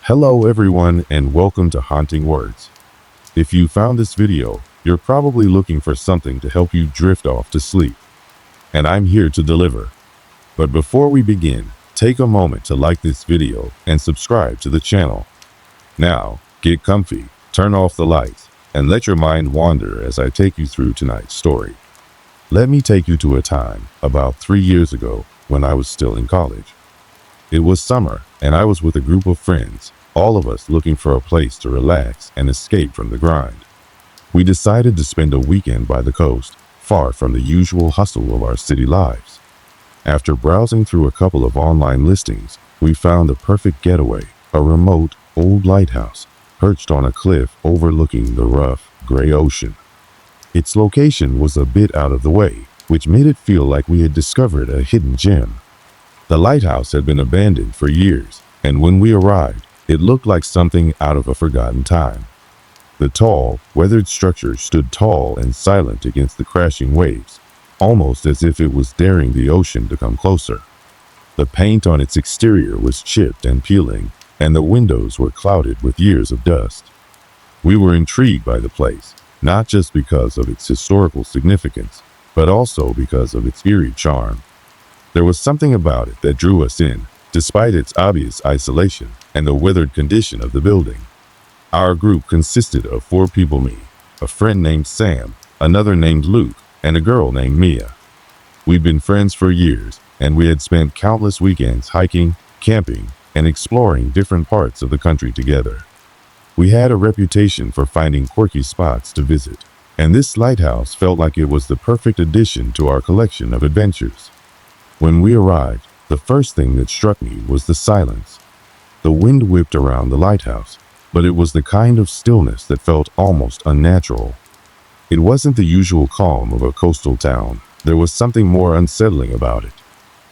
Hello everyone and welcome to Haunting Words. If you found this video, you're probably looking for something to help you drift off to sleep. And I'm here to deliver. But before we begin, take a moment to like this video and subscribe to the channel. Now, get comfy, turn off the lights, and let your mind wander as I take you through tonight's story. Let me take you to a time about 3 years ago when I was still in college. It was summer and I was with a group of friends, all of us looking for a place to relax and escape from the grind. We decided to spend a weekend by the coast, far from the usual hustle of our city lives. After browsing through a couple of online listings, we found the perfect getaway, a remote, old lighthouse perched on a cliff overlooking the rough, gray ocean. Its location was a bit out of the way, which made it feel like we had discovered a hidden gem. The lighthouse had been abandoned for years, and when we arrived, it looked like something out of a forgotten time. The tall, weathered structure stood tall and silent against the crashing waves, almost as if it was daring the ocean to come closer. The paint on its exterior was chipped and peeling, and the windows were clouded with years of dust. We were intrigued by the place, not just because of its historical significance, but also because of its eerie charm. There was something about it that drew us in, despite its obvious isolation and the weathered condition of the building. Our group consisted of 4 people: me, a friend named Sam, another named Luke, and a girl named Mia. We'd been friends for years, and we had spent countless weekends hiking, camping, and exploring different parts of the country together. We had a reputation for finding quirky spots to visit, and this lighthouse felt like it was the perfect addition to our collection of adventures. When we arrived, the first thing that struck me was the silence. The wind whipped around the lighthouse, but it was the kind of stillness that felt almost unnatural. It wasn't the usual calm of a coastal town. There was something more unsettling about it.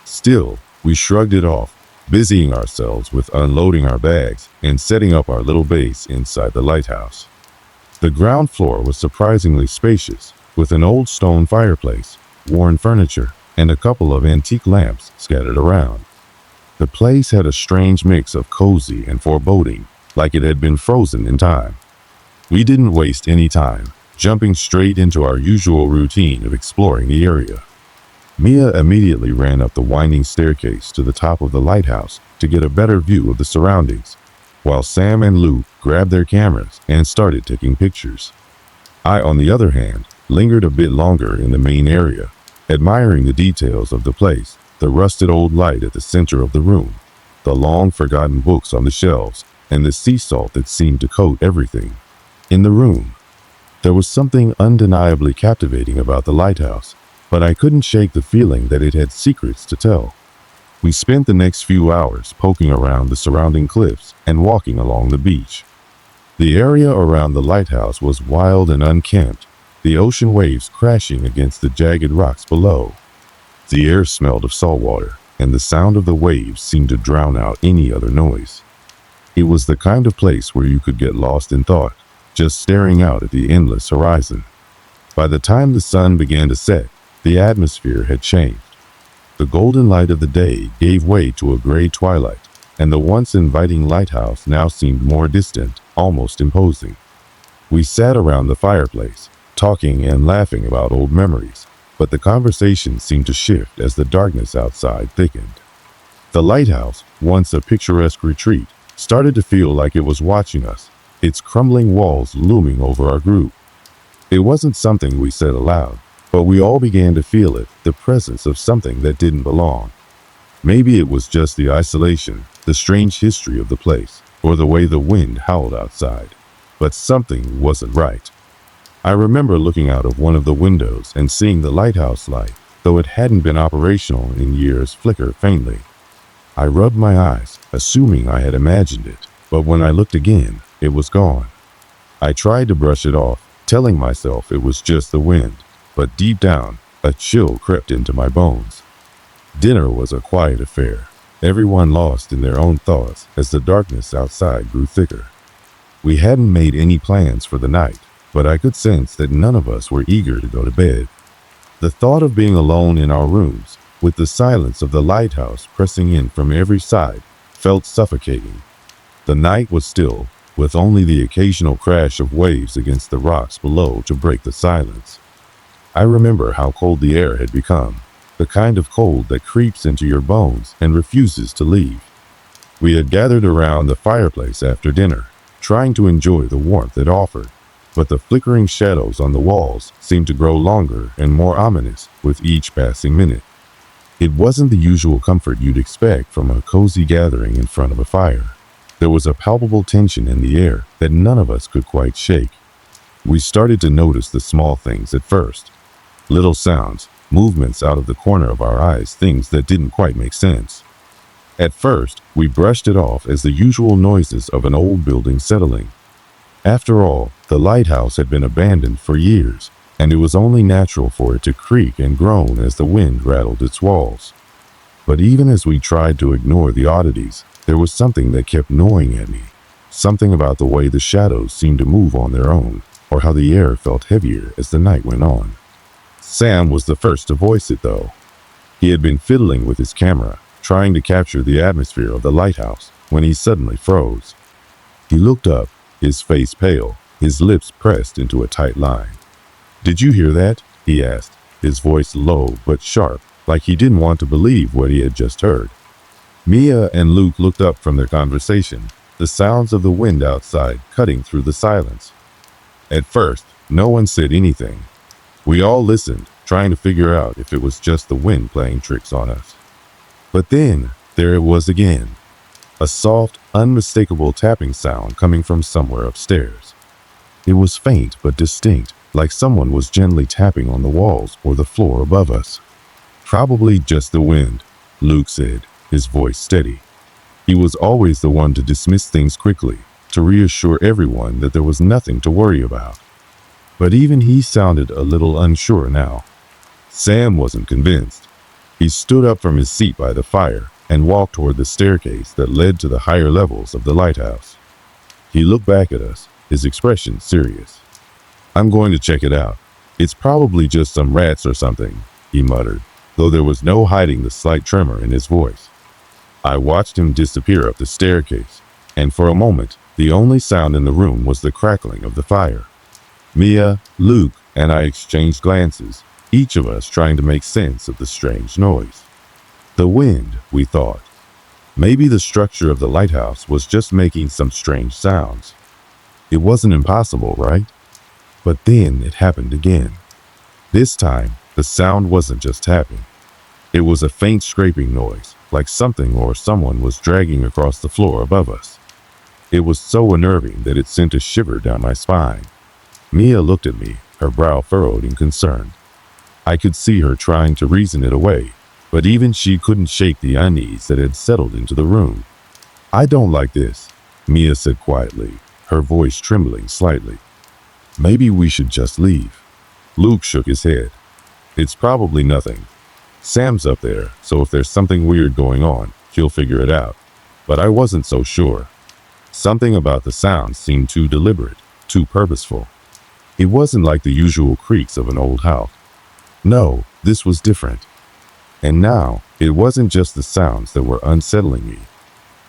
Still, we shrugged it off, busying ourselves with unloading our bags and setting up our little base inside the lighthouse. The ground floor was surprisingly spacious, with an old stone fireplace, worn furniture, and a couple of antique lamps scattered around. The place had a strange mix of cozy and foreboding, like it had been frozen in time. We didn't waste any time, jumping straight into our usual routine of exploring the area. Mia immediately ran up the winding staircase to the top of the lighthouse to get a better view of the surroundings, while Sam and Luke grabbed their cameras and started taking pictures. I, on the other hand, lingered a bit longer in the main area, admiring the details of the place, the rusted old light at the center of the room, the long-forgotten books on the shelves, and the sea salt that seemed to coat everything. In the room, there was something undeniably captivating about the lighthouse, but I couldn't shake the feeling that it had secrets to tell. We spent the next few hours poking around the surrounding cliffs and walking along the beach. The area around the lighthouse was wild and unkempt, the ocean waves crashing against the jagged rocks below. The air smelled of salt water, and the sound of the waves seemed to drown out any other noise. It was the kind of place where you could get lost in thought, just staring out at the endless horizon. By the time the sun began to set, the atmosphere had changed. The golden light of the day gave way to a gray twilight, and the once inviting lighthouse now seemed more distant, almost imposing. We sat around the fireplace, talking and laughing about old memories, but the conversation seemed to shift as the darkness outside thickened. The lighthouse, once a picturesque retreat, started to feel like it was watching us, its crumbling walls looming over our group. It wasn't something we said aloud, but we all began to feel it, the presence of something that didn't belong. Maybe it was just the isolation, the strange history of the place, or the way the wind howled outside, but something wasn't right. I remember looking out of one of the windows and seeing the lighthouse light, though it hadn't been operational in years, flicker faintly. I rubbed my eyes, assuming I had imagined it, but when I looked again, it was gone. I tried to brush it off, telling myself it was just the wind, but deep down, a chill crept into my bones. Dinner was a quiet affair, everyone lost in their own thoughts as the darkness outside grew thicker. We hadn't made any plans for the night, but I could sense that none of us were eager to go to bed. The thought of being alone in our rooms, with the silence of the lighthouse pressing in from every side, felt suffocating. The night was still, with only the occasional crash of waves against the rocks below to break the silence. I remember how cold the air had become, the kind of cold that creeps into your bones and refuses to leave. We had gathered around the fireplace after dinner, trying to enjoy the warmth it offered, but the flickering shadows on the walls seemed to grow longer and more ominous with each passing minute. It wasn't the usual comfort you'd expect from a cozy gathering in front of a fire. There was a palpable tension in the air that none of us could quite shake. We started to notice the small things at first. Little sounds, movements out of the corner of our eyes, things that didn't quite make sense. At first, we brushed it off as the usual noises of an old building settling. After all, the lighthouse had been abandoned for years, and it was only natural for it to creak and groan as the wind rattled its walls. But even as we tried to ignore the oddities, there was something that kept gnawing at me. Something about the way the shadows seemed to move on their own, or how the air felt heavier as the night went on. Sam was the first to voice it, though. He had been fiddling with his camera, trying to capture the atmosphere of the lighthouse, when he suddenly froze. He looked up, his face pale, his lips pressed into a tight line. "Did you hear that?" he asked, his voice low but sharp, like he didn't want to believe what he had just heard. Mia and Luke looked up from their conversation, the sounds of the wind outside cutting through the silence. At first, no one said anything. We all listened, trying to figure out if it was just the wind playing tricks on us. But then, there it was again. A soft, unmistakable tapping sound coming from somewhere upstairs. It was faint but distinct, like someone was gently tapping on the walls or the floor above us. "Probably just the wind," Luke said, his voice steady. He was always the one to dismiss things quickly, to reassure everyone that there was nothing to worry about. But even he sounded a little unsure now. Sam wasn't convinced. He stood up from his seat by the fire and walked toward the staircase that led to the higher levels of the lighthouse. He looked back at us, his expression serious. "I'm going to check it out. It's probably just some rats or something," he muttered, though there was no hiding the slight tremor in his voice. I watched him disappear up the staircase, and for a moment, the only sound in the room was the crackling of the fire. Mia, Luke, and I exchanged glances, each of us trying to make sense of the strange noise. The wind, we thought. Maybe the structure of the lighthouse was just making some strange sounds. It wasn't impossible, right? But then it happened again. This time, the sound wasn't just tapping. It was a faint scraping noise, like something or someone was dragging across the floor above us. It was so unnerving that it sent a shiver down my spine. Mia looked at me, her brow furrowed in concern. I could see her trying to reason it away, but even she couldn't shake the unease that had settled into the room. "I don't like this," Mia said quietly, her voice trembling slightly. "Maybe we should just leave." Luke shook his head. "It's probably nothing. Sam's up there, so if there's something weird going on, he'll figure it out." But I wasn't so sure. Something about the sound seemed too deliberate, too purposeful. It wasn't like the usual creaks of an old house. No, this was different. And now, it wasn't just the sounds that were unsettling me.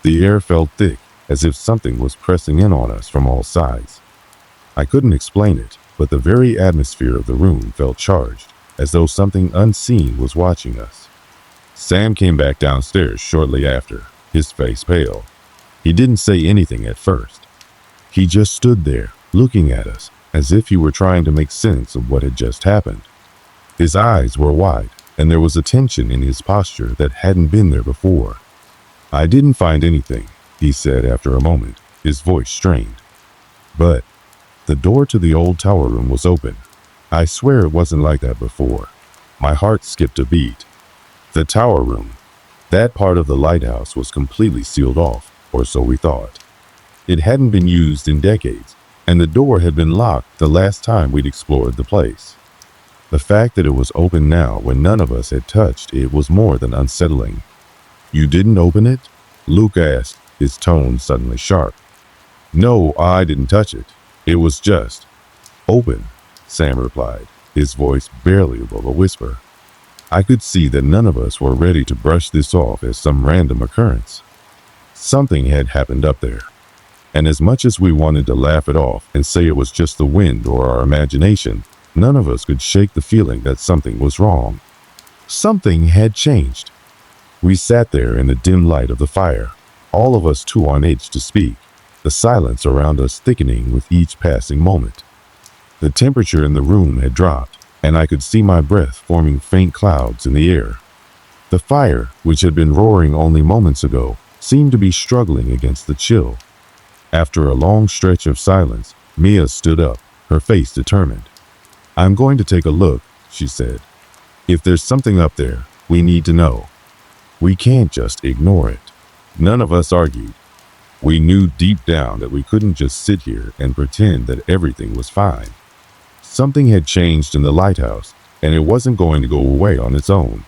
The air felt thick, as if something was pressing in on us from all sides. I couldn't explain it, but the very atmosphere of the room felt charged, as though something unseen was watching us. Sam came back downstairs shortly after, his face pale. He didn't say anything at first. He just stood there, looking at us, as if he were trying to make sense of what had just happened. His eyes were wide, and there was a tension in his posture that hadn't been there before. "I didn't find anything," he said after a moment, his voice strained. But the door to the old tower room was open. I swear it wasn't like that before. My heart skipped a beat. The tower room, that part of the lighthouse, was completely sealed off, or so we thought. It hadn't been used in decades, and the door had been locked the last time we'd explored the place. The fact that it was open now when none of us had touched it was more than unsettling. "You didn't open it?" Luke asked, his tone suddenly sharp. "No, I didn't touch it. It was just open," Sam replied, his voice barely above a whisper. I could see that none of us were ready to brush this off as some random occurrence. Something had happened up there. And as much as we wanted to laugh it off and say it was just the wind or our imagination, none of us could shake the feeling that something was wrong. Something had changed. We sat there in the dim light of the fire, all of us too on edge to speak, the silence around us thickening with each passing moment. The temperature in the room had dropped, and I could see my breath forming faint clouds in the air. The fire, which had been roaring only moments ago, seemed to be struggling against the chill. After a long stretch of silence, Mia stood up, her face determined. "I'm going to take a look," she said. "If there's something up there, we need to know. We can't just ignore it." None of us argued. We knew deep down that we couldn't just sit here and pretend that everything was fine. Something had changed in the lighthouse, and it wasn't going to go away on its own.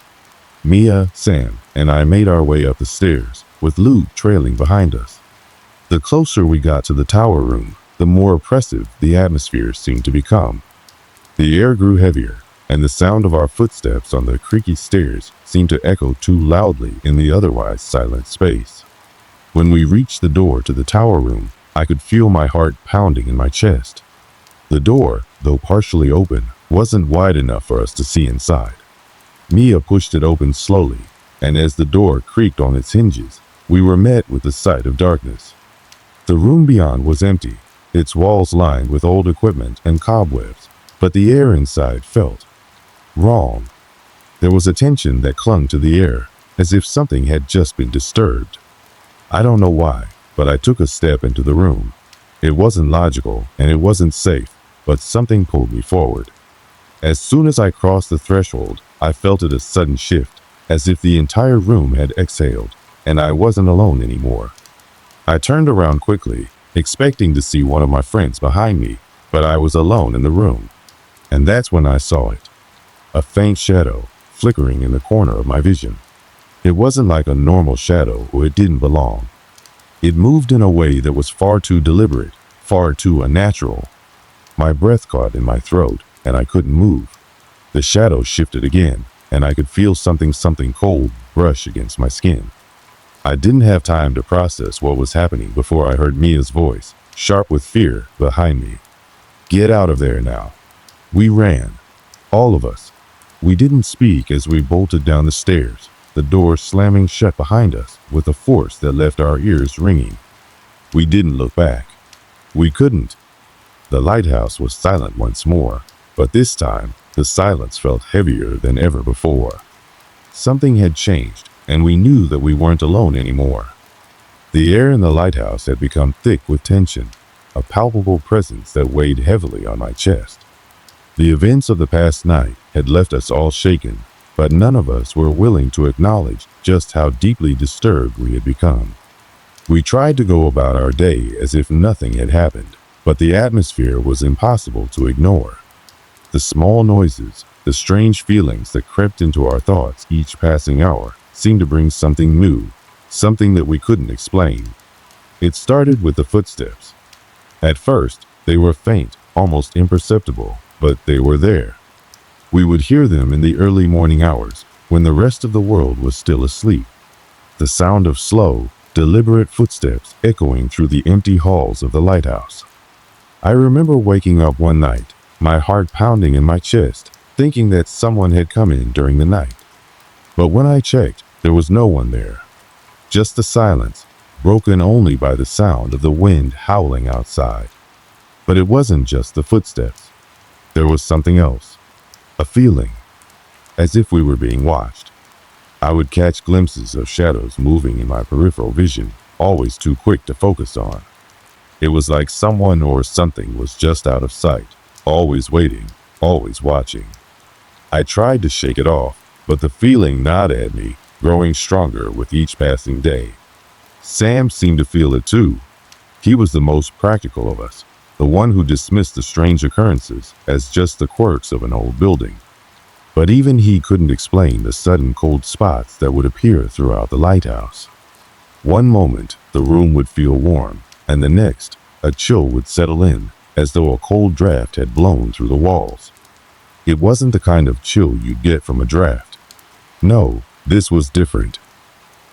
Mia, Sam, and I made our way up the stairs, with Luke trailing behind us. The closer we got to the tower room, the more oppressive the atmosphere seemed to become. The air grew heavier, and the sound of our footsteps on the creaky stairs seemed to echo too loudly in the otherwise silent space. When we reached the door to the tower room, I could feel my heart pounding in my chest. The door, though partially open, wasn't wide enough for us to see inside. Mia pushed it open slowly, and as the door creaked on its hinges, we were met with the sight of darkness. The room beyond was empty, its walls lined with old equipment and cobwebs, but the air inside felt wrong. There was a tension that clung to the air, as if something had just been disturbed. I don't know why, but I took a step into the room. It wasn't logical, and it wasn't safe, but something pulled me forward. As soon as I crossed the threshold, I felt it a sudden shift, as if the entire room had exhaled, and I wasn't alone anymore. I turned around quickly, expecting to see one of my friends behind me, but I was alone in the room. And that's when I saw it. A faint shadow, flickering in the corner of my vision. It wasn't like a normal shadow or it didn't belong. It moved in a way that was far too deliberate, far too unnatural. My breath caught in my throat, and I couldn't move. The shadow shifted again, and I could feel something cold brush against my skin. I didn't have time to process what was happening before I heard Mia's voice, sharp with fear, behind me. "Get out of there now." We ran. All of us. We didn't speak as we bolted down the stairs, the door slamming shut behind us with a force that left our ears ringing. We didn't look back. We couldn't. The lighthouse was silent once more, but this time the silence felt heavier than ever before. Something had changed, and we knew that we weren't alone anymore. The air in the lighthouse had become thick with tension, a palpable presence that weighed heavily on my chest. The events of the past night had left us all shaken, but none of us were willing to acknowledge just how deeply disturbed we had become. We tried to go about our day as if nothing had happened, but the atmosphere was impossible to ignore. The small noises, the strange feelings that crept into our thoughts each passing hour seemed to bring something new, something that we couldn't explain. It started with the footsteps. At first, they were faint, almost imperceptible, but they were there. We would hear them in the early morning hours, when the rest of the world was still asleep. The sound of slow, deliberate footsteps echoing through the empty halls of the lighthouse. I remember waking up one night, my heart pounding in my chest, thinking that someone had come in during the night. But when I checked, there was no one there. Just the silence, broken only by the sound of the wind howling outside. But it wasn't just the footsteps. There was something else. A feeling, as if we were being watched. I would catch glimpses of shadows moving in my peripheral vision, always too quick to focus on. It was like someone or something was just out of sight, always waiting, always watching. I tried to shake it off, but the feeling gnawed at me, growing stronger with each passing day. Sam seemed to feel it too. He was the most practical of us, the one who dismissed the strange occurrences as just the quirks of an old building. But even he couldn't explain the sudden cold spots that would appear throughout the lighthouse. One moment, the room would feel warm, and the next, a chill would settle in, as though a cold draft had blown through the walls. It wasn't the kind of chill you'd get from a draft. No, this was different.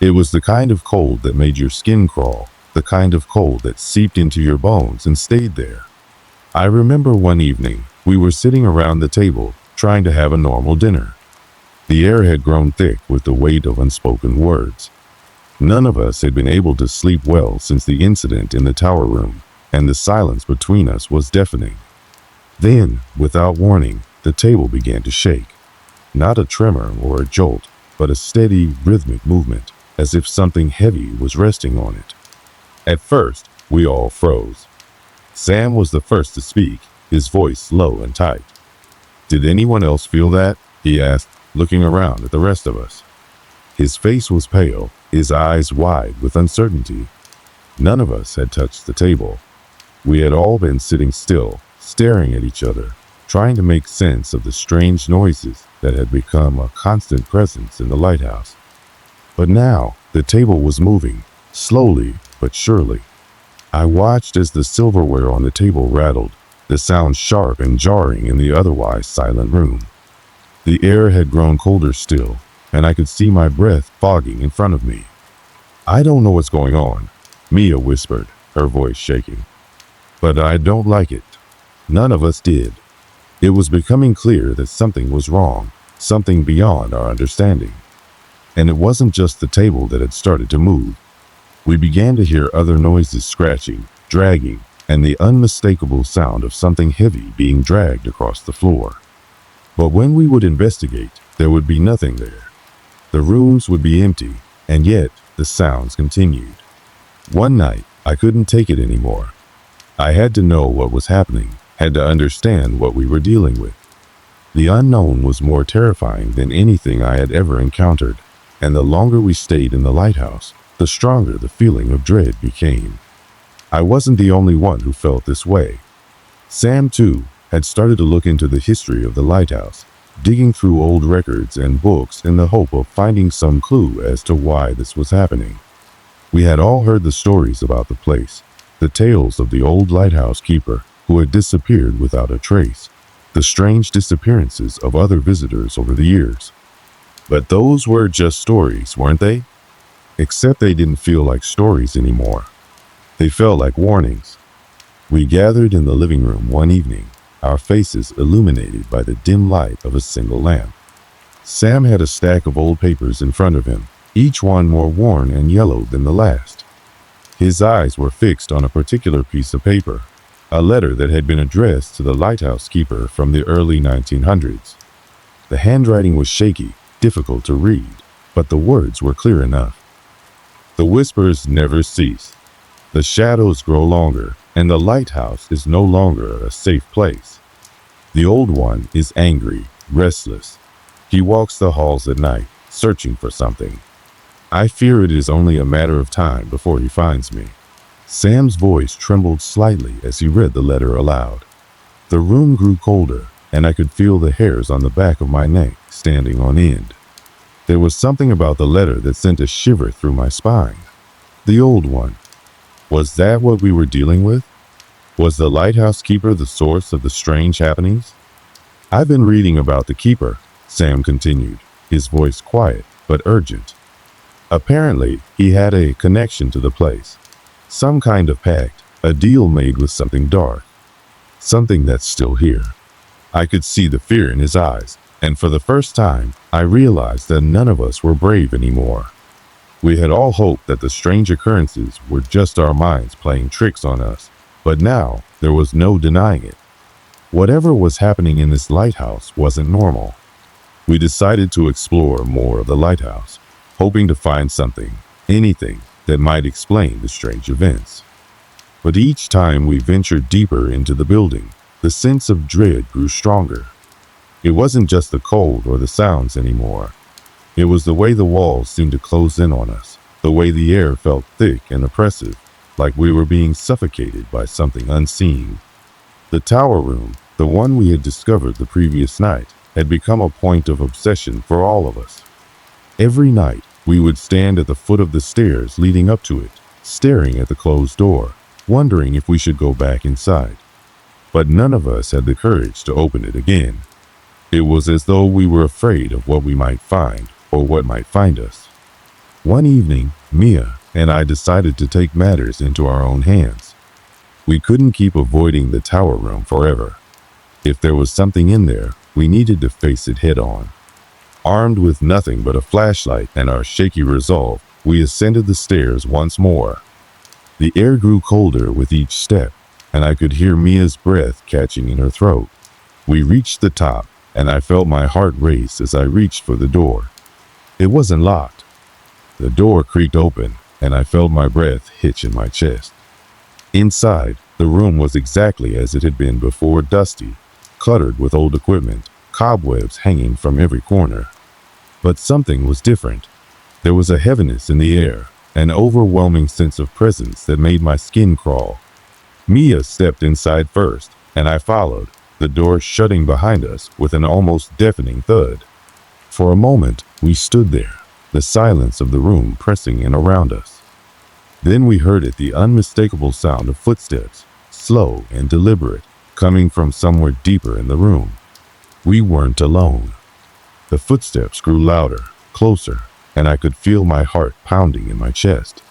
It was the kind of cold that made your skin crawl, the kind of cold that seeped into your bones and stayed there. I remember one evening, we were sitting around the table, trying to have a normal dinner. The air had grown thick with the weight of unspoken words. None of us had been able to sleep well since the incident in the tower room, and the silence between us was deafening. Then, without warning, the table began to shake. Not a tremor or a jolt, but a steady, rhythmic movement, as if something heavy was resting on it. At first, we all froze. Sam was the first to speak, his voice low and tight. "Did anyone else feel that?" he asked, looking around at the rest of us. His face was pale, his eyes wide with uncertainty. None of us had touched the table. We had all been sitting still, staring at each other, trying to make sense of the strange noises that had become a constant presence in the lighthouse. But now, the table was moving, slowly but surely. I watched as the silverware on the table rattled, the sound sharp and jarring in the otherwise silent room. The air had grown colder still, and I could see my breath fogging in front of me. "I don't know what's going on," Mia whispered, her voice shaking. "But I don't like it." None of us did. It was becoming clear that something was wrong, something beyond our understanding. And it wasn't just the table that had started to move. We began to hear other noises scratching, dragging, and the unmistakable sound of something heavy being dragged across the floor. But when we would investigate, there would be nothing there. The rooms would be empty, and yet the sounds continued. One night, I couldn't take it anymore. I had to know what was happening, had to understand what we were dealing with. The unknown was more terrifying than anything I had ever encountered, and the longer we stayed in the lighthouse, the stronger the feeling of dread became. I wasn't the only one who felt this way. Sam, too, had started to look into the history of the lighthouse, digging through old records and books in the hope of finding some clue as to why this was happening. We had all heard the stories about the place, the tales of the old lighthouse keeper who had disappeared without a trace, the strange disappearances of other visitors over the years. But those were just stories, weren't they? Except they didn't feel like stories anymore. They felt like warnings. We gathered in the living room one evening, our faces illuminated by the dim light of a single lamp. Sam had a stack of old papers in front of him, each one more worn and yellowed than the last. His eyes were fixed on a particular piece of paper, a letter that had been addressed to the lighthouse keeper from the early 1900s. The handwriting was shaky, difficult to read, but the words were clear enough. "The whispers never cease. The shadows grow longer, and the lighthouse is no longer a safe place. The old one is angry, restless. He walks the halls at night, searching for something. I fear it is only a matter of time before he finds me." Sam's voice trembled slightly as he read the letter aloud. The room grew colder, and I could feel the hairs on the back of my neck standing on end. There was something about the letter that sent a shiver through my spine. The old one. Was that what we were dealing with? Was the lighthouse keeper the source of the strange happenings? "I've been reading about the keeper," Sam continued, his voice quiet but urgent. "Apparently, he had a connection to the place. Some kind of pact, a deal made with something dark. Something that's still here." I could see the fear in his eyes, and for the first time, I realized that none of us were brave anymore. We had all hoped that the strange occurrences were just our minds playing tricks on us, but now there was no denying it. Whatever was happening in this lighthouse wasn't normal. We decided to explore more of the lighthouse, hoping to find something, anything, that might explain the strange events. But each time we ventured deeper into the building, the sense of dread grew stronger. It wasn't just the cold or the sounds anymore. It was the way the walls seemed to close in on us, the way the air felt thick and oppressive, like we were being suffocated by something unseen. The tower room, the one we had discovered the previous night, had become a point of obsession for all of us. Every night, we would stand at the foot of the stairs leading up to it, staring at the closed door, wondering if we should go back inside. But none of us had the courage to open it again. It was as though we were afraid of what we might find or what might find us. One evening, Mia, and I decided to take matters into our own hands. We couldn't keep avoiding the tower room forever. If there was something in there, we needed to face it head on. Armed with nothing but a flashlight and our shaky resolve, we ascended the stairs once more. The air grew colder with each step, and I could hear Mia's breath catching in her throat. We reached the top, and I felt my heart race as I reached for the door. It wasn't locked. The door creaked open, and I felt my breath hitch in my chest. Inside, the room was exactly as it had been before, dusty, cluttered with old equipment, cobwebs hanging from every corner. But something was different. There was a heaviness in the air, an overwhelming sense of presence that made my skin crawl. Mia stepped inside first, and I followed, the door shutting behind us with an almost deafening thud. For a moment, we stood there, the silence of the room pressing in around us. Then we heard it, the unmistakable sound of footsteps, slow and deliberate, coming from somewhere deeper in the room. We weren't alone. The footsteps grew louder, closer, and I could feel my heart pounding in my chest.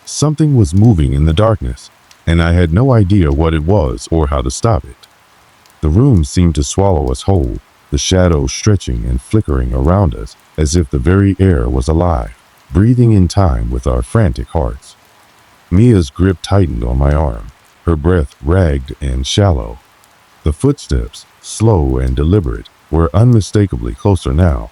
Something was moving in the darkness, and I had no idea what it was or how to stop it. The room seemed to swallow us whole, the shadows stretching and flickering around us as if the very air was alive, breathing in time with our frantic hearts. Mia's grip tightened on my arm, her breath ragged and shallow. The footsteps, slow and deliberate, were unmistakably closer now.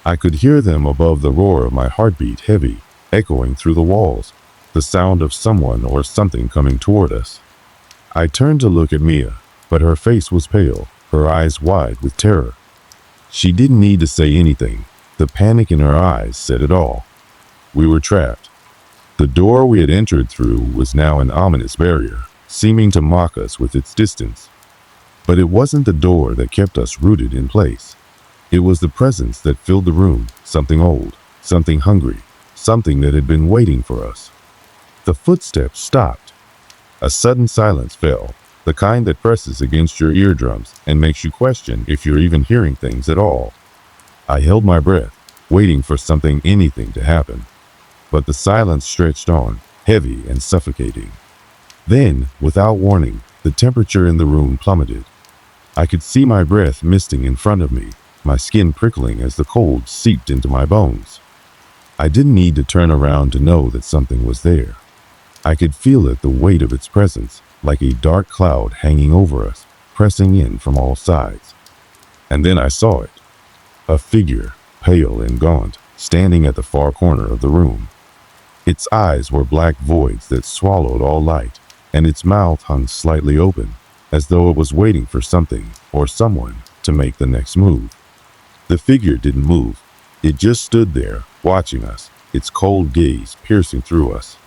I could hear them above the roar of my heartbeat, heavy, echoing through the walls, the sound of someone or something coming toward us. I turned to look at Mia, but her face was pale, her eyes wide with terror. She didn't need to say anything. The panic in her eyes said it all. We were trapped. The door we had entered through was now an ominous barrier, seeming to mock us with its distance. But it wasn't the door that kept us rooted in place. It was the presence that filled the room, something old, something hungry, something that had been waiting for us. The footsteps stopped. A sudden silence fell, the kind that presses against your eardrums and makes you question if you're even hearing things at all. I held my breath, waiting for anything to happen. But the silence stretched on, heavy and suffocating. Then, without warning, the temperature in the room plummeted. I could see my breath misting in front of me, my skin prickling as the cold seeped into my bones. I didn't need to turn around to know that something was there. I could feel it, the weight of its presence, like a dark cloud hanging over us, pressing in from all sides. And then I saw it. A figure, pale and gaunt, standing at the far corner of the room. Its eyes were black voids that swallowed all light, and its mouth hung slightly open, as though it was waiting for something or someone to make the next move. The figure didn't move. It just stood there, watching us, its cold gaze piercing through us.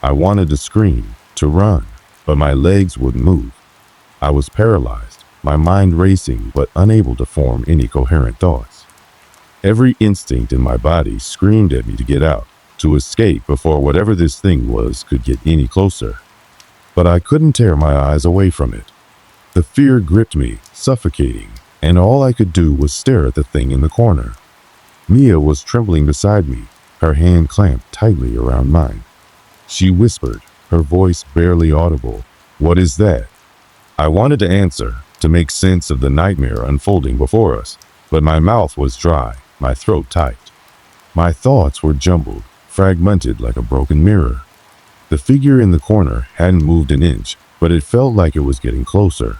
I wanted to scream, to run, but my legs wouldn't move. I was paralyzed, my mind racing but unable to form any coherent thoughts. Every instinct in my body screamed at me to get out, to escape before whatever this thing was could get any closer. But I couldn't tear my eyes away from it. The fear gripped me, suffocating, and all I could do was stare at the thing in the corner. Mia was trembling beside me, her hand clamped tightly around mine. She whispered, her voice barely audible, "What is that?" I wanted to answer, to make sense of the nightmare unfolding before us, but my mouth was dry, my throat tight. My thoughts were jumbled, fragmented like a broken mirror. The figure in the corner hadn't moved an inch, but it felt like it was getting closer.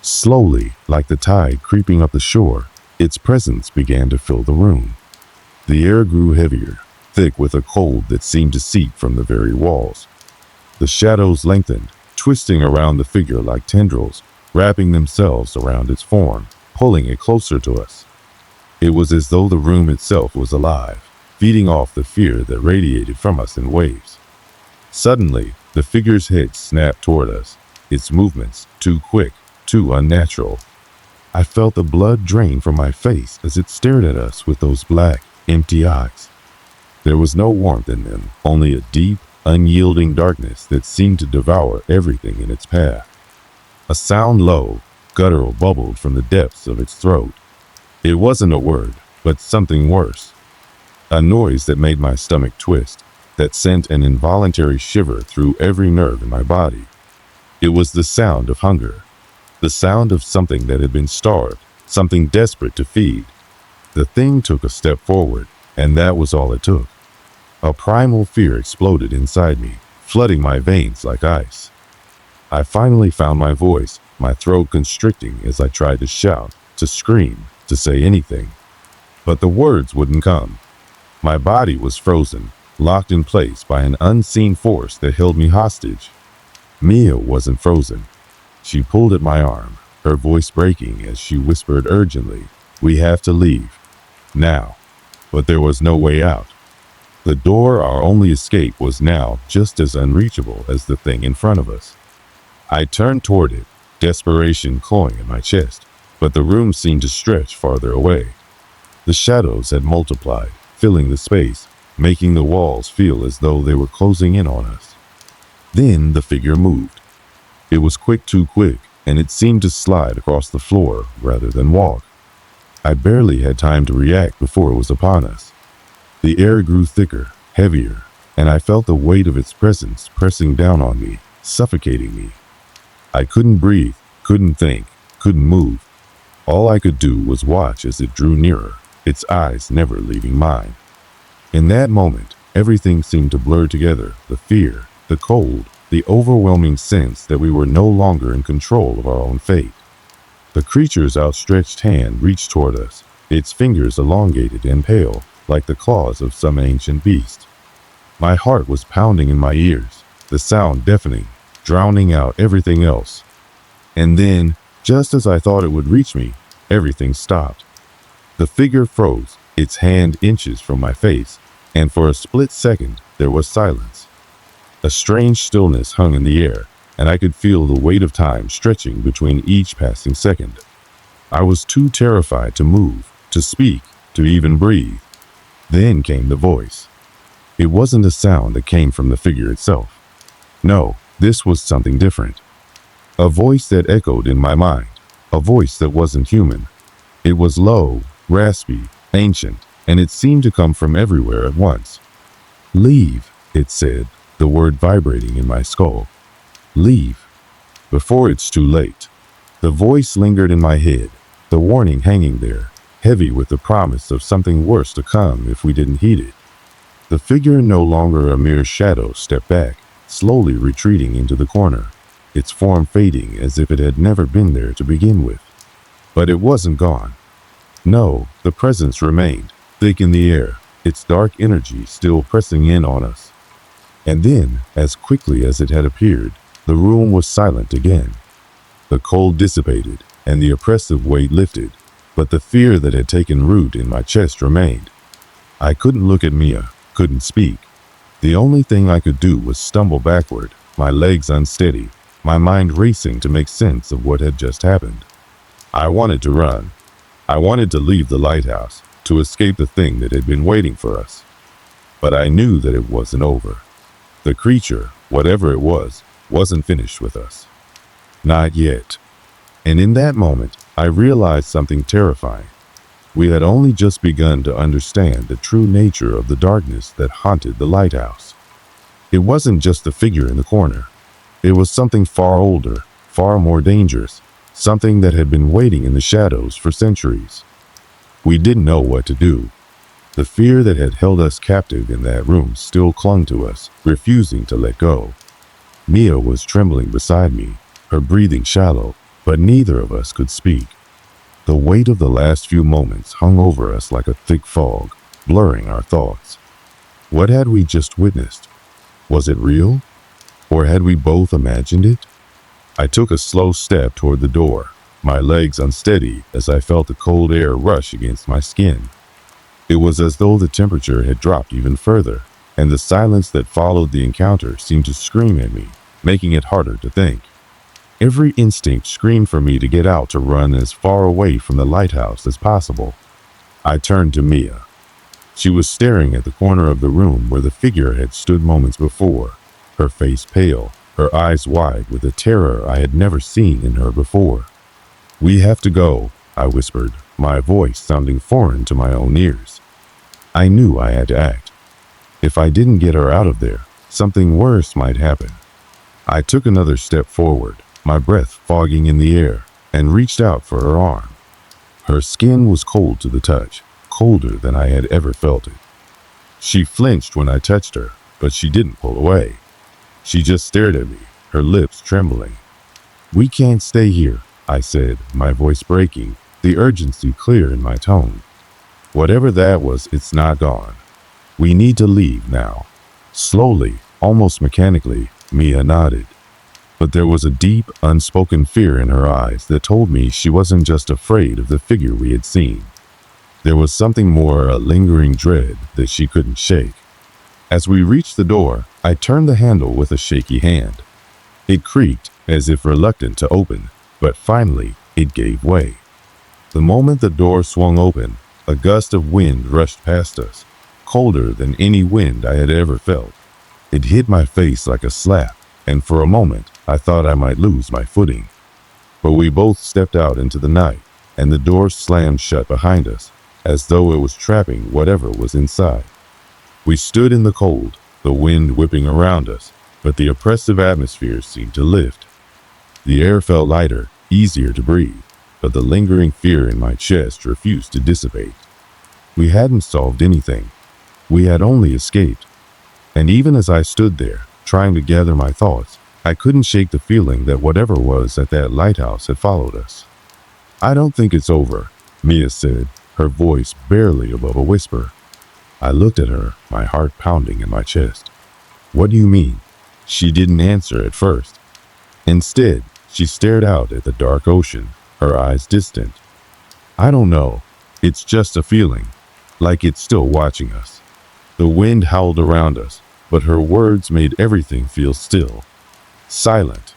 Slowly, like the tide creeping up the shore, its presence began to fill the room. The air grew heavier, thick with a cold that seemed to seep from the very walls. The shadows lengthened, twisting around the figure like tendrils, wrapping themselves around its form, pulling it closer to us. It was as though the room itself was alive, feeding off the fear that radiated from us in waves. Suddenly, the figure's head snapped toward us, its movements too quick, too unnatural. I felt the blood drain from my face as it stared at us with those black, empty eyes. There was no warmth in them, only a deep, unyielding darkness that seemed to devour everything in its path. A sound low, guttural bubbled from the depths of its throat. It wasn't a word, but something worse. A noise that made my stomach twist, that sent an involuntary shiver through every nerve in my body. It was the sound of hunger, the sound of something that had been starved, something desperate to feed. The thing took a step forward, and that was all it took. A primal fear exploded inside me, flooding my veins like ice. I finally found my voice, my throat constricting as I tried to shout, to scream, to say anything. But the words wouldn't come. My body was frozen, locked in place by an unseen force that held me hostage. Mia wasn't frozen. She pulled at my arm, her voice breaking as she whispered urgently, "We have to leave. Now." But there was no way out. The door, our only escape, was now just as unreachable as the thing in front of us. I turned toward it, desperation clawing at my chest, but the room seemed to stretch farther away. The shadows had multiplied, filling the space, making the walls feel as though they were closing in on us. Then the figure moved. It was quick, too quick, and it seemed to slide across the floor rather than walk. I barely had time to react before it was upon us. The air grew thicker, heavier, and I felt the weight of its presence pressing down on me, suffocating me. I couldn't breathe, couldn't think, couldn't move. All I could do was watch as it drew nearer, its eyes never leaving mine. In that moment, everything seemed to blur together, the fear, the cold, the overwhelming sense that we were no longer in control of our own fate. The creature's outstretched hand reached toward us, its fingers elongated and pale, like the claws of some ancient beast. My heart was pounding in my ears, the sound deafening, drowning out everything else. And then, just as I thought it would reach me, everything stopped. The figure froze, its hand inches from my face, and for a split second there was silence. A strange stillness hung in the air, and I could feel the weight of time stretching between each passing second. I was too terrified to move, to speak, to even breathe. Then came the voice. It wasn't a sound that came from the figure itself. No, this was something different. A voice that echoed in my mind, a voice that wasn't human. It was low, raspy, ancient, and it seemed to come from everywhere at once. "Leave," it said, the word vibrating in my skull. "Leave, before it's too late." The voice lingered in my head, the warning hanging there, heavy with the promise of something worse to come if we didn't heed it. The figure, no longer a mere shadow, stepped back, slowly retreating into the corner, its form fading as if it had never been there to begin with. But it wasn't gone. No, the presence remained, thick in the air, its dark energy still pressing in on us. And then, as quickly as it had appeared, the room was silent again. The cold dissipated, and the oppressive weight lifted, but the fear that had taken root in my chest remained. I couldn't look at Mia, couldn't speak. The only thing I could do was stumble backward, my legs unsteady, my mind racing to make sense of what had just happened. I wanted to run. I wanted to leave the lighthouse, to escape the thing that had been waiting for us. But I knew that it wasn't over. The creature, whatever it was, wasn't finished with us. Not yet. And in that moment, I realized something terrifying. We had only just begun to understand the true nature of the darkness that haunted the lighthouse. It wasn't just the figure in the corner. It was something far older, far more dangerous, something that had been waiting in the shadows for centuries. We didn't know what to do. The fear that had held us captive in that room still clung to us, refusing to let go. Mia was trembling beside me, her breathing shallow, but neither of us could speak. The weight of the last few moments hung over us like a thick fog, blurring our thoughts. What had we just witnessed? Was it real? Or had we both imagined it? I took a slow step toward the door, my legs unsteady as I felt the cold air rush against my skin. It was as though the temperature had dropped even further, and the silence that followed the encounter seemed to scream at me, making it harder to think. Every instinct screamed for me to get out, to run as far away from the lighthouse as possible. I turned to Mia. She was staring at the corner of the room where the figure had stood moments before, her face pale, her eyes wide with a terror I had never seen in her before. "We have to go," I whispered, my voice sounding foreign to my own ears. I knew I had to act. If I didn't get her out of there, something worse might happen. I took another step forward, my breath fogging in the air, and reached out for her arm. Her skin was cold to the touch, colder than I had ever felt it. She flinched when I touched her, but she didn't pull away. She just stared at me, her lips trembling. "We can't stay here," I said, my voice breaking, the urgency clear in my tone. "Whatever that was, it's not gone. We need to leave now." Slowly, almost mechanically, Mia nodded. But there was a deep, unspoken fear in her eyes that told me she wasn't just afraid of the figure we had seen. There was something more, a lingering dread that she couldn't shake. As we reached the door, I turned the handle with a shaky hand. It creaked, as if reluctant to open, but finally, it gave way. The moment the door swung open, a gust of wind rushed past us, colder than any wind I had ever felt. It hit my face like a slap, and for a moment, I thought I might lose my footing. But we both stepped out into the night, and the door slammed shut behind us, as though it was trapping whatever was inside. We stood in the cold, the wind whipping around us, but the oppressive atmosphere seemed to lift. The air felt lighter, easier to breathe, but the lingering fear in my chest refused to dissipate. We hadn't solved anything. We had only escaped. And even as I stood there, trying to gather my thoughts, I couldn't shake the feeling that whatever was at that lighthouse had followed us. "I don't think it's over," Mia said, her voice barely above a whisper. I looked at her, my heart pounding in my chest. "What do you mean?" She didn't answer at first. Instead, she stared out at the dark ocean, her eyes distant. "I don't know. It's just a feeling, like it's still watching us." The wind howled around us, but her words made everything feel still, silent,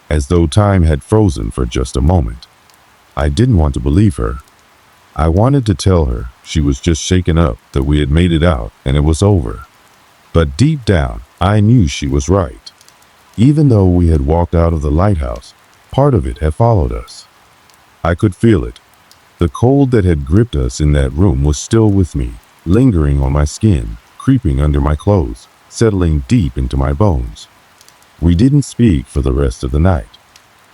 as though time had frozen for just a moment. I didn't want to believe her. I wanted to tell her she was just shaken up, that we had made it out and it was over. But deep down, I knew she was right. Even though we had walked out of the lighthouse, part of it had followed us. I could feel it. The cold that had gripped us in that room was still with me, lingering on my skin, creeping under my clothes, settling deep into my bones. We didn't speak for the rest of the night.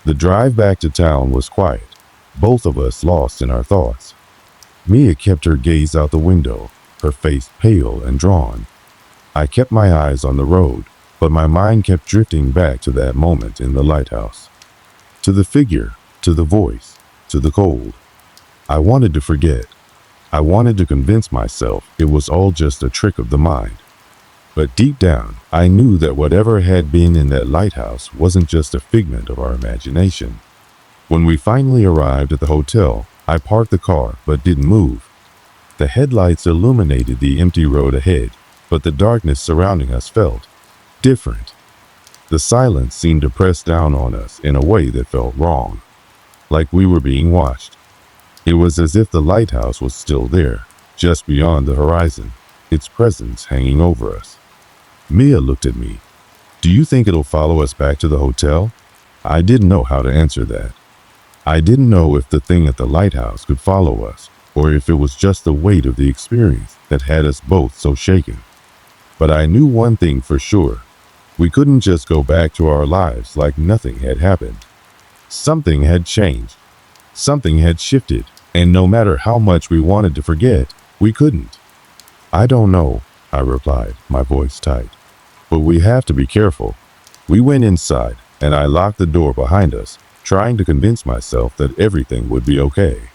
The drive back to town was quiet, both of us lost in our thoughts. Mia kept her gaze out the window, her face pale and drawn. I kept my eyes on the road, but my mind kept drifting back to that moment in the lighthouse. To the figure, to the voice, to the cold. I wanted to forget. I wanted to convince myself it was all just a trick of the mind. But deep down, I knew that whatever had been in that lighthouse wasn't just a figment of our imagination. When we finally arrived at the hotel, I parked the car but didn't move. The headlights illuminated the empty road ahead, but the darkness surrounding us felt different. The silence seemed to press down on us in a way that felt wrong, like we were being watched. It was as if the lighthouse was still there, just beyond the horizon, its presence hanging over us. Mia looked at me. "Do you think it'll follow us back to the hotel?" I didn't know how to answer that. I didn't know if the thing at the lighthouse could follow us, or if it was just the weight of the experience that had us both so shaken. But I knew one thing for sure. We couldn't just go back to our lives like nothing had happened. Something had changed. Something had shifted, and no matter how much we wanted to forget, we couldn't. "I don't know," I replied, my voice tight. "But we have to be careful." We went inside, and I locked the door behind us, trying to convince myself that everything would be okay.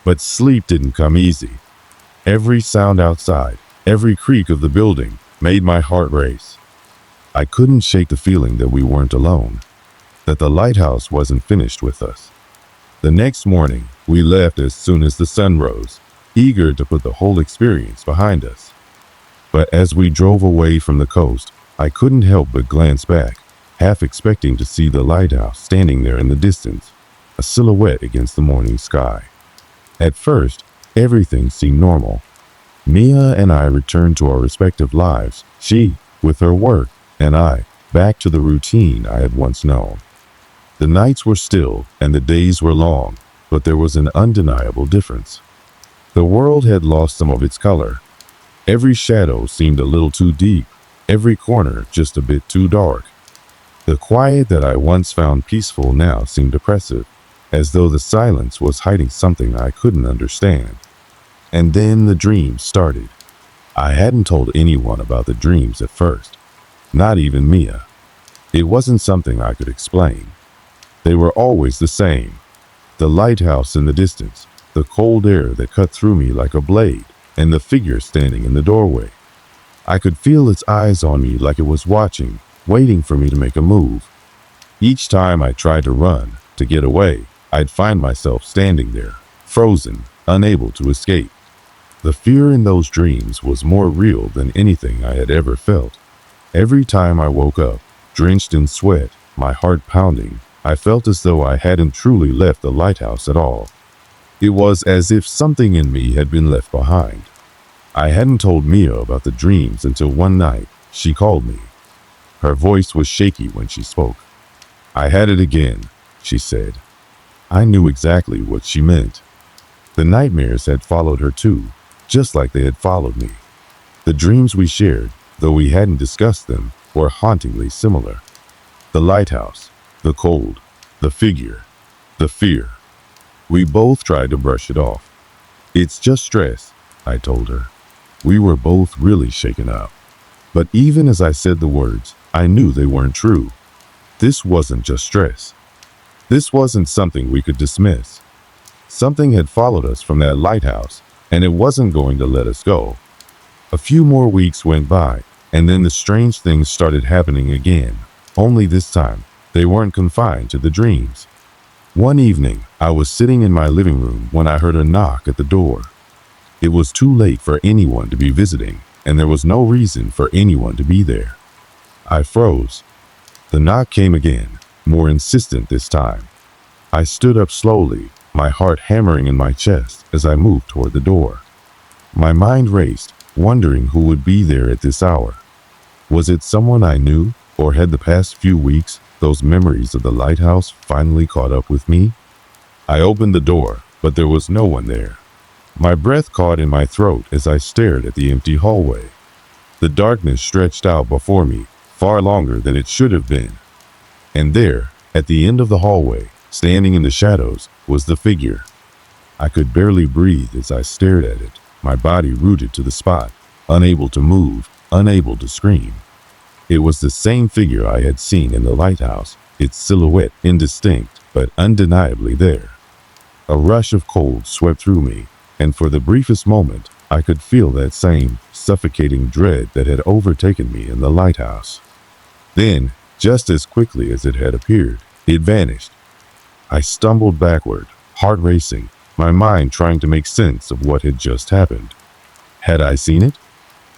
But sleep didn't come easy. Every sound outside, every creak of the building, made my heart race. I couldn't shake the feeling that we weren't alone, that the lighthouse wasn't finished with us. The next morning, we left as soon as the sun rose, eager to put the whole experience behind us. But as we drove away from the coast, I couldn't help but glance back, half expecting to see the lighthouse standing there in the distance, a silhouette against the morning sky. At first, everything seemed normal. Mia and I returned to our respective lives, she with her work, and I back to the routine I had once known. The nights were still and the days were long, but there was an undeniable difference. The world had lost some of its color. Every shadow seemed a little too deep, every corner just a bit too dark. The quiet that I once found peaceful now seemed oppressive, as though the silence was hiding something I couldn't understand. And then the dreams started. I hadn't told anyone about the dreams at first, not even Mia. It wasn't something I could explain. They were always the same. The lighthouse in the distance, the cold air that cut through me like a blade, and the figure standing in the doorway. I could feel its eyes on me like it was watching, waiting for me to make a move. Each time I tried to run, to get away, I'd find myself standing there, frozen, unable to escape. The fear in those dreams was more real than anything I had ever felt. Every time I woke up, drenched in sweat, my heart pounding, I felt as though I hadn't truly left the lighthouse at all. It was as if something in me had been left behind. I hadn't told Mia about the dreams until one night she called me. Her voice was shaky when she spoke. "I had it again," she said. I knew exactly what she meant. The nightmares had followed her too, just like they had followed me. The dreams we shared, though we hadn't discussed them, were hauntingly similar. The lighthouse, the cold, the figure, the fear. We both tried to brush it off. "It's just stress," I told her. We were both really shaken up. But even as I said the words, I knew they weren't true. This wasn't just stress. This wasn't something we could dismiss. Something had followed us from that lighthouse, and it wasn't going to let us go. A few more weeks went by, and then the strange things started happening again. Only this time, they weren't confined to the dreams. One evening, I was sitting in my living room when I heard a knock at the door. It was too late for anyone to be visiting, and there was no reason for anyone to be there. I froze. The knock came again, more insistent this time. I stood up slowly, my heart hammering in my chest as I moved toward the door. My mind raced, wondering who would be there at this hour. Was it someone I knew, or had the past few weeks, those memories of the lighthouse, finally caught up with me? I opened the door, but there was no one there. My breath caught in my throat as I stared at the empty hallway. The darkness stretched out before me, far longer than it should have been. And there, at the end of the hallway, standing in the shadows, was the figure. I could barely breathe as I stared at it, my body rooted to the spot, unable to move, unable to scream. It was the same figure I had seen in the lighthouse, its silhouette indistinct, but undeniably there. A rush of cold swept through me, and for the briefest moment, I could feel that same suffocating dread that had overtaken me in the lighthouse. Then, just as quickly as it had appeared, it vanished. I stumbled backward, heart racing, my mind trying to make sense of what had just happened. Had I seen it?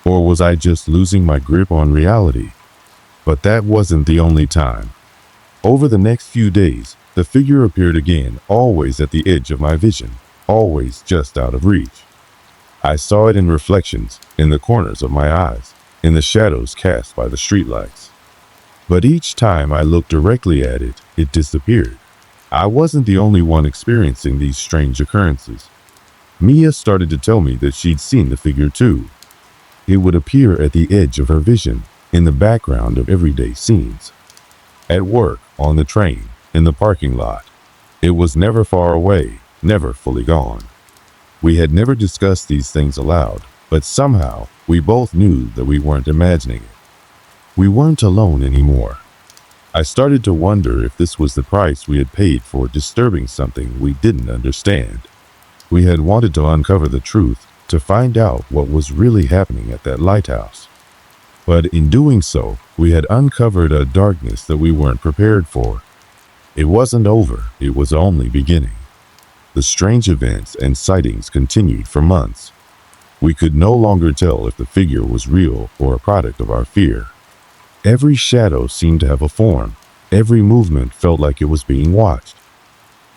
Or was I just losing my grip on reality? But that wasn't the only time. Over the next few days, the figure appeared again, always at the edge of my vision, always just out of reach. I saw it in reflections, in the corners of my eyes, in the shadows cast by the streetlights. But each time I looked directly at it, it disappeared. I wasn't the only one experiencing these strange occurrences. Mia started to tell me that she'd seen the figure too. It would appear at the edge of her vision, in the background of everyday scenes. At work, on the train, in the parking lot. It was never far away, never fully gone. We had never discussed these things aloud, but somehow we both knew that we weren't imagining it. We weren't alone anymore. I started to wonder if this was the price we had paid for disturbing something we didn't understand. We had wanted to uncover the truth, to find out what was really happening at that lighthouse. But in doing so, we had uncovered a darkness that we weren't prepared for. It wasn't over, it was only beginning. The strange events and sightings continued for months. We could no longer tell if the figure was real or a product of our fear. Every shadow seemed to have a form. Every movement felt like it was being watched.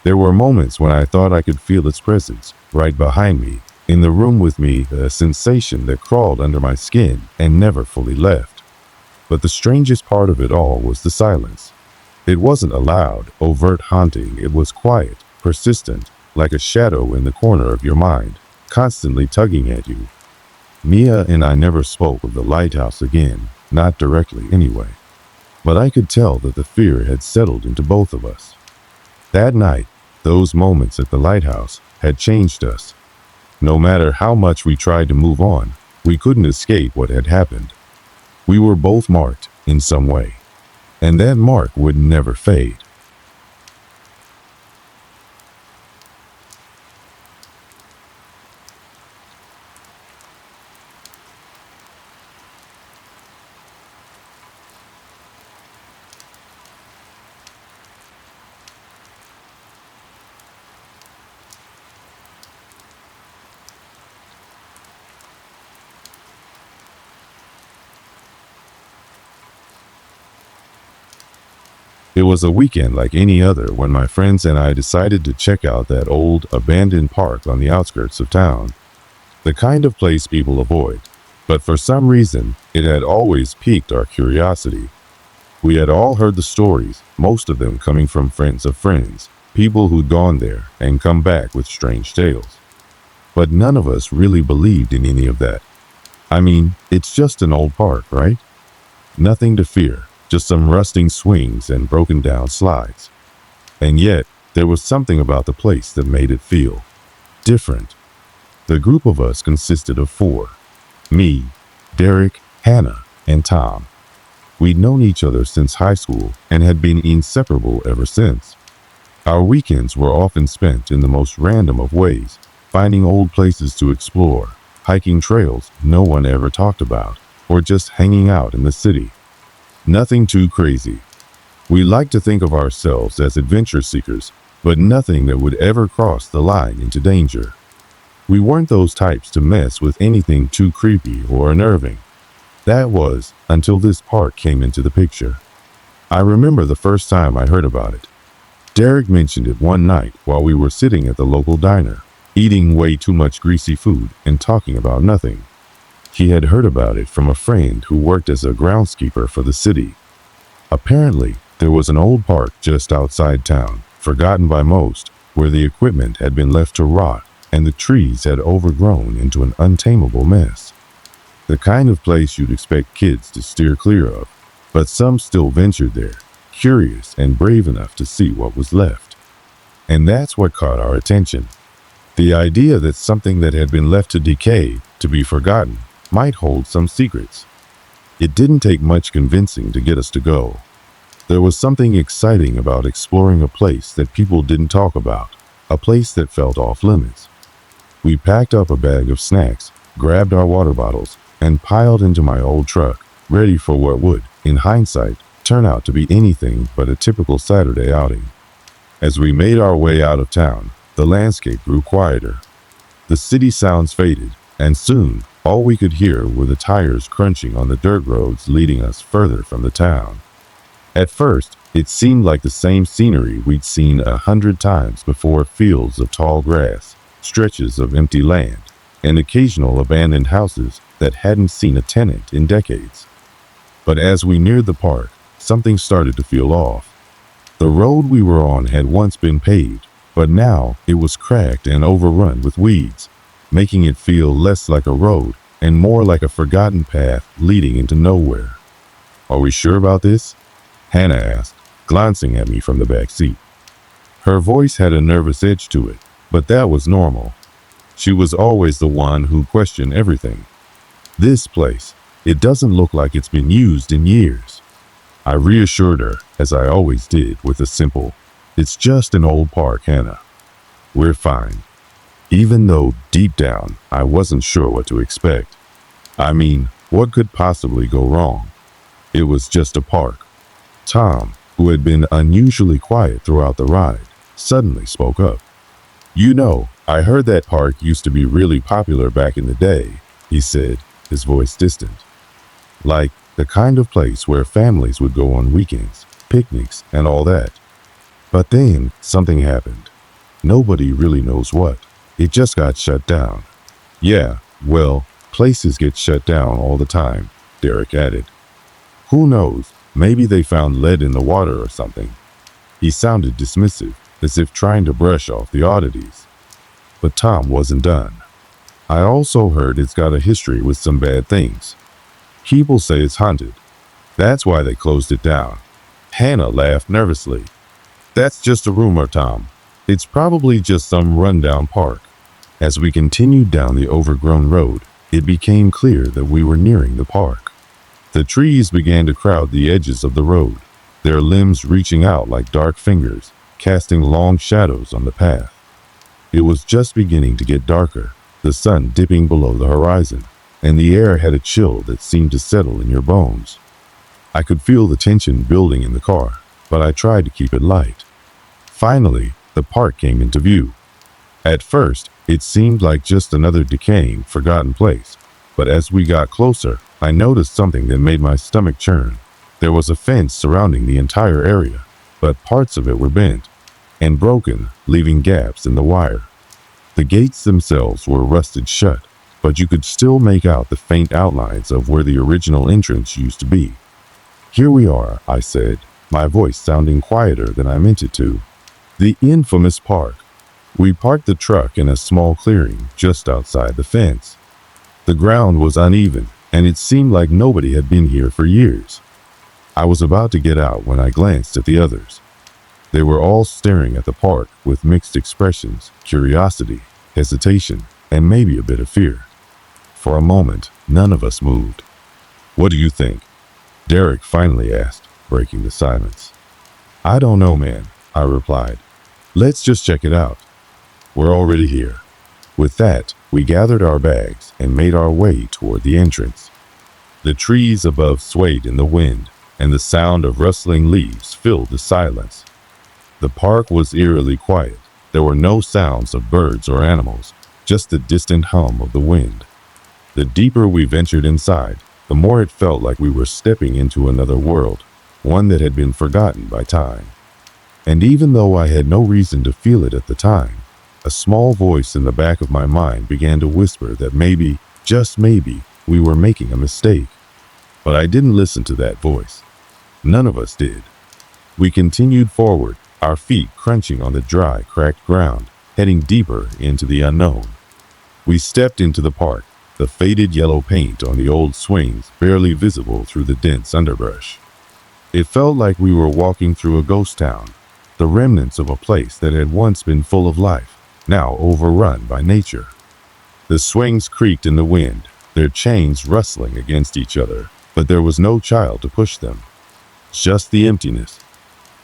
There were moments when I thought I could feel its presence, right behind me, in the room with me, a sensation that crawled under my skin and never fully left. But the strangest part of it all was the silence. It wasn't a loud, overt haunting. It was quiet, persistent, like a shadow in the corner of your mind, constantly tugging at you. Mia and I never spoke of the lighthouse again, not directly anyway. But I could tell that the fear had settled into both of us. That night, those moments at the lighthouse had changed us. No matter how much we tried to move on, we couldn't escape what had happened. We were both marked in some way, and that mark would never fade. It was a weekend like any other when my friends and I decided to check out that old, abandoned park on the outskirts of town. The kind of place people avoid, but for some reason, it had always piqued our curiosity. We had all heard the stories, most of them coming from friends of friends, people who'd gone there and come back with strange tales. But none of us really believed in any of that. I mean, it's just an old park, right? Nothing to fear. Just some rusting swings and broken down slides. And yet, there was something about the place that made it feel different. The group of us consisted of 4. Me, Derek, Hannah, and Tom. We'd known each other since high school and had been inseparable ever since. Our weekends were often spent in the most random of ways, finding old places to explore, hiking trails no one ever talked about, or just hanging out in the city. Nothing too crazy. We like to think of ourselves as adventure seekers, but nothing that would ever cross the line into danger. We weren't those types to mess with anything too creepy or unnerving. That was until this park came into the picture. I remember the first time I heard about it. Derek mentioned it one night while we were sitting at the local diner, eating way too much greasy food and talking about nothing. He had heard about it from a friend who worked as a groundskeeper for the city. Apparently, there was an old park just outside town, forgotten by most, where the equipment had been left to rot and the trees had overgrown into an untamable mess. The kind of place you'd expect kids to steer clear of, but some still ventured there, curious and brave enough to see what was left. And that's what caught our attention. The idea that something that had been left to decay, to be forgotten, might hold some secrets. It didn't take much convincing to get us to go. There was something exciting about exploring a place that people didn't talk about, a place that felt off limits. We packed up a bag of snacks, grabbed our water bottles, and piled into my old truck, ready for what would, in hindsight, turn out to be anything but a typical Saturday outing. As we made our way out of town, the landscape grew quieter. The city sounds faded, and soon, all we could hear were the tires crunching on the dirt roads leading us further from the town. At first, it seemed like the same scenery we'd seen 100 times before: fields of tall grass, stretches of empty land, and occasional abandoned houses that hadn't seen a tenant in decades. But as we neared the park, something started to feel off. The road we were on had once been paved, but now it was cracked and overrun with weeds, making it feel less like a road and more like a forgotten path leading into nowhere. "Are we sure about this?" Hannah asked, glancing at me from the back seat. Her voice had a nervous edge to it, but that was normal. She was always the one who questioned everything. "This place, it doesn't look like it's been used in years." I reassured her, as I always did, with a simple, "It's just an old park, Hannah. We're fine." Even though, deep down, I wasn't sure what to expect. I mean, what could possibly go wrong? It was just a park. Tom, who had been unusually quiet throughout the ride, suddenly spoke up. "You know, I heard that park used to be really popular back in the day," he said, his voice distant. "Like the kind of place where families would go on weekends, picnics, and all that. But then something happened. Nobody really knows what. It just got shut down." "Yeah, well, places get shut down all the time," Derek added. "Who knows, maybe they found lead in the water or something." He sounded dismissive, as if trying to brush off the oddities. But Tom wasn't done. I also heard it's got a history with some bad things. People say it's haunted. That's why they closed it down. Hannah laughed nervously. That's just a rumor, Tom. It's probably just some rundown park. As we continued down the overgrown road, it became clear that we were nearing the park. The trees began to crowd the edges of the road, their limbs reaching out like dark fingers, casting long shadows on the path. It was just beginning to get darker, the sun dipping below the horizon, and the air had a chill that seemed to settle in your bones. I could feel the tension building in the car, but I tried to keep it light. Finally, the park came into view. At first, it seemed like just another decaying, forgotten place, but as we got closer, I noticed something that made my stomach churn. There was a fence surrounding the entire area, but parts of it were bent and broken, leaving gaps in the wire. The gates themselves were rusted shut, but you could still make out the faint outlines of where the original entrance used to be. Here we are, I said, my voice sounding quieter than I meant it to. The infamous park. We parked the truck in a small clearing just outside the fence. The ground was uneven, and it seemed like nobody had been here for years. I was about to get out when I glanced at the others. They were all staring at the park with mixed expressions, curiosity, hesitation, and maybe a bit of fear. For a moment, none of us moved. What do you think? Derek finally asked, breaking the silence. I don't know, man, I replied. Let's just check it out. We're already here. With that, we gathered our bags and made our way toward the entrance. The trees above swayed in the wind, and the sound of rustling leaves filled the silence. The park was eerily quiet. There were no sounds of birds or animals, just the distant hum of the wind. The deeper we ventured inside, the more it felt like we were stepping into another world, one that had been forgotten by time. And even though I had no reason to feel it at the time, a small voice in the back of my mind began to whisper that maybe, just maybe, we were making a mistake. But I didn't listen to that voice. None of us did. We continued forward, our feet crunching on the dry, cracked ground, heading deeper into the unknown. We stepped into the park, the faded yellow paint on the old swings barely visible through the dense underbrush. It felt like we were walking through a ghost town, the remnants of a place that had once been full of life, now overrun by nature. The swings creaked in the wind, their chains rustling against each other, but there was no child to push them. Just the emptiness.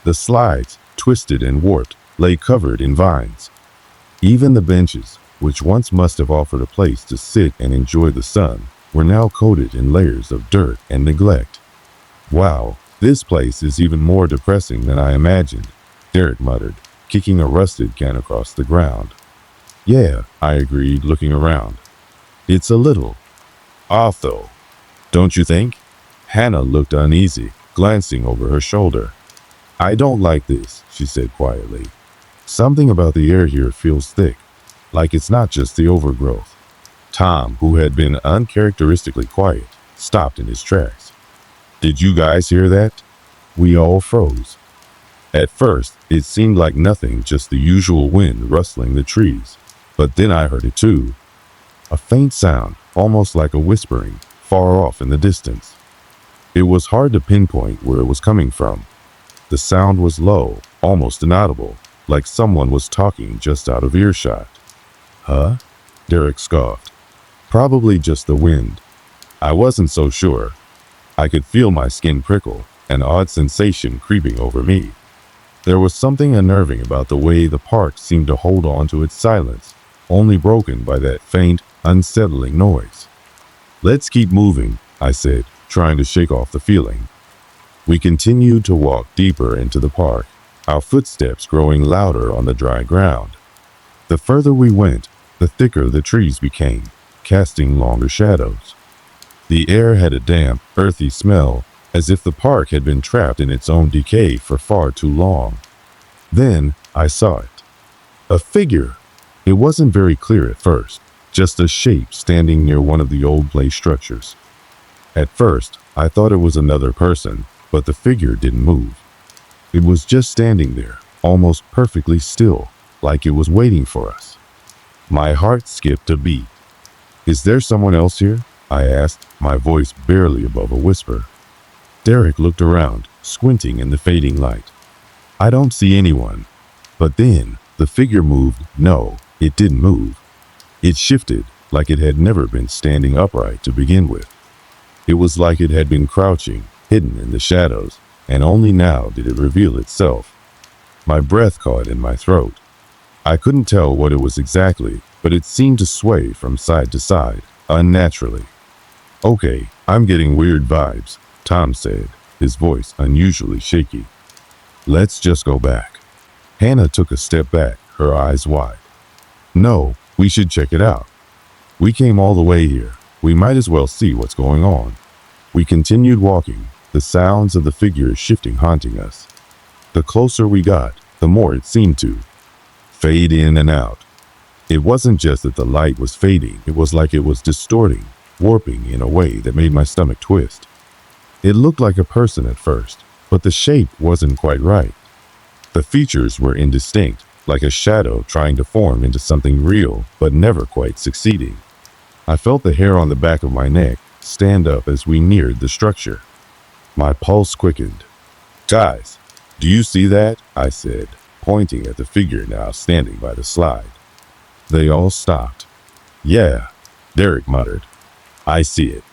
The slides, twisted and warped, lay covered in vines. Even the benches, which once must have offered a place to sit and enjoy the sun, were now coated in layers of dirt and neglect. Wow, this place is even more depressing than I imagined, Derek muttered, kicking a rusted can across the ground. Yeah, I agreed, looking around. It's a little off, though, don't you think? Hannah looked uneasy, glancing over her shoulder. I don't like this, she said quietly. Something about the air here feels thick, like it's not just the overgrowth. Tom, who had been uncharacteristically quiet, stopped in his tracks. Did you guys hear that? We all froze. At first, it seemed like nothing, just the usual wind rustling the trees. But then I heard it too. A faint sound, almost like a whispering, far off in the distance. It was hard to pinpoint where it was coming from. The sound was low, almost inaudible, like someone was talking just out of earshot. Huh? Derek scoffed. Probably just the wind. I wasn't so sure. I could feel my skin prickle, an odd sensation creeping over me. There was something unnerving about the way the park seemed to hold on to its silence, only broken by that faint, unsettling noise. Let's keep moving, I said, trying to shake off the feeling. We continued to walk deeper into the park, our footsteps growing louder on the dry ground. The further we went, the thicker the trees became, casting longer shadows. The air had a damp, earthy smell, as if the park had been trapped in its own decay for far too long. Then I saw it. A figure. It wasn't very clear at first, just a shape standing near one of the old play structures. At first, I thought it was another person, but the figure didn't move. It was just standing there, almost perfectly still, like it was waiting for us. My heart skipped a beat. Is there someone else here? I asked, my voice barely above a whisper. Derek looked around, squinting in the fading light. I don't see anyone. But then, the figure moved. No, it didn't move. It shifted, like it had never been standing upright to begin with. It was like it had been crouching, hidden in the shadows, and only now did it reveal itself. My breath caught in my throat. I couldn't tell what it was exactly, but it seemed to sway from side to side, unnaturally. Okay, I'm getting weird vibes, Tom said, his voice unusually shaky. Let's just go back. Hannah took a step back, her eyes wide. No, we should check it out. We came all the way here. We might as well see what's going on. We continued walking, the sounds of the figure shifting haunting us. The closer we got, the more it seemed to fade in and out. It wasn't just that the light was fading, it was like it was distorting, warping in a way that made my stomach twist. It looked like a person at first, but the shape wasn't quite right. The features were indistinct, like a shadow trying to form into something real, but never quite succeeding. I felt the hair on the back of my neck stand up as we neared the structure. My pulse quickened. Guys, do you see that? I said, pointing at the figure now standing by the slide. They all stopped. Yeah, Derek muttered. I see it.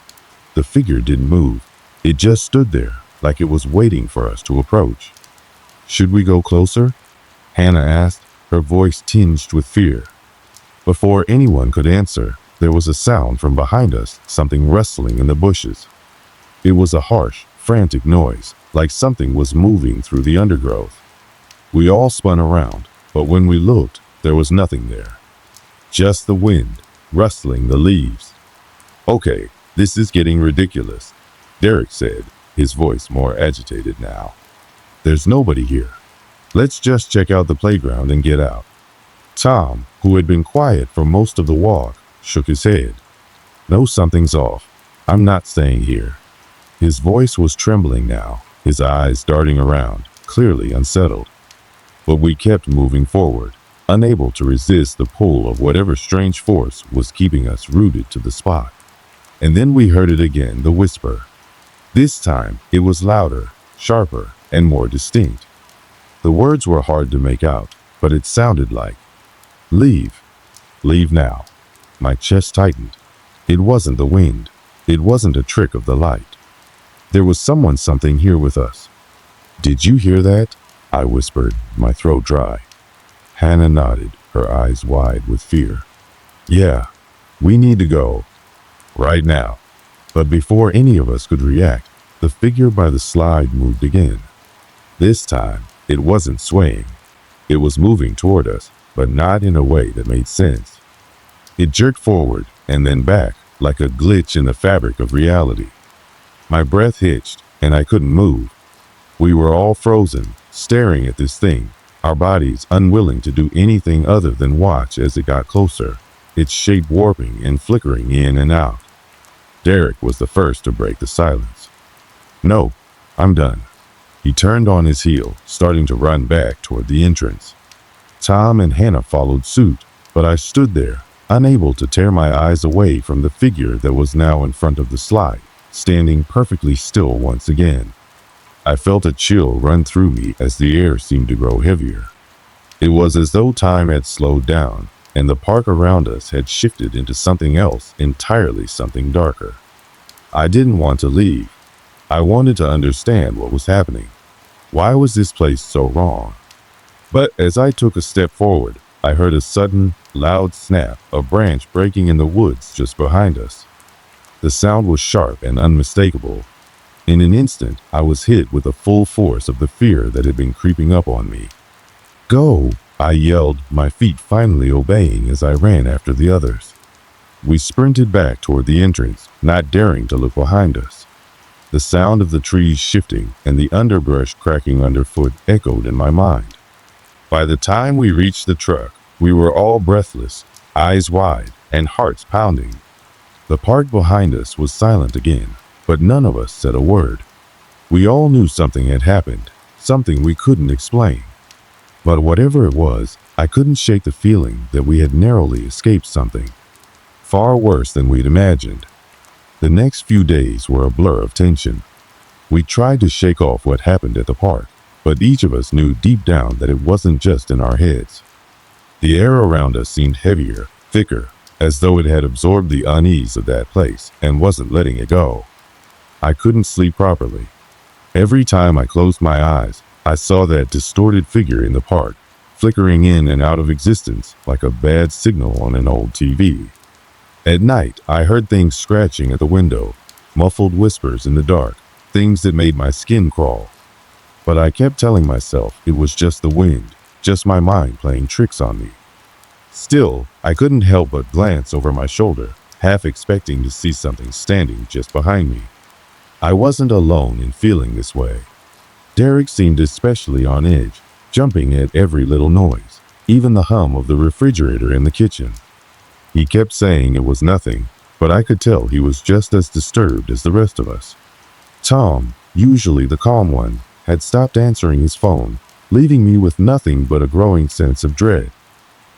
The figure didn't move. It just stood there, like it was waiting for us to approach. Should we go closer? Hannah asked, her voice tinged with fear. Before anyone could answer, there was a sound from behind us, something rustling in the bushes. It was a harsh, frantic noise, like something was moving through the undergrowth. We all spun around, but when we looked, there was nothing there. Just the wind, rustling the leaves. Okay, this is getting ridiculous, Derek said, his voice more agitated now. There's nobody here. Let's just check out the playground and get out. Tom, who had been quiet for most of the walk, shook his head. No, something's off. I'm not staying here. His voice was trembling now, his eyes darting around, clearly unsettled. But we kept moving forward, unable to resist the pull of whatever strange force was keeping us rooted to the spot. And then we heard it again, the whisper. This time, it was louder, sharper, and more distinct. The words were hard to make out, but it sounded like, "Leave. Leave now." My chest tightened. It wasn't the wind. It wasn't a trick of the light. There was something here with us. Did you hear that? I whispered, my throat dry. Hannah nodded, her eyes wide with fear. Yeah, we need to go. Right now. But before any of us could react, the figure by the slide moved again. This time, it wasn't swaying. It was moving toward us, but not in a way that made sense. It jerked forward and then back, like a glitch in the fabric of reality. My breath hitched, and I couldn't move. We were all frozen, staring at this thing, our bodies unwilling to do anything other than watch as it got closer, its shape warping and flickering in and out. Derek was the first to break the silence. No, I'm done. He turned on his heel, starting to run back toward the entrance. Tom and Hannah followed suit, but I stood there, unable to tear my eyes away from the figure that was now in front of the slide, standing perfectly still once again. I felt a chill run through me as the air seemed to grow heavier. It was as though time had slowed down, and the park around us had shifted into something else, entirely something darker. I didn't want to leave. I wanted to understand what was happening. Why was this place so wrong? But as I took a step forward, I heard a sudden, loud snap, a branch breaking in the woods just behind us. The sound was sharp and unmistakable. In an instant, I was hit with the full force of the fear that had been creeping up on me. Go! I yelled, my feet finally obeying as I ran after the others. We sprinted back toward the entrance, not daring to look behind us. The sound of the trees shifting and the underbrush cracking underfoot echoed in my mind. By the time we reached the truck, we were all breathless, eyes wide, and hearts pounding. The park behind us was silent again, but none of us said a word. We all knew something had happened, something we couldn't explain. But whatever it was, I couldn't shake the feeling that we had narrowly escaped something. far worse than we'd imagined. The next few days were a blur of tension. We tried to shake off what happened at the park, but each of us knew deep down that it wasn't just in our heads. The air around us seemed heavier, thicker, as though it had absorbed the unease of that place and wasn't letting it go. I couldn't sleep properly. Every time I closed my eyes, I saw that distorted figure in the park, flickering in and out of existence like a bad signal on an old TV. At night, I heard things scratching at the window, muffled whispers in the dark, things that made my skin crawl. But I kept telling myself it was just the wind, just my mind playing tricks on me. Still, I couldn't help but glance over my shoulder, half expecting to see something standing just behind me. I wasn't alone in feeling this way. Derek seemed especially on edge, jumping at every little noise, even the hum of the refrigerator in the kitchen. He kept saying it was nothing, but I could tell he was just as disturbed as the rest of us. Tom, usually the calm one, had stopped answering his phone, leaving me with nothing but a growing sense of dread.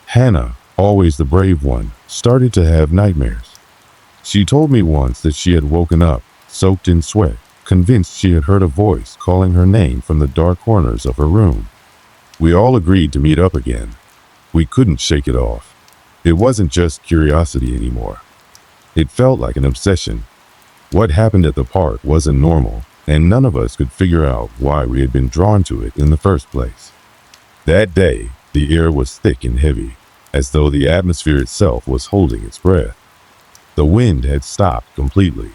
Hannah, always the brave one, started to have nightmares. She told me once that she had woken up, soaked in sweat, convinced she had heard a voice calling her name from the dark corners of her room. We all agreed to meet up again. We couldn't shake it off. It wasn't just curiosity anymore. It felt like an obsession. What happened at the park wasn't normal, and none of us could figure out why we had been drawn to it in the first place. That day, the air was thick and heavy, as though the atmosphere itself was holding its breath. The wind had stopped completely.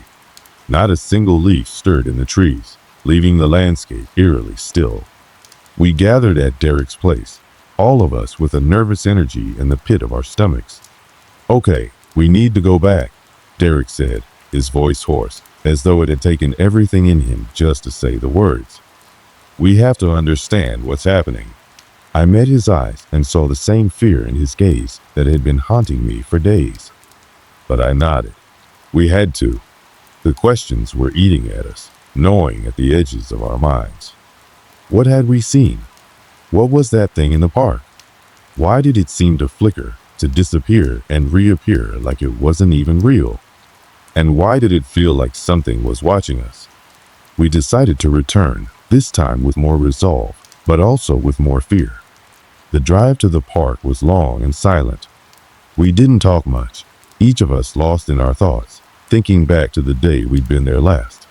Not a single leaf stirred in the trees, leaving the landscape eerily still. We gathered at Derek's place, all of us with a nervous energy in the pit of our stomachs. "Okay, we need to go back," Derek said, his voice hoarse, as though it had taken everything in him just to say the words. "We have to understand what's happening." I met his eyes and saw the same fear in his gaze that had been haunting me for days. But I nodded. We had to. The questions were eating at us, gnawing at the edges of our minds. What had we seen? What was that thing in the park? Why did it seem to flicker, to disappear and reappear like it wasn't even real? And why did it feel like something was watching us? We decided to return, this time with more resolve, but also with more fear. The drive to the park was long and silent. We didn't talk much, each of us lost in our thoughts, thinking back to the day we'd been there last.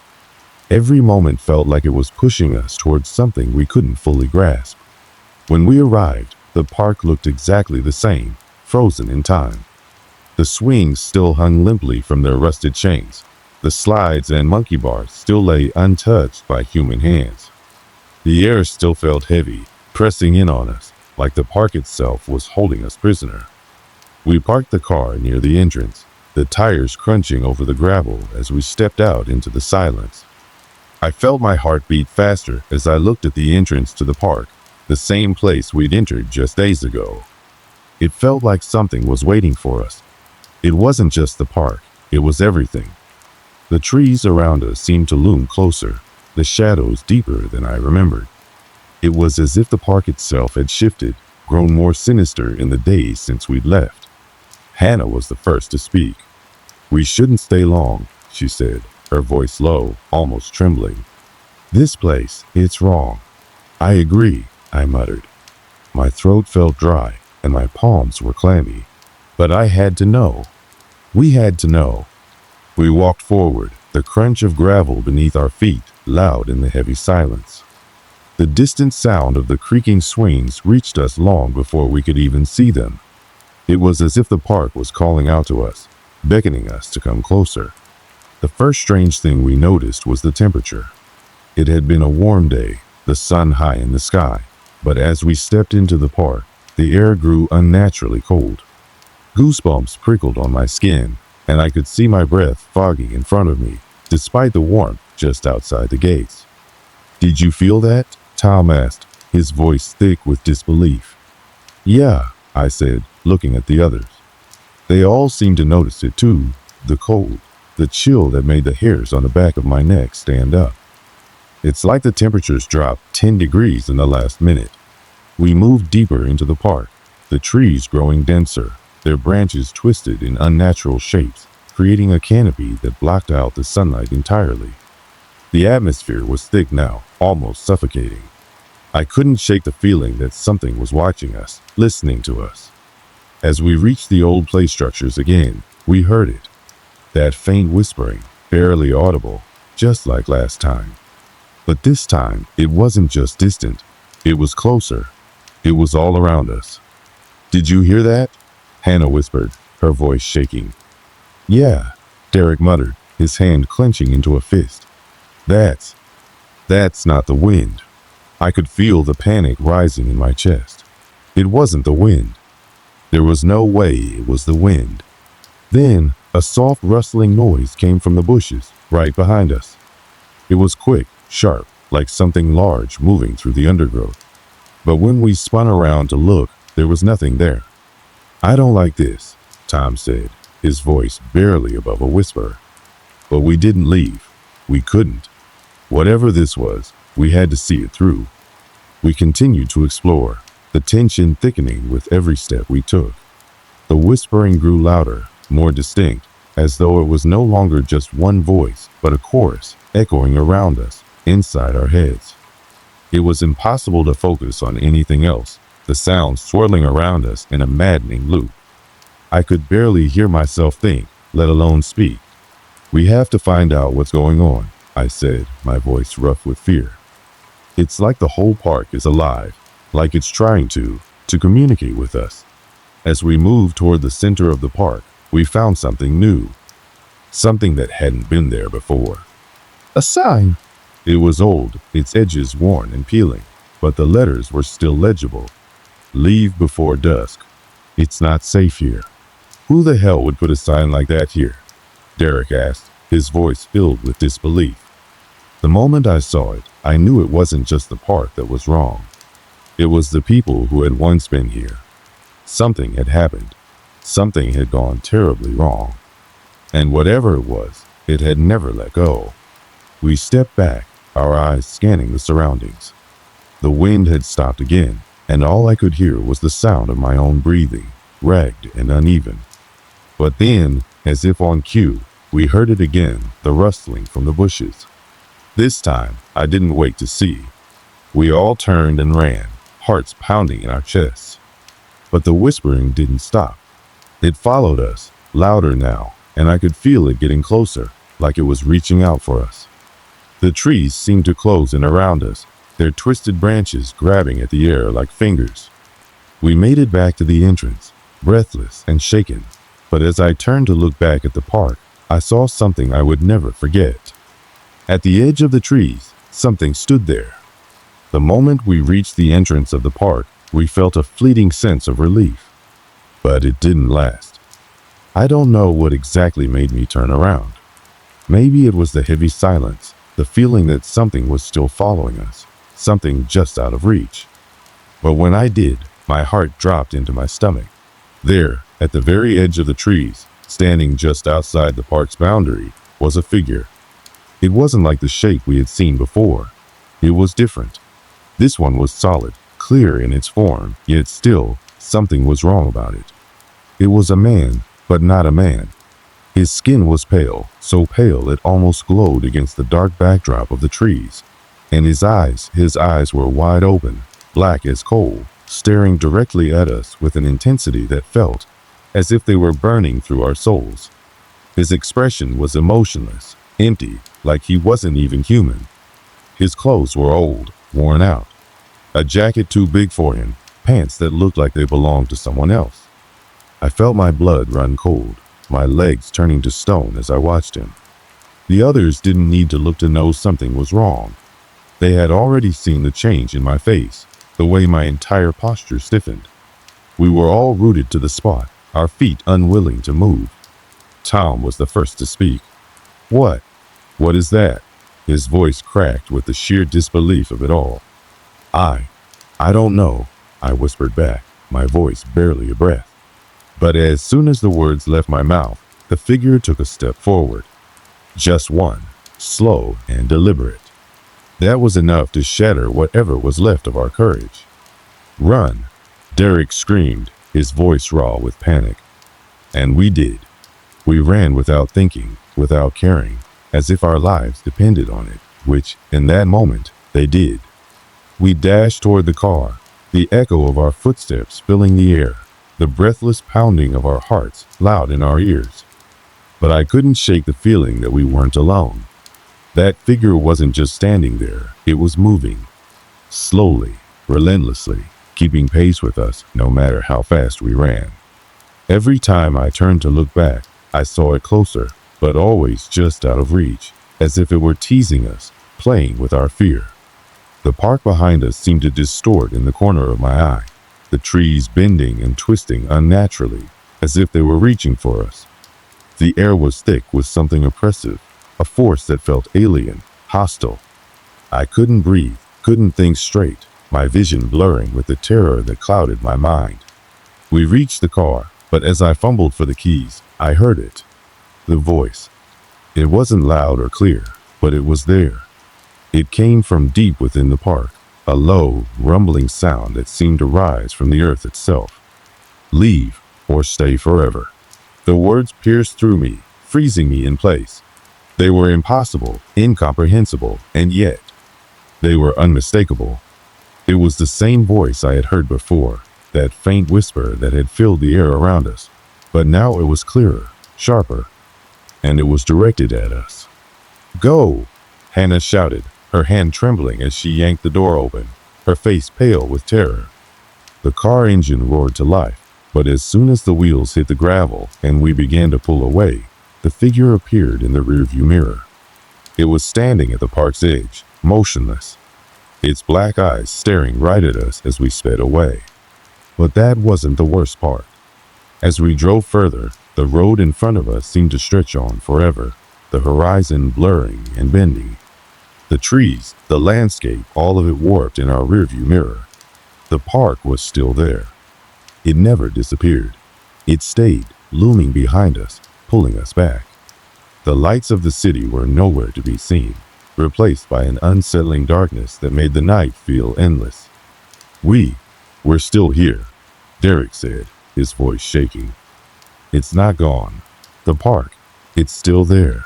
Every moment felt like it was pushing us towards something we couldn't fully grasp. When we arrived, the park looked exactly the same, frozen in time. The swings still hung limply from their rusted chains. The slides and monkey bars still lay untouched by human hands. The air still felt heavy, pressing in on us, like the park itself was holding us prisoner. We parked the car near the entrance, the tires crunching over the gravel as we stepped out into the silence. I felt my heart beat faster as I looked at the entrance to the park, the same place we'd entered just days ago. It felt like something was waiting for us. It wasn't just the park, it was everything. The trees around us seemed to loom closer, the shadows deeper than I remembered. It was as if the park itself had shifted, grown more sinister in the days since we'd left. Hannah was the first to speak. "We shouldn't stay long," she said, her voice low, almost trembling. "This place, it's wrong." "I agree," I muttered. My throat felt dry, and my palms were clammy. But I had to know. We had to know. We walked forward, the crunch of gravel beneath our feet loud in the heavy silence. The distant sound of the creaking swings reached us long before we could even see them. It was as if the park was calling out to us, beckoning us to come closer. The first strange thing we noticed was the temperature. It had been a warm day, the sun high in the sky, but as we stepped into the park, the air grew unnaturally cold. Goosebumps prickled on my skin, and I could see my breath fogging in front of me, despite the warmth just outside the gates. "Did you feel that?" Tom asked, his voice thick with disbelief. "Yeah," I said, looking at the others. They all seemed to notice it too, the cold, the chill that made the hairs on the back of my neck stand up. It's like the temperatures dropped 10 degrees in the last minute. We moved deeper into the park, the trees growing denser, their branches twisted in unnatural shapes, creating a canopy that blocked out the sunlight entirely. The atmosphere was thick now, almost suffocating. I couldn't shake the feeling that something was watching us, listening to us. As we reached the old play structures again, we heard it. That faint whispering, barely audible, just like last time. But this time, it wasn't just distant. It was closer. It was all around us. "Did you hear that?" Hannah whispered, her voice shaking. "Yeah," Derek muttered, his hand clenching into a fist. That's not the wind." I could feel the panic rising in my chest. It wasn't the wind. There was no way it was the wind. Then, a soft rustling noise came from the bushes, right behind us. It was quick, sharp, like something large moving through the undergrowth. But when we spun around to look, there was nothing there. "I don't like this," Tom said, his voice barely above a whisper. But we didn't leave. We couldn't. Whatever this was, we had to see it through. We continued to explore, the tension thickening with every step we took. The whispering grew louder, more distinct, as though it was no longer just one voice, but a chorus, echoing around us, inside our heads. It was impossible to focus on anything else, the sounds swirling around us in a maddening loop. I could barely hear myself think, let alone speak. "We have to find out what's going on," I said, my voice rough with fear. "It's like the whole park is alive, like it's trying to communicate with us." As we moved toward the center of the park, we found something new. Something that hadn't been there before. A sign. It was old, its edges worn and peeling, but the letters were still legible. "Leave before dusk. It's not safe here." "Who the hell would put a sign like that here?" Derek asked, his voice filled with disbelief. The moment I saw it, I knew it wasn't just the park that was wrong. It was the people who had once been here. Something had happened. Something had gone terribly wrong. And whatever it was, it had never let go. We stepped back, our eyes scanning the surroundings. The wind had stopped again, and all I could hear was the sound of my own breathing, ragged and uneven. But then, as if on cue, we heard it again, the rustling from the bushes. This time, I didn't wait to see. We all turned and ran, hearts pounding in our chests. But the whispering didn't stop. It followed us, louder now, and I could feel it getting closer, like it was reaching out for us. The trees seemed to close in around us, their twisted branches grabbing at the air like fingers. We made it back to the entrance, breathless and shaken, but as I turned to look back at the park, I saw something I would never forget. At the edge of the trees, something stood there. The moment we reached the entrance of the park, we felt a fleeting sense of relief. But it didn't last. I don't know what exactly made me turn around. Maybe it was the heavy silence, the feeling that something was still following us, something just out of reach. But when I did, my heart dropped into my stomach. There, at the very edge of the trees, standing just outside the park's boundary, was a figure. It wasn't like the shape we had seen before. It was different. This one was solid, clear in its form, yet still, something was wrong about it. It was a man, but not a man. His skin was pale, so pale it almost glowed against the dark backdrop of the trees. And his eyes were wide open, black as coal, staring directly at us with an intensity that felt as if they were burning through our souls. His expression was emotionless, empty, like he wasn't even human. His clothes were old, worn out. A jacket too big for him, pants that looked like they belonged to someone else. I felt my blood run cold, my legs turning to stone as I watched him. The others didn't need to look to know something was wrong. They had already seen the change in my face, the way my entire posture stiffened. We were all rooted to the spot, our feet unwilling to move. Tom was the first to speak. "What? What is that?" His voice cracked with the sheer disbelief of it all. I don't know," I whispered back, my voice barely a breath. But as soon as the words left my mouth, the figure took a step forward. Just one, slow and deliberate. That was enough to shatter whatever was left of our courage. "Run!" Derek screamed, his voice raw with panic. And we did. We ran without thinking, without caring, as if our lives depended on it, which, in that moment, they did. We dashed toward the car, the echo of our footsteps filling the air, the breathless pounding of our hearts loud in our ears. But I couldn't shake the feeling that we weren't alone. That figure wasn't just standing there, it was moving. Slowly, relentlessly, keeping pace with us no matter how fast we ran. Every time I turned to look back, I saw it closer, but always just out of reach, as if it were teasing us, playing with our fear. The park behind us seemed to distort in the corner of my eye, the trees bending and twisting unnaturally, as if they were reaching for us. The air was thick with something oppressive, a force that felt alien, hostile. I couldn't breathe, couldn't think straight, my vision blurring with the terror that clouded my mind. We reached the car, but as I fumbled for the keys, I heard it. The voice. It wasn't loud or clear, but it was there. It came from deep within the park, a low, rumbling sound that seemed to rise from the earth itself. Leave, or stay forever. The words pierced through me, freezing me in place. They were impossible, incomprehensible, and yet they were unmistakable. It was the same voice I had heard before, that faint whisper that had filled the air around us. But now it was clearer, sharper, and it was directed at us. "Go!" Hannah shouted, her hand trembling as she yanked the door open, her face pale with terror. The car engine roared to life, but as soon as the wheels hit the gravel and we began to pull away, the figure appeared in the rearview mirror. It was standing at the park's edge, motionless, its black eyes staring right at us as we sped away. But that wasn't the worst part. As we drove further, the road in front of us seemed to stretch on forever, the horizon blurring and bending. The trees, the landscape, all of it warped in our rearview mirror. The park was still there. It never disappeared. It stayed, looming behind us, pulling us back. The lights of the city were nowhere to be seen, replaced by an unsettling darkness that made the night feel endless. We're still here," Derek said, his voice shaking. "It's not gone. The park, it's still there."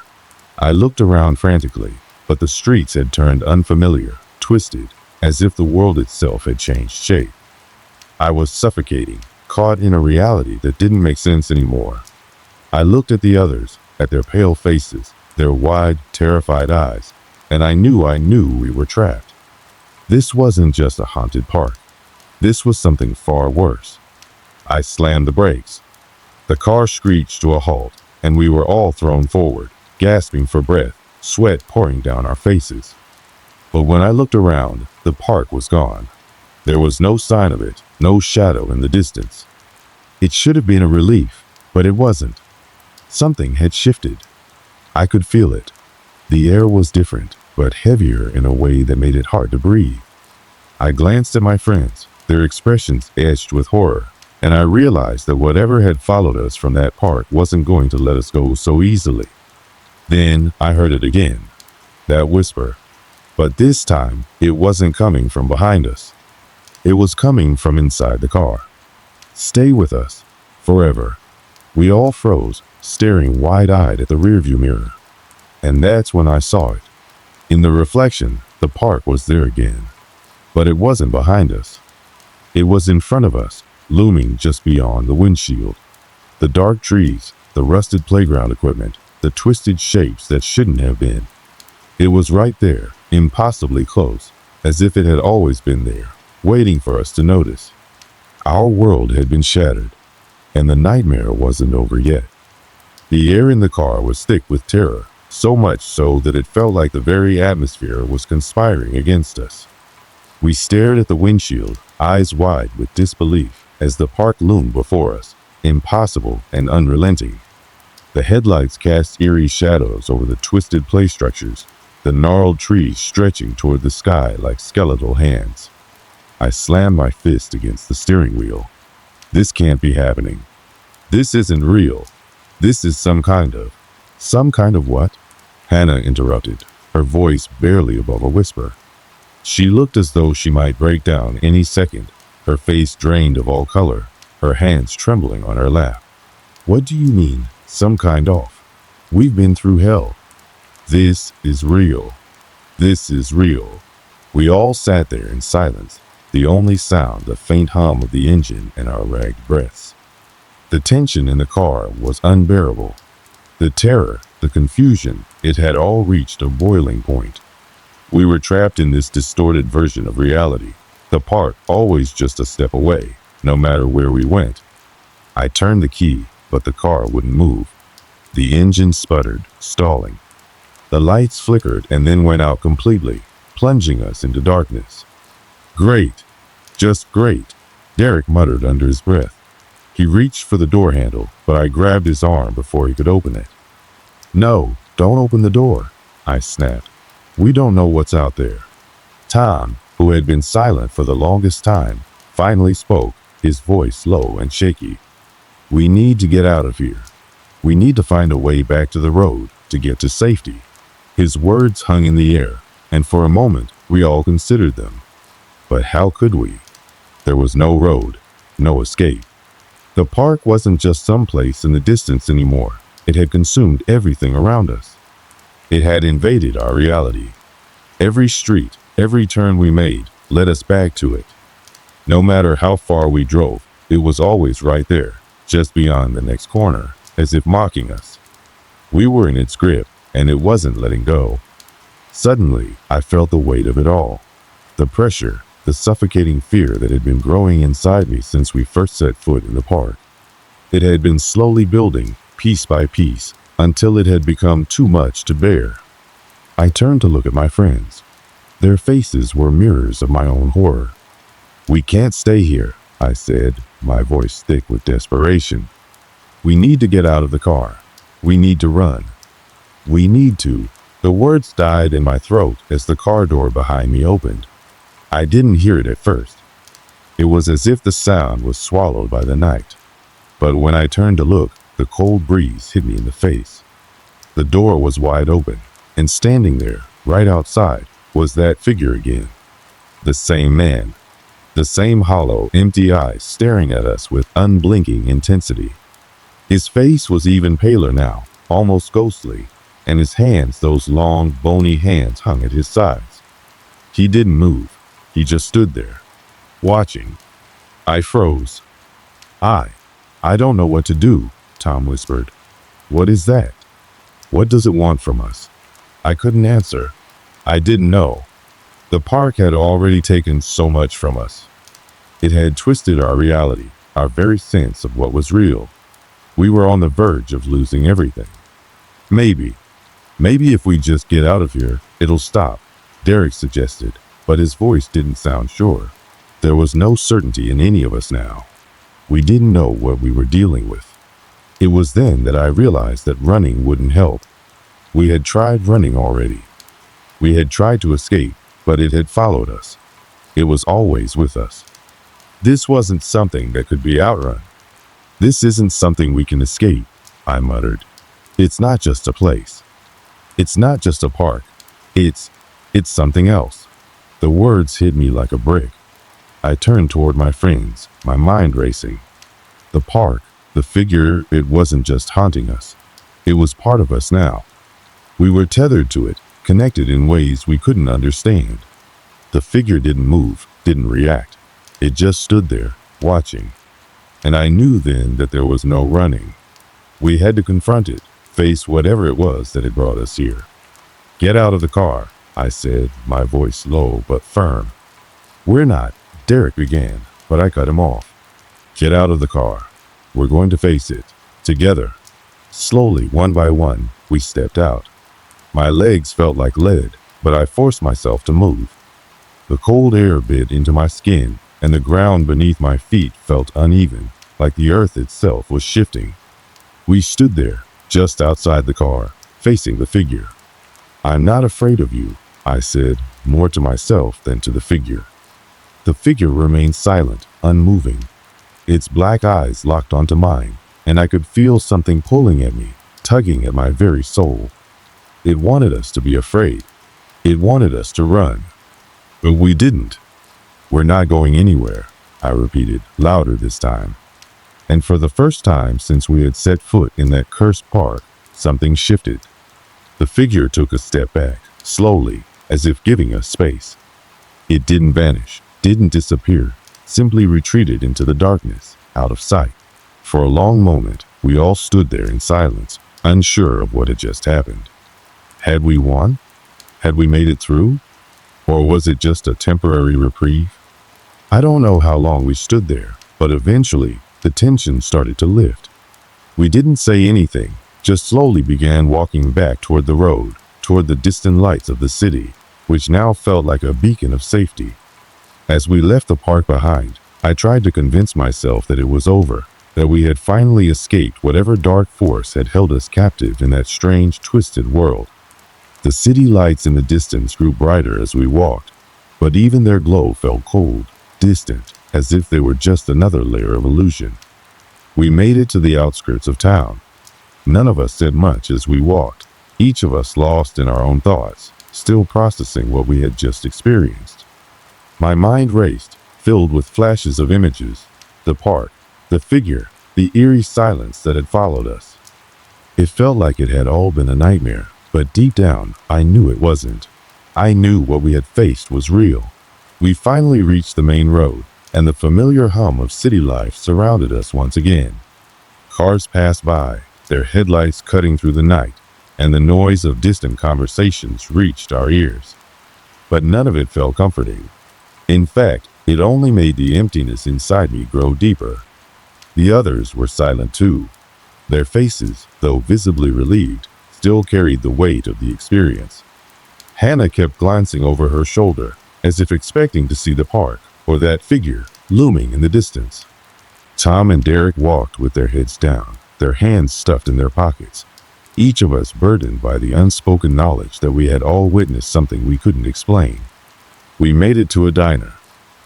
I looked around frantically, but the streets had turned unfamiliar, twisted, as if the world itself had changed shape. I was suffocating, caught in a reality that didn't make sense anymore. I looked at the others, at their pale faces, their wide, terrified eyes, and I knew we were trapped. This wasn't just a haunted park. This was something far worse. I slammed the brakes. The car screeched to a halt, and we were all thrown forward, gasping for breath, sweat pouring down our faces. But when I looked around, the park was gone. There was no sign of it, no shadow in the distance. It should have been a relief, but it wasn't. Something had shifted. I could feel it. The air was different, but heavier in a way that made it hard to breathe. I glanced at my friends, their expressions etched with horror, and I realized that whatever had followed us from that park wasn't going to let us go so easily. Then I heard it again, that whisper. But this time, it wasn't coming from behind us. It was coming from inside the car. "Stay with us, forever." We all froze, staring wide-eyed at the rearview mirror. And that's when I saw it. In the reflection, the park was there again. But it wasn't behind us. It was in front of us, looming just beyond the windshield. The dark trees, the rusted playground equipment, the twisted shapes that shouldn't have been. It was right there, impossibly close, as if it had always been there, waiting for us to notice. Our world had been shattered, and the nightmare wasn't over yet. The air in the car was thick with terror, so much so that it felt like the very atmosphere was conspiring against us. We stared at the windshield, eyes wide with disbelief, as the park loomed before us, impossible and unrelenting. The headlights cast eerie shadows over the twisted play structures, the gnarled trees stretching toward the sky like skeletal hands. I slammed my fist against the steering wheel. This can't be happening. This isn't real. This is some kind of what? Hannah interrupted, her voice barely above a whisper. She looked as though she might break down any second, her face drained of all color, her hands trembling on her lap. What do you mean, some kind of? We've been through hell. This is real. This is real. We all sat there in silence, the only sound the faint hum of the engine and our ragged breaths. The tension in the car was unbearable. The terror, the confusion, it had all reached a boiling point. We were trapped in this distorted version of reality, the park always just a step away, no matter where we went. I turned the key, but the car wouldn't move. The engine sputtered, stalling. The lights flickered and then went out completely, plunging us into darkness. Great. Just great, Derek muttered under his breath. He reached for the door handle, but I grabbed his arm before he could open it. No, don't open the door, I snapped. We don't know what's out there. Tom, who had been silent for the longest time, finally spoke, his voice low and shaky. We need to get out of here. We need to find a way back to the road, to get to safety. His words hung in the air, and for a moment we all considered them. But how could we? There was no road, no escape. The park wasn't just some place in the distance anymore. It had consumed everything around us. It had invaded our reality. Every street, every turn we made, led us back to it. No matter how far we drove, it was always right there, just beyond the next corner, as if mocking us. We were in its grip, and it wasn't letting go. Suddenly, I felt the weight of it all. The pressure, the suffocating fear that had been growing inside me since we first set foot in the park. It had been slowly building, piece by piece, until it had become too much to bear. I turned to look at my friends. Their faces were mirrors of my own horror. We can't stay here, I said, my voice thick with desperation. We need to get out of the car. We need to run. We need to. The words died in my throat as the car door behind me opened. I didn't hear it at first. It was as if the sound was swallowed by the night. But when I turned to look, the cold breeze hit me in the face. The door was wide open, and standing there, right outside, was that figure again. The same man. The same hollow, empty eyes staring at us with unblinking intensity. His face was even paler now, almost ghostly, and his hands, those long, bony hands, hung at his sides. He didn't move. He just stood there, watching. I froze. I don't know what to do, Tom whispered. What is that? What does it want from us? I couldn't answer. I didn't know. The park had already taken so much from us. It had twisted our reality, our very sense of what was real. We were on the verge of losing everything. Maybe if we just get out of here, it'll stop, Derek suggested, but his voice didn't sound sure. There was no certainty in any of us now. We didn't know what we were dealing with. It was then that I realized that running wouldn't help. We had tried running already. We had tried to escape, but it had followed us. It was always with us. This wasn't something that could be outrun. This isn't something we can escape, I muttered. It's not just a place. It's not just a park. It's something else. The words hit me like a brick. I turned toward my friends, my mind racing. The park, the figure, it wasn't just haunting us. It was part of us now. We were tethered to it, connected in ways we couldn't understand. The figure didn't move, didn't react. It just stood there, watching. And I knew then that there was no running. We had to confront it, face whatever it was that had brought us here. Get out of the car, I said, my voice low but firm. We're not, Derek began, but I cut him off. Get out of the car. We're going to face it, together. Slowly, one by one, we stepped out. My legs felt like lead, but I forced myself to move. The cold air bit into my skin, and the ground beneath my feet felt uneven, like the earth itself was shifting. We stood there, just outside the car, facing the figure. I'm not afraid of you, I said, more to myself than to the figure. The figure remained silent, unmoving. Its black eyes locked onto mine, and I could feel something pulling at me, tugging at my very soul. It wanted us to be afraid. It wanted us to run. But we didn't. We're not going anywhere, I repeated, louder this time. And for the first time since we had set foot in that cursed park, something shifted. The figure took a step back, slowly, as if giving us space. It didn't vanish, didn't disappear, simply retreated into the darkness, out of sight. For a long moment, we all stood there in silence, unsure of what had just happened. Had we won? Had we made it through? Or was it just a temporary reprieve? I don't know how long we stood there, but eventually, the tension started to lift. We didn't say anything, just slowly began walking back toward the road, toward the distant lights of the city, which now felt like a beacon of safety. As we left the park behind, I tried to convince myself that it was over, that we had finally escaped whatever dark force had held us captive in that strange, twisted world. The city lights in the distance grew brighter as we walked, but even their glow felt cold, distant, as if they were just another layer of illusion. We made it to the outskirts of town. None of us said much as we walked, each of us lost in our own thoughts, still processing what we had just experienced. My mind raced, filled with flashes of images, the park, the figure, the eerie silence that had followed us. It felt like it had all been a nightmare, but deep down, I knew it wasn't. I knew what we had faced was real. We finally reached the main road, and the familiar hum of city life surrounded us once again. Cars passed by, their headlights cutting through the night, and the noise of distant conversations reached our ears. But none of it felt comforting. In fact, it only made the emptiness inside me grow deeper. The others were silent too. Their faces, though visibly relieved, still carried the weight of the experience. Hannah kept glancing over her shoulder, as if expecting to see the park, or that figure, looming in the distance. Tom and Derek walked with their heads down, their hands stuffed in their pockets, each of us burdened by the unspoken knowledge that we had all witnessed something we couldn't explain. We made it to a diner.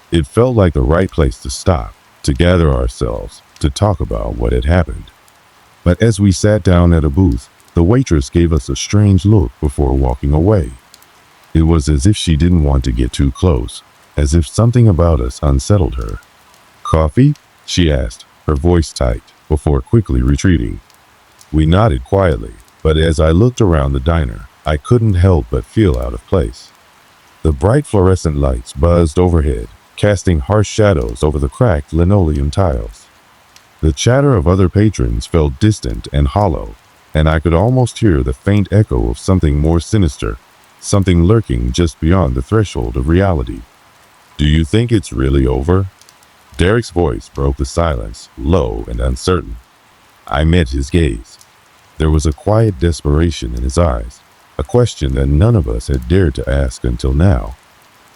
It felt like the right place to stop, to gather ourselves, to talk about what had happened. But as we sat down at a booth, the waitress gave us a strange look before walking away. It was as if she didn't want to get too close, as if something about us unsettled her. "Coffee?" she asked, her voice tight, before quickly retreating. We nodded quietly, but as I looked around the diner, I couldn't help but feel out of place. The bright fluorescent lights buzzed overhead, casting harsh shadows over the cracked linoleum tiles. The chatter of other patrons felt distant and hollow, and I could almost hear the faint echo of something more sinister, something lurking just beyond the threshold of reality. "Do you think it's really over?" Derek's voice broke the silence, low and uncertain. I met his gaze. There was a quiet desperation in his eyes, a question that none of us had dared to ask until now.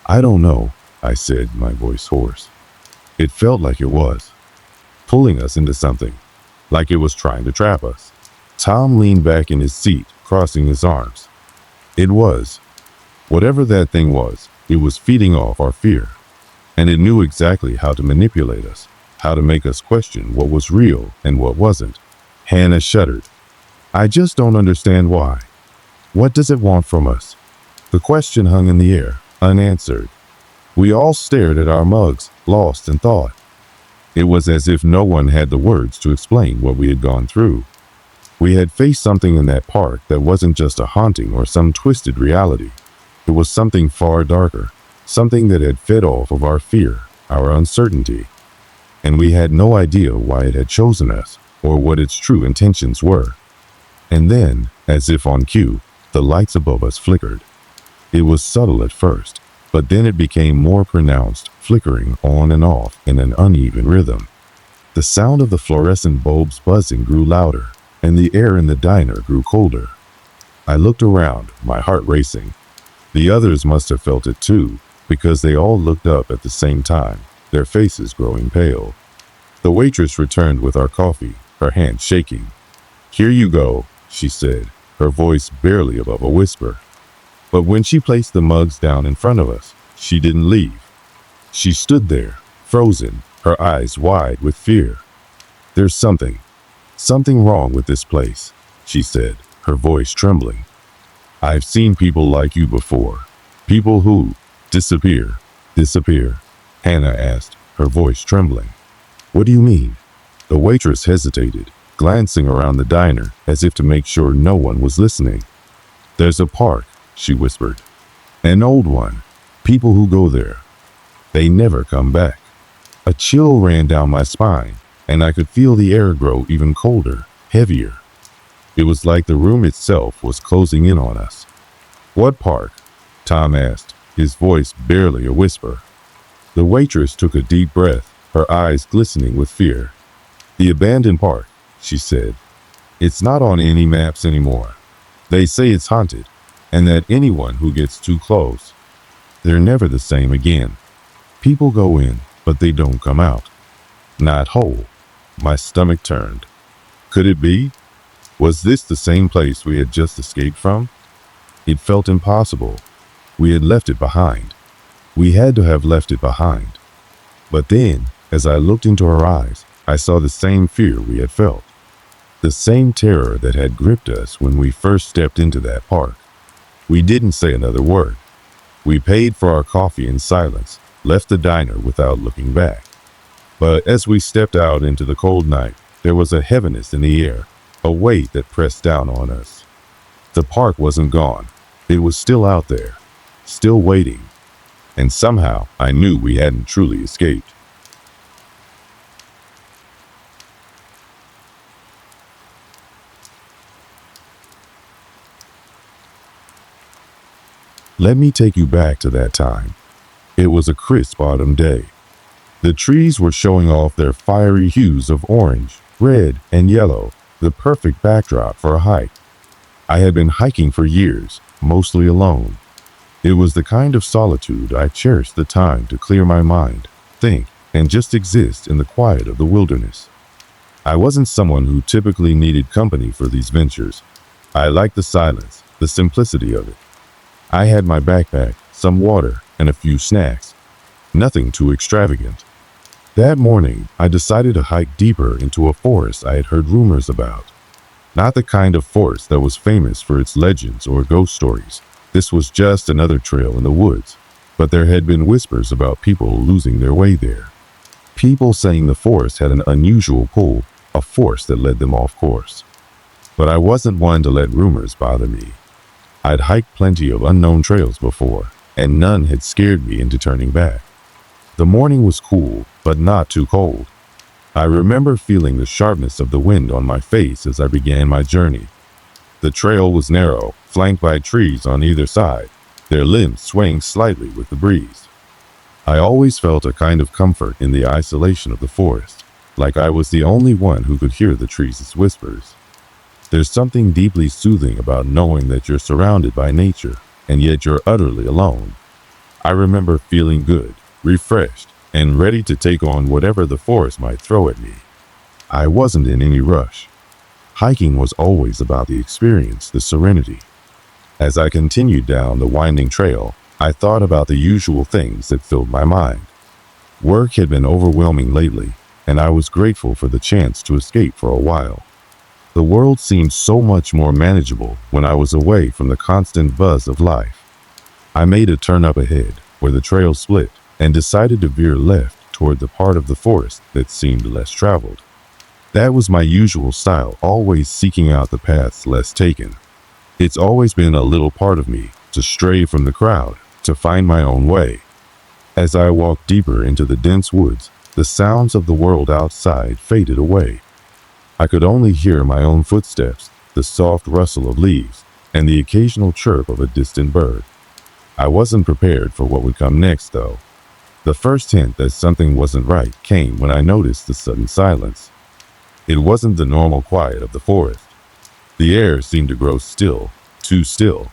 "I don't know," I said, my voice hoarse. It felt like it was, pulling us into something, like it was trying to trap us. Tom leaned back in his seat, crossing his arms. It was. Whatever that thing was, it was feeding off our fear. And it knew exactly how to manipulate us, how to make us question what was real and what wasn't. Hannah shuddered. "I just don't understand why. What does it want from us?" The question hung in the air, unanswered. We all stared at our mugs, lost in thought. It was as if no one had the words to explain what we had gone through. We had faced something in that park that wasn't just a haunting or some twisted reality. It was something far darker, something that had fed off of our fear, our uncertainty. And we had no idea why it had chosen us, or what its true intentions were. And then, as if on cue, the lights above us flickered. It was subtle at first, but then it became more pronounced, flickering on and off in an uneven rhythm. The sound of the fluorescent bulbs buzzing grew louder, and the air in the diner grew colder. I looked around, my heart racing. The others must have felt it too, because they all looked up at the same time, their faces growing pale. The waitress returned with our coffee, her hand shaking. "Here you go," she said, her voice barely above a whisper. But when she placed the mugs down in front of us, she didn't leave. She stood there, frozen, her eyes wide with fear. "There's something wrong with this place," she said, her voice trembling. "I've seen people like you before. People who disappear. Hannah asked, her voice trembling. "What do you mean?" The waitress hesitated, glancing around the diner as if to make sure no one was listening. "There's a park," she whispered. "An old one. People who go there, they never come back." A chill ran down my spine, and I could feel the air grow even colder, heavier. It was like the room itself was closing in on us. "What park?" Tom asked, his voice barely a whisper. The waitress took a deep breath, her eyes glistening with fear. "The abandoned park," she said. "It's not on any maps anymore. They say it's haunted, and that anyone who gets too close, they're never the same again. People go in, but they don't come out. Not whole." My stomach turned. Could it be? Was this the same place we had just escaped from? It felt impossible. We had left it behind. We had to have left it behind. But then, as I looked into her eyes, I saw the same fear we had felt. The same terror that had gripped us when we first stepped into that park. We didn't say another word. We paid for our coffee in silence, left the diner without looking back. But as we stepped out into the cold night, there was a heaviness in the air, a weight that pressed down on us. The park wasn't gone. It was still out there, still waiting. And somehow I knew we hadn't truly escaped. Let me take you back to that time. It was a crisp autumn day. The trees were showing off their fiery hues of orange, red, and yellow, the perfect backdrop for a hike. I had been hiking for years, mostly alone. It was the kind of solitude I cherished the time to clear my mind, think, and just exist in the quiet of the wilderness. I wasn't someone who typically needed company for these ventures. I liked the silence, the simplicity of it. I had my backpack, some water, and a few snacks. Nothing too extravagant. That morning, I decided to hike deeper into a forest I had heard rumors about. Not the kind of forest that was famous for its legends or ghost stories. This was just another trail in the woods, but there had been whispers about people losing their way there. People saying the forest had an unusual pull, a force that led them off course. But I wasn't one to let rumors bother me. I'd hiked plenty of unknown trails before, and none had scared me into turning back. The morning was cool, but not too cold. I remember feeling the sharpness of the wind on my face as I began my journey. The trail was narrow, flanked by trees on either side, their limbs swaying slightly with the breeze. I always felt a kind of comfort in the isolation of the forest, like I was the only one who could hear the trees' whispers. There's something deeply soothing about knowing that you're surrounded by nature, and yet you're utterly alone. I remember feeling good, refreshed, and ready to take on whatever the forest might throw at me. I wasn't in any rush. Hiking was always about the experience, the serenity. As I continued down the winding trail, I thought about the usual things that filled my mind. Work had been overwhelming lately, and I was grateful for the chance to escape for a while. The world seemed so much more manageable when I was away from the constant buzz of life. I made a turn up ahead, where the trail split, and decided to veer left toward the part of the forest that seemed less traveled. That was my usual style, always seeking out the paths less taken. It's always been a little part of me to stray from the crowd, to find my own way. As I walked deeper into the dense woods, the sounds of the world outside faded away. I could only hear my own footsteps, the soft rustle of leaves, and the occasional chirp of a distant bird. I wasn't prepared for what would come next, though. The first hint that something wasn't right came when I noticed the sudden silence. It wasn't the normal quiet of the forest. The air seemed to grow still, too still.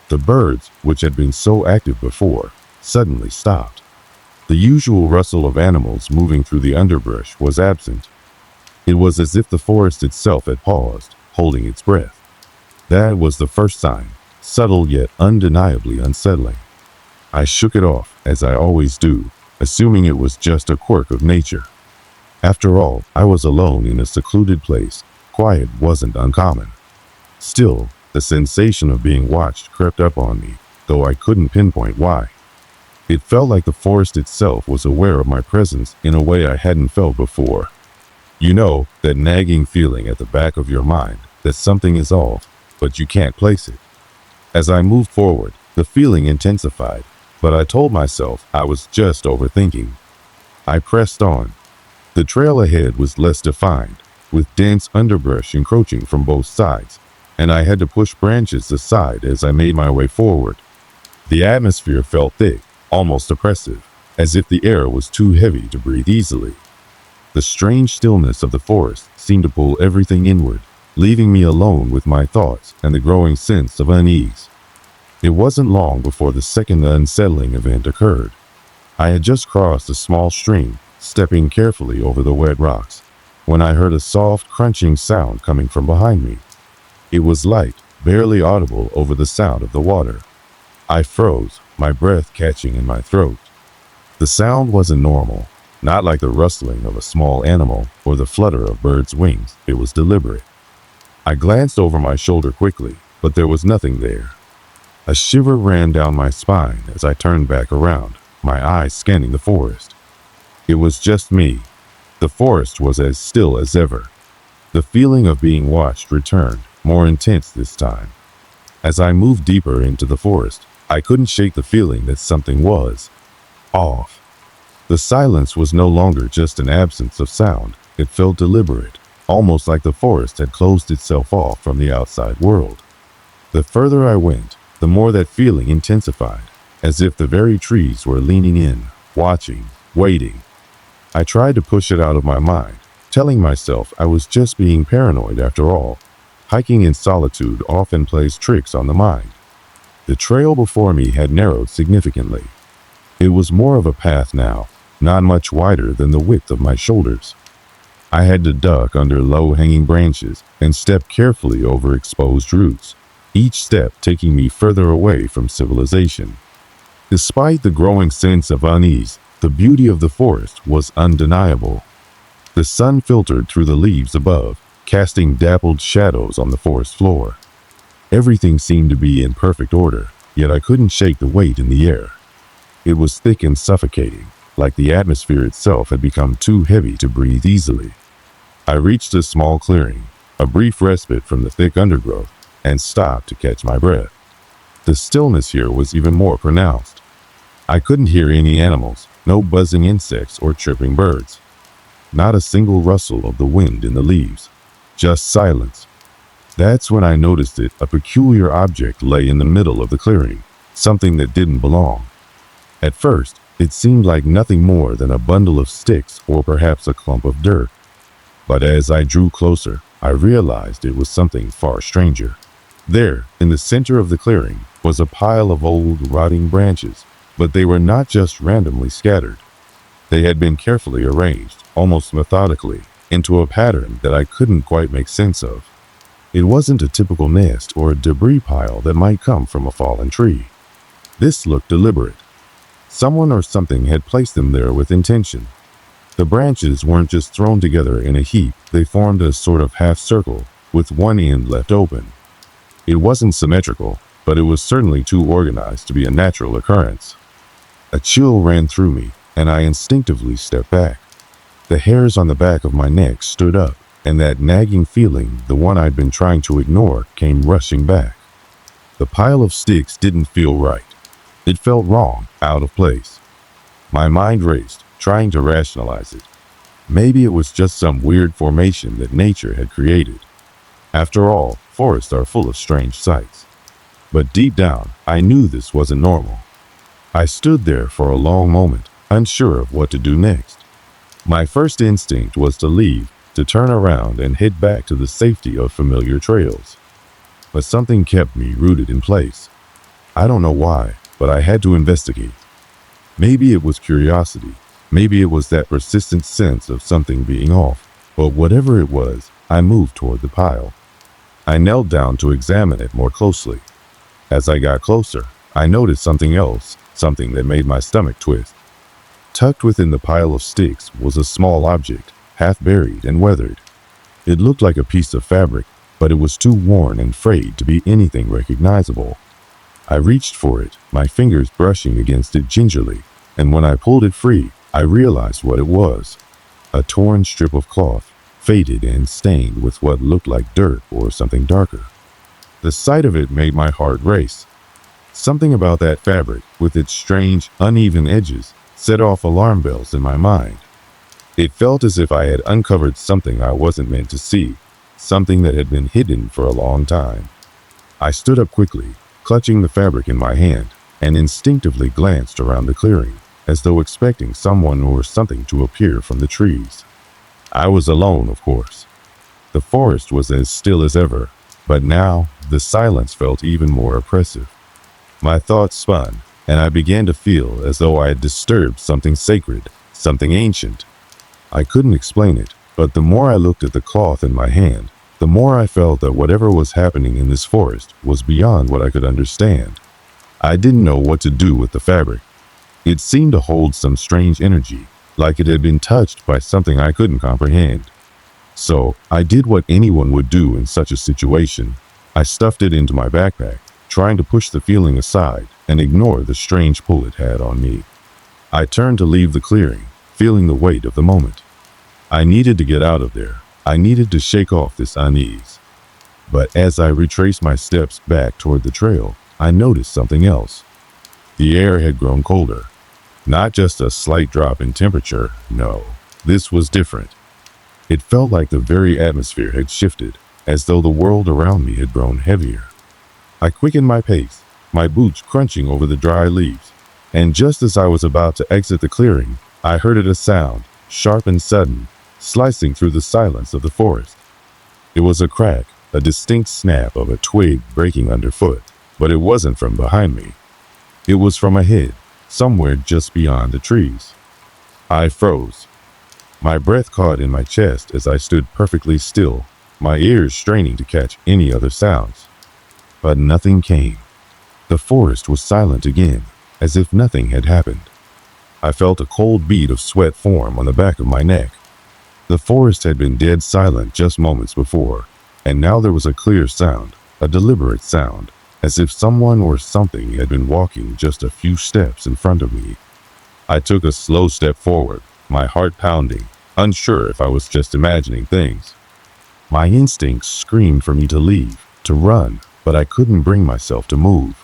The birds, which had been so active before, suddenly stopped. The usual rustle of animals moving through the underbrush was absent. It was as if the forest itself had paused, holding its breath. That was the first sign, subtle yet undeniably unsettling. I shook it off, as I always do, assuming it was just a quirk of nature. After all, I was alone in a secluded place. Quiet wasn't uncommon. Still, the sensation of being watched crept up on me, though I couldn't pinpoint why. It felt like the forest itself was aware of my presence in a way I hadn't felt before. You know, that nagging feeling at the back of your mind that something is off, but you can't place it. As I moved forward, the feeling intensified, but I told myself I was just overthinking. I pressed on. The trail ahead was less defined, with dense underbrush encroaching from both sides, and I had to push branches aside as I made my way forward. The atmosphere felt thick, almost oppressive, as if the air was too heavy to breathe easily. The strange stillness of the forest seemed to pull everything inward, leaving me alone with my thoughts and the growing sense of unease. It wasn't long before the second unsettling event occurred. I had just crossed a small stream, stepping carefully over the wet rocks, when I heard a soft, crunching sound coming from behind me. It was light, barely audible over the sound of the water. I froze, my breath catching in my throat. The sound wasn't normal, not like the rustling of a small animal or the flutter of birds' wings. It was deliberate. I glanced over my shoulder quickly, but there was nothing there. A shiver ran down my spine as I turned back around, my eyes scanning the forest. It was just me. The forest was as still as ever. The feeling of being watched returned, more intense this time. As I moved deeper into the forest, I couldn't shake the feeling that something was off. The silence was no longer just an absence of sound. It felt deliberate, almost like the forest had closed itself off from the outside world. The further I went, the more that feeling intensified, as if the very trees were leaning in, watching, waiting. I tried to push it out of my mind, telling myself I was just being paranoid after all. Hiking in solitude often plays tricks on the mind. The trail before me had narrowed significantly. It was more of a path now, not much wider than the width of my shoulders. I had to duck under low-hanging branches and step carefully over exposed roots, each step taking me further away from civilization. Despite the growing sense of unease, the beauty of the forest was undeniable. The sun filtered through the leaves above, casting dappled shadows on the forest floor. Everything seemed to be in perfect order, yet I couldn't shake the weight in the air. It was thick and suffocating, like the atmosphere itself had become too heavy to breathe easily. I reached a small clearing, a brief respite from the thick undergrowth, and stopped to catch my breath. The stillness here was even more pronounced. I couldn't hear any animals, no buzzing insects or chirping birds. Not a single rustle of the wind in the leaves, just silence. That's when I noticed it. A peculiar object lay in the middle of the clearing, something that didn't belong. At first, it seemed like nothing more than a bundle of sticks or perhaps a clump of dirt. But as I drew closer, I realized it was something far stranger. There, in the center of the clearing, was a pile of old, rotting branches, but they were not just randomly scattered. They had been carefully arranged, almost methodically, into a pattern that I couldn't quite make sense of. It wasn't a typical nest or a debris pile that might come from a fallen tree. This looked deliberate. Someone or something had placed them there with intention. The branches weren't just thrown together in a heap, they formed a sort of half circle, with one end left open. It wasn't symmetrical, but it was certainly too organized to be a natural occurrence. A chill ran through me, and I instinctively stepped back. The hairs on the back of my neck stood up, and that nagging feeling, the one I'd been trying to ignore, came rushing back. The pile of sticks didn't feel right. It felt wrong, out of place. My mind raced, trying to rationalize it. Maybe it was just some weird formation that nature had created. After all, forests are full of strange sights. But deep down, I knew this wasn't normal. I stood there for a long moment, unsure of what to do next. My first instinct was to leave, to turn around and head back to the safety of familiar trails. But something kept me rooted in place. I don't know why, but I had to investigate. Maybe it was curiosity. Maybe it was that persistent sense of something being off. But whatever it was, I moved toward the pile. I knelt down to examine it more closely. As I got closer, I noticed something else, something that made my stomach twist. Tucked within the pile of sticks was a small object, half buried and weathered. It looked like a piece of fabric, but it was too worn and frayed to be anything recognizable. I reached for it, my fingers brushing against it gingerly, and when I pulled it free, I realized what it was. A torn strip of cloth, faded and stained with what looked like dirt or something darker. The sight of it made my heart race. Something about that fabric, with its strange, uneven edges, set off alarm bells in my mind. It felt as if I had uncovered something I wasn't meant to see, something that had been hidden for a long time. I stood up quickly, clutching the fabric in my hand, and instinctively glanced around the clearing, as though expecting someone or something to appear from the trees. I was alone, of course. The forest was as still as ever, but now the silence felt even more oppressive. My thoughts spun, and I began to feel as though I had disturbed something sacred, something ancient. I couldn't explain it, but the more I looked at the cloth in my hand, the more I felt that whatever was happening in this forest was beyond what I could understand. I didn't know what to do with the fabric. It seemed to hold some strange energy, like it had been touched by something I couldn't comprehend. So I did what anyone would do in such a situation. I stuffed it into my backpack, trying to push the feeling aside and ignore the strange pull it had on me. I turned to leave the clearing, feeling the weight of the moment. I needed to get out of there. I needed to shake off this unease. But as I retraced my steps back toward the trail, I noticed something else. The air had grown colder. Not just a slight drop in temperature, no. This was different. It felt like the very atmosphere had shifted, as though the world around me had grown heavier. I quickened my pace, my boots crunching over the dry leaves, and just as I was about to exit the clearing, I heard a sound, sharp and sudden, slicing through the silence of the forest. It was a crack, a distinct snap of a twig breaking underfoot, but it wasn't from behind me. It was from ahead, somewhere just beyond the trees. I froze. My breath caught in my chest as I stood perfectly still, my ears straining to catch any other sounds. But nothing came. The forest was silent again, as if nothing had happened. I felt a cold bead of sweat form on the back of my neck. The forest had been dead silent just moments before, and now there was a clear sound, a deliberate sound, as if someone or something had been walking just a few steps in front of me. I took a slow step forward, my heart pounding, unsure if I was just imagining things. My instincts screamed for me to leave, to run, but I couldn't bring myself to move.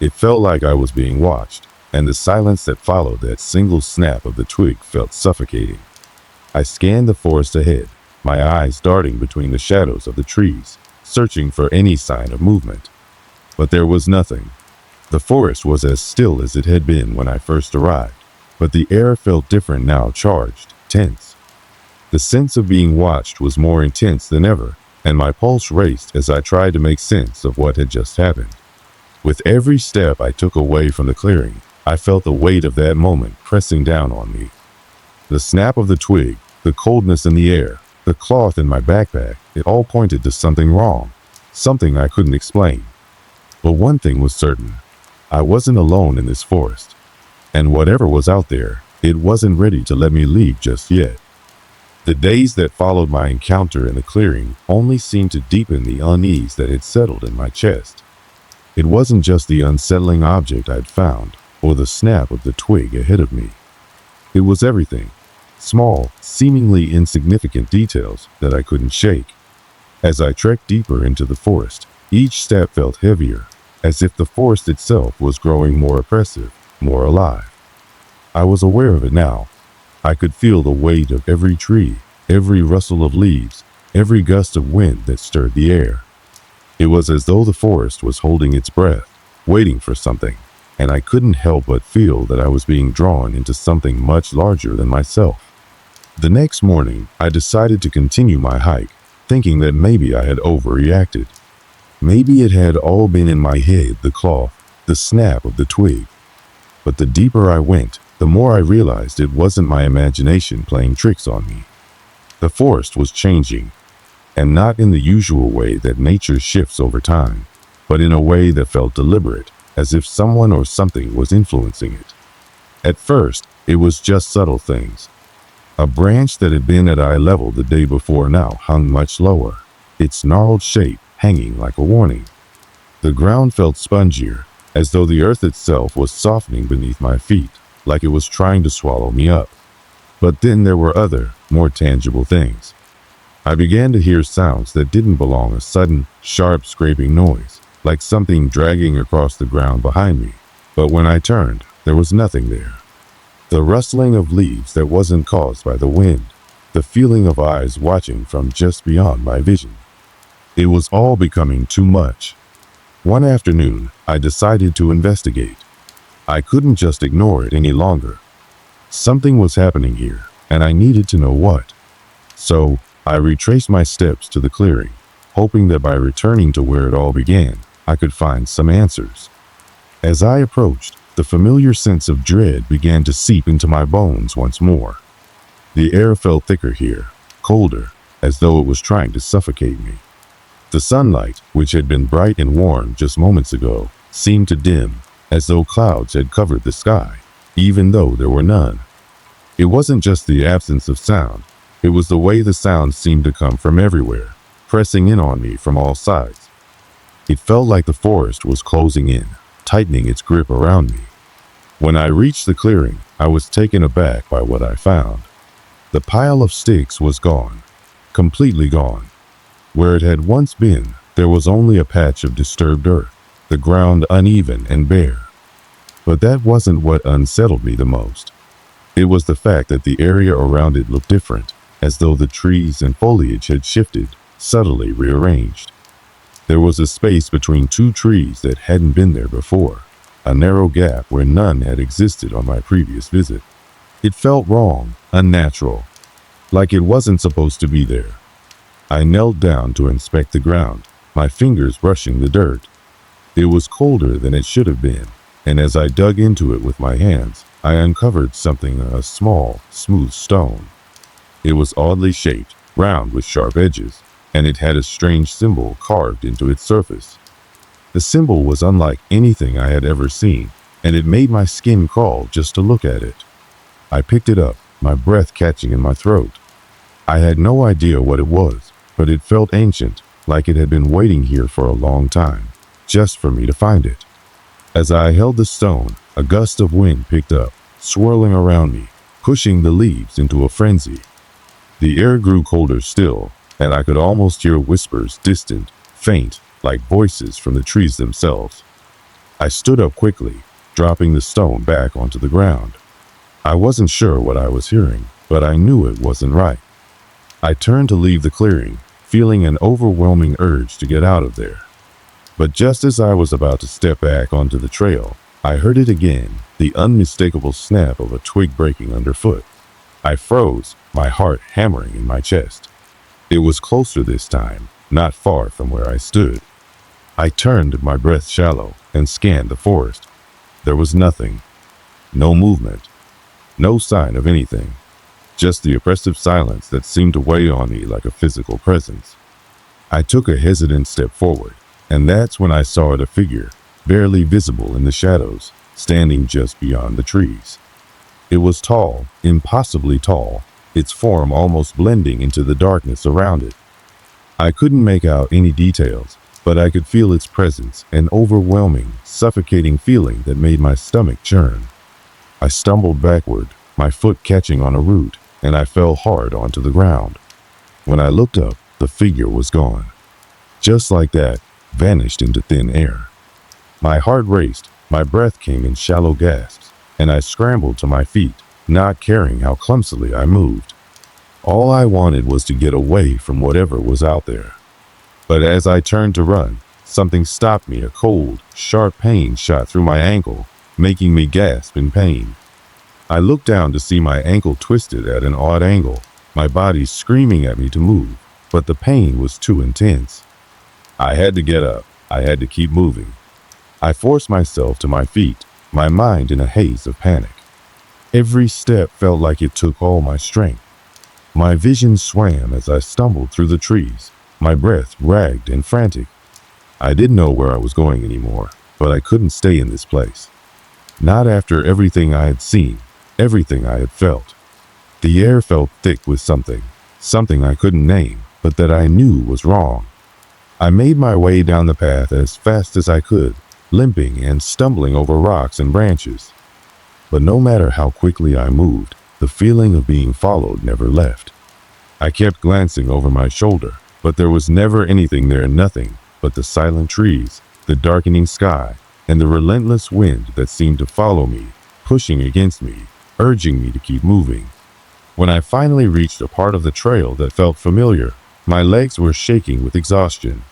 It felt like I was being watched, and the silence that followed that single snap of the twig felt suffocating. I scanned the forest ahead, my eyes darting between the shadows of the trees, searching for any sign of movement. But there was nothing. The forest was as still as it had been when I first arrived, but the air felt different now, charged, tense. The sense of being watched was more intense than ever, and my pulse raced as I tried to make sense of what had just happened. With every step I took away from the clearing, I felt the weight of that moment pressing down on me. The snap of the twig, the coldness in the air, the cloth in my backpack, it all pointed to something wrong, something I couldn't explain. But one thing was certain, I wasn't alone in this forest, and whatever was out there, it wasn't ready to let me leave just yet. The days that followed my encounter in the clearing only seemed to deepen the unease that had settled in my chest. It wasn't just the unsettling object I'd found, or the snap of the twig ahead of me. It was everything, small, seemingly insignificant details that I couldn't shake. As I trekked deeper into the forest, each step felt heavier, as if the forest itself was growing more oppressive, more alive. I was aware of it now. I could feel the weight of every tree, every rustle of leaves, every gust of wind that stirred the air. It was as though the forest was holding its breath, waiting for something, and I couldn't help but feel that I was being drawn into something much larger than myself. The next morning, I decided to continue my hike, thinking that maybe I had overreacted. Maybe it had all been in my head, the cloth, the snap of the twig. But the deeper I went, the more I realized it wasn't my imagination playing tricks on me. The forest was changing, and not in the usual way that nature shifts over time, but in a way that felt deliberate, as if someone or something was influencing it. At first, it was just subtle things. A branch that had been at eye level the day before now hung much lower, its gnarled shape hanging like a warning. The ground felt spongier, as though the earth itself was softening beneath my feet, like it was trying to swallow me up. But then there were other, more tangible things. I began to hear sounds that didn't belong, a sudden, sharp scraping noise, like something dragging across the ground behind me. But when I turned, there was nothing there. The rustling of leaves that wasn't caused by the wind, the feeling of eyes watching from just beyond my vision. It was all becoming too much. One afternoon, I decided to investigate. I couldn't just ignore it any longer. Something was happening here, and I needed to know what. So, I retraced my steps to the clearing, hoping that by returning to where it all began, I could find some answers. As I approached, the familiar sense of dread began to seep into my bones once more. The air felt thicker here, colder, as though it was trying to suffocate me. The sunlight, which had been bright and warm just moments ago, seemed to dim, as though clouds had covered the sky, even though there were none. It wasn't just the absence of sound, it was the way the sounds seemed to come from everywhere, pressing in on me from all sides. It felt like the forest was closing in, tightening its grip around me. When I reached the clearing, I was taken aback by what I found. The pile of sticks was gone, completely gone. Where it had once been, there was only a patch of disturbed earth, the ground uneven and bare. But that wasn't what unsettled me the most. It was the fact that the area around it looked different, as though the trees and foliage had shifted, subtly rearranged. There was a space between two trees that hadn't been there before, a narrow gap where none had existed on my previous visit. It felt wrong, unnatural, like it wasn't supposed to be there. I knelt down to inspect the ground, my fingers brushing the dirt. It was colder than it should have been, and as I dug into it with my hands, I uncovered something, a small, smooth stone. It was oddly shaped, round with sharp edges, and it had a strange symbol carved into its surface. The symbol was unlike anything I had ever seen, and it made my skin crawl just to look at it. I picked it up, my breath catching in my throat. I had no idea what it was, but it felt ancient, like it had been waiting here for a long time, just for me to find it. As I held the stone, a gust of wind picked up, swirling around me, pushing the leaves into a frenzy. The air grew colder still, and I could almost hear whispers, distant, faint, like voices from the trees themselves. I stood up quickly, dropping the stone back onto the ground. I wasn't sure what I was hearing, but I knew it wasn't right. I turned to leave the clearing, feeling an overwhelming urge to get out of there. But just as I was about to step back onto the trail, I heard it again, the unmistakable snap of a twig breaking underfoot. I froze, my heart hammering in my chest. It was closer this time, not far from where I stood. I turned, my breath shallow, and scanned the forest. There was nothing. No movement. No sign of anything. Just the oppressive silence that seemed to weigh on me like a physical presence. I took a hesitant step forward, and that's when I saw a figure, barely visible in the shadows, standing just beyond the trees. It was tall, impossibly tall, its form almost blending into the darkness around it. I couldn't make out any details, but I could feel its presence, an overwhelming, suffocating feeling that made my stomach churn. I stumbled backward, my foot catching on a root, and I fell hard onto the ground. When I looked up, the figure was gone. Just like that, vanished into thin air. My heart raced, my breath came in shallow gasps, and I scrambled to my feet, not caring how clumsily I moved. All I wanted was to get away from whatever was out there. But as I turned to run, something stopped me. A cold, sharp pain shot through my ankle, making me gasp in pain. I looked down to see my ankle twisted at an odd angle, my body screaming at me to move, but the pain was too intense. I had to get up. I had to keep moving. I forced myself to my feet, my mind in a haze of panic. Every step felt like it took all my strength. My vision swam as I stumbled through the trees, my breath ragged and frantic. I didn't know where I was going anymore, but I couldn't stay in this place. Not after everything I had seen, everything I had felt. The air felt thick with something I couldn't name, but that I knew was wrong. I made my way down the path as fast as I could, limping and stumbling over rocks and branches. But no matter how quickly I moved, the feeling of being followed never left. I kept glancing over my shoulder, but there was never anything there, nothing but the silent trees, the darkening sky, and the relentless wind that seemed to follow me, pushing against me, urging me to keep moving. When I finally reached a part of the trail that felt familiar, my legs were shaking with exhaustion.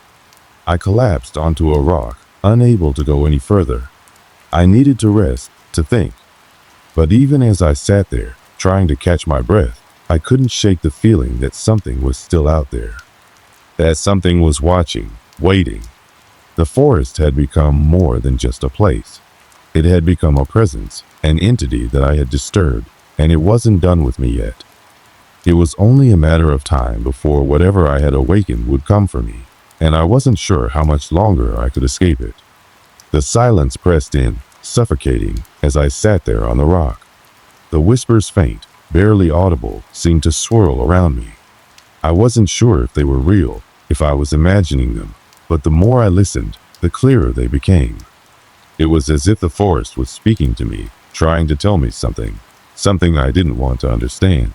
I collapsed onto a rock, unable to go any further. I needed to rest, to think. But even as I sat there, trying to catch my breath, I couldn't shake the feeling that something was still out there. That something was watching, waiting. The forest had become more than just a place. It had become a presence, an entity that I had disturbed, and it wasn't done with me yet. It was only a matter of time before whatever I had awakened would come for me, and I wasn't sure how much longer I could escape it. The silence pressed in, suffocating, as I sat there on the rock. The whispers, faint, barely audible, seemed to swirl around me. I wasn't sure if they were real, if I was imagining them, but the more I listened, the clearer they became. It was as if the forest was speaking to me, trying to tell me something I didn't want to understand.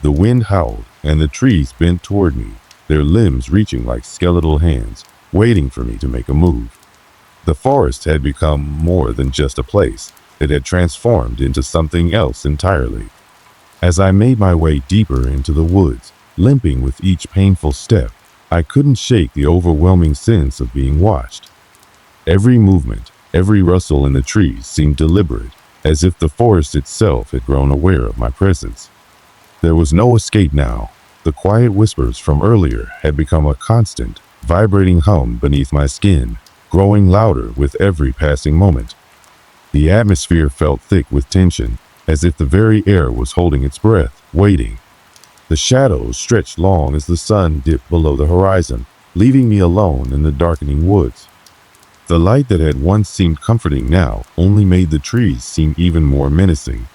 The wind howled, and the trees bent toward me, their limbs reaching like skeletal hands, waiting for me to make a move. The forest had become more than just a place. It had transformed into something else entirely. As I made my way deeper into the woods, limping with each painful step, I couldn't shake the overwhelming sense of being watched. Every movement, every rustle in the trees seemed deliberate, as if the forest itself had grown aware of my presence. There was no escape now. The quiet whispers from earlier had become a constant, vibrating hum beneath my skin, growing louder with every passing moment. The atmosphere felt thick with tension, as if the very air was holding its breath, waiting. The shadows stretched long as the sun dipped below the horizon, leaving me alone in the darkening woods. The light that had once seemed comforting now only made the trees seem even more menacing.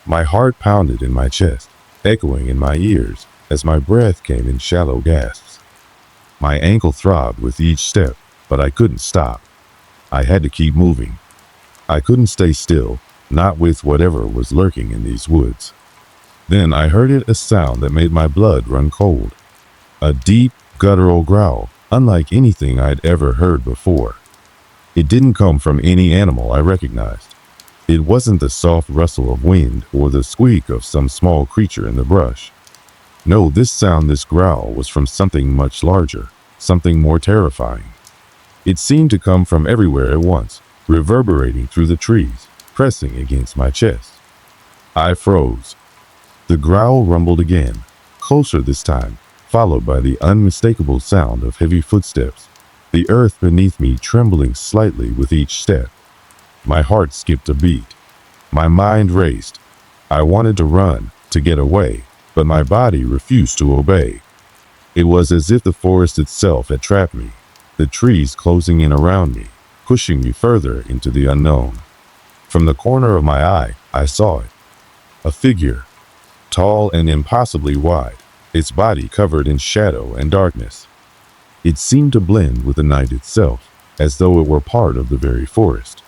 My heart pounded in my chest, echoing in my ears as my breath came in shallow gasps. My ankle throbbed with each step, but I couldn't stop. I had to keep moving. I couldn't stay still, not with whatever was lurking in these woods. Then I heard a sound that made my blood run cold. A deep, guttural growl, unlike anything I'd ever heard before. It didn't come from any animal I recognized. It wasn't the soft rustle of wind or the squeak of some small creature in the brush. No, this growl was from something much larger, something more terrifying. It seemed to come from everywhere at once, reverberating through the trees, pressing against my chest. I froze. The growl rumbled again, closer this time, followed by the unmistakable sound of heavy footsteps, the earth beneath me trembling slightly with each step. My heart skipped a beat. My mind raced. I wanted to run, to get away, but my body refused to obey. It was as if the forest itself had trapped me, the trees closing in around me, pushing me further into the unknown. From the corner of my eye, I saw it. A figure, tall and impossibly wide, its body covered in shadow and darkness. It seemed to blend with the night itself, as though it were part of the very forest.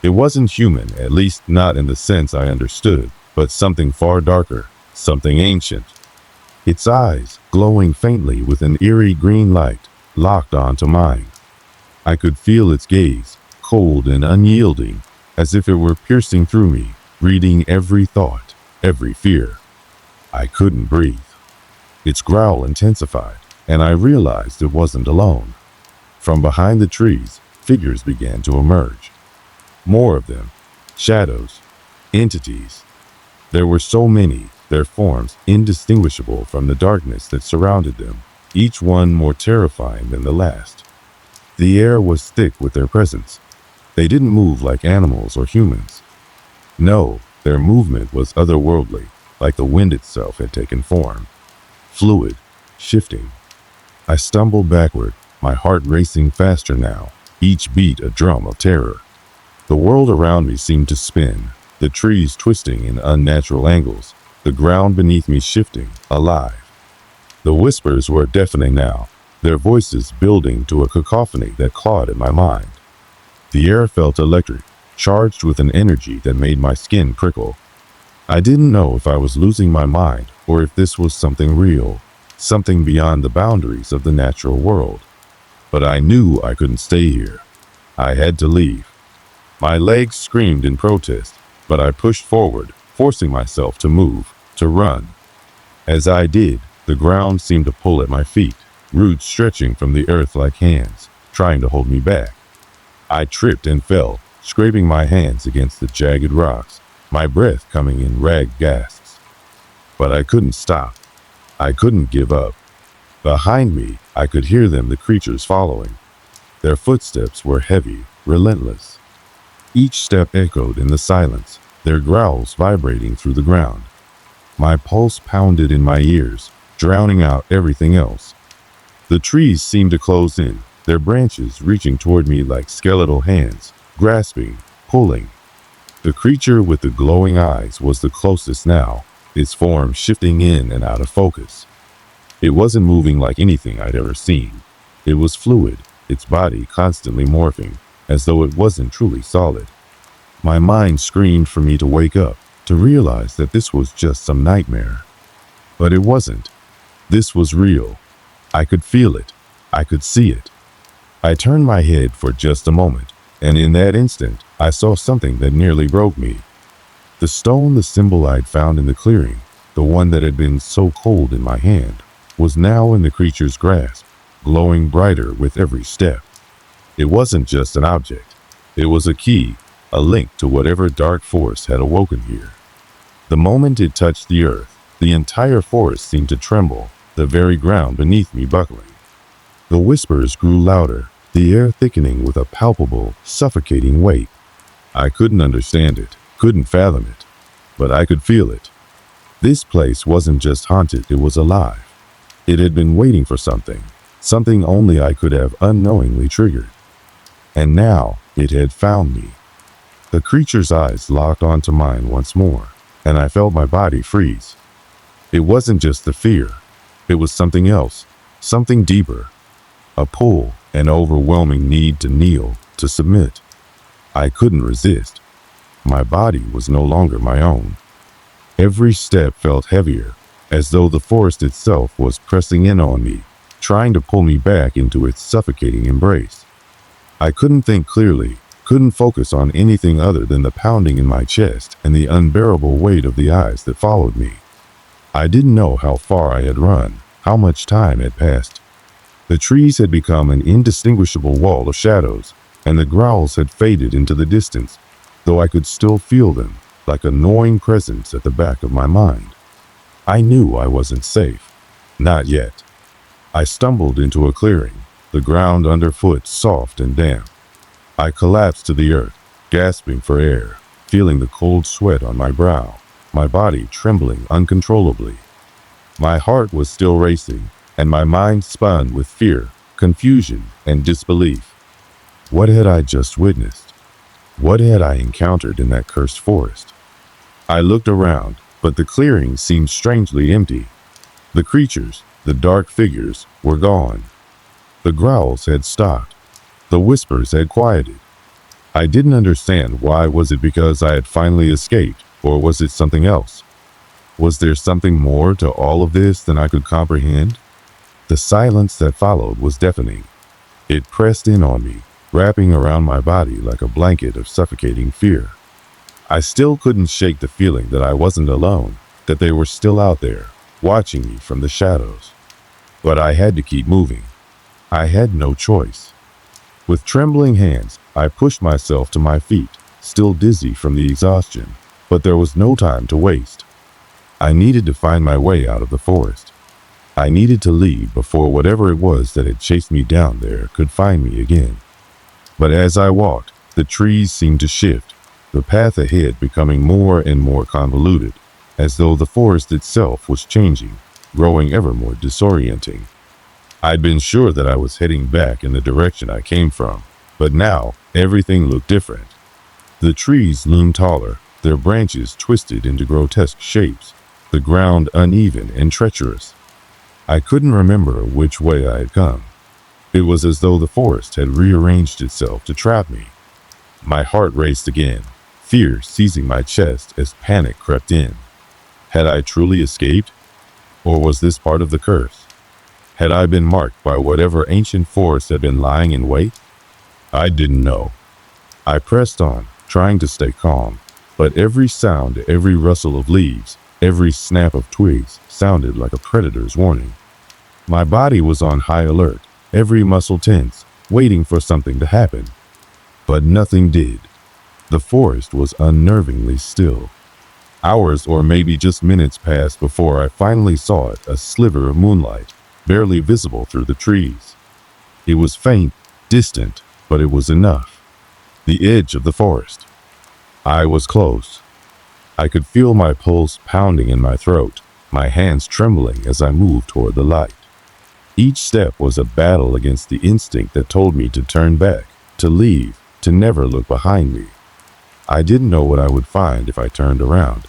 It wasn't human, at least not in the sense I understood, but something far darker, something ancient. Its eyes, glowing faintly with an eerie green light, locked onto mine. I could feel its gaze, cold and unyielding, as if it were piercing through me, reading every thought, every fear. I couldn't breathe. Its growl intensified, and I realized it wasn't alone. From behind the trees, figures began to emerge. More of them, shadows, entities. There were so many, their forms indistinguishable from the darkness that surrounded them, each one more terrifying than the last. The air was thick with their presence. They didn't move like animals or humans. No, their movement was otherworldly, like the wind itself had taken form. Fluid, shifting. I stumbled backward, my heart racing faster now, each beat a drum of terror. The world around me seemed to spin, the trees twisting in unnatural angles, the ground beneath me shifting, alive. The whispers were deafening now, their voices building to a cacophony that clawed at my mind. The air felt electric, charged with an energy that made my skin prickle. I didn't know if I was losing my mind or if this was something real, something beyond the boundaries of the natural world. But I knew I couldn't stay here. I had to leave. My legs screamed in protest, but I pushed forward, forcing myself to move, to run. As I did, the ground seemed to pull at my feet, roots stretching from the earth like hands, trying to hold me back. I tripped and fell, scraping my hands against the jagged rocks, my breath coming in ragged gasps. But I couldn't stop. I couldn't give up. Behind me, I could hear them, the creatures following. Their footsteps were heavy, relentless. Each step echoed in the silence, their growls vibrating through the ground. My pulse pounded in my ears, drowning out everything else. The trees seemed to close in, their branches reaching toward me like skeletal hands, grasping, pulling. The creature with the glowing eyes was the closest now, its form shifting in and out of focus. It wasn't moving like anything I'd ever seen. It was fluid, its body constantly morphing, as though it wasn't truly solid. My mind screamed for me to wake up, to realize that this was just some nightmare. But it wasn't. This was real. I could feel it. I could see it. I turned my head for just a moment, and in that instant, I saw something that nearly broke me. The stone, the symbol I'd found in the clearing, the one that had been so cold in my hand, was now in the creature's grasp, glowing brighter with every step. It wasn't just an object. It was a key, a link to whatever dark force had awoken here. The moment it touched the earth, the entire forest seemed to tremble, the very ground beneath me buckling. The whispers grew louder, the air thickening with a palpable, suffocating weight. I couldn't understand it, couldn't fathom it, but I could feel it. This place wasn't just haunted, it was alive. It had been waiting for something, something only I could have unknowingly triggered. And now it had found me. The creature's eyes locked onto mine once more, and I felt my body freeze. It wasn't just the fear. It was something else, something deeper. A pull, an overwhelming need to kneel, to submit. I couldn't resist. My body was no longer my own. Every step felt heavier, as though the forest itself was pressing in on me, trying to pull me back into its suffocating embrace. I couldn't think clearly, couldn't focus on anything other than the pounding in my chest and the unbearable weight of the eyes that followed me. I didn't know how far I had run, how much time had passed. The trees had become an indistinguishable wall of shadows, and the growls had faded into the distance, though I could still feel them, like a gnawing presence at the back of my mind. I knew I wasn't safe. Not yet. I stumbled into a clearing, the ground underfoot soft and damp. I collapsed to the earth, gasping for air, feeling the cold sweat on my brow, my body trembling uncontrollably. My heart was still racing, and my mind spun with fear, confusion, and disbelief. What had I just witnessed? What had I encountered in that cursed forest? I looked around, but the clearing seemed strangely empty. The creatures, the dark figures, were gone. The growls had stopped. The whispers had quieted. I didn't understand why. Was it because I had finally escaped, or was it something else? Was there something more to all of this than I could comprehend? The silence that followed was deafening. It pressed in on me, wrapping around my body like a blanket of suffocating fear. I still couldn't shake the feeling that I wasn't alone, that they were still out there, watching me from the shadows. But I had to keep moving. I had no choice. With trembling hands, I pushed myself to my feet, still dizzy from the exhaustion, but there was no time to waste. I needed to find my way out of the forest. I needed to leave before whatever it was that had chased me down there could find me again. But as I walked, the trees seemed to shift, the path ahead becoming more and more convoluted, as though the forest itself was changing, growing ever more disorienting. I'd been sure that I was heading back in the direction I came from, but now everything looked different. The trees loomed taller, their branches twisted into grotesque shapes, the ground uneven and treacherous. I couldn't remember which way I had come. It was as though the forest had rearranged itself to trap me. My heart raced again, fear seizing my chest as panic crept in. Had I truly escaped? Or was this part of the curse? Had I been marked by whatever ancient force had been lying in wait? I didn't know. I pressed on, trying to stay calm, but every sound, every rustle of leaves, every snap of twigs sounded like a predator's warning. My body was on high alert, every muscle tense, waiting for something to happen. But nothing did. The forest was unnervingly still. Hours or maybe just minutes passed before I finally saw it, a sliver of moonlight, barely visible through the trees. It was faint, distant, but it was enough. The edge of the forest. I was close. I could feel my pulse pounding in my throat, my hands trembling as I moved toward the light. Each step was a battle against the instinct that told me to turn back, to leave, to never look behind me. I didn't know what I would find if I turned around.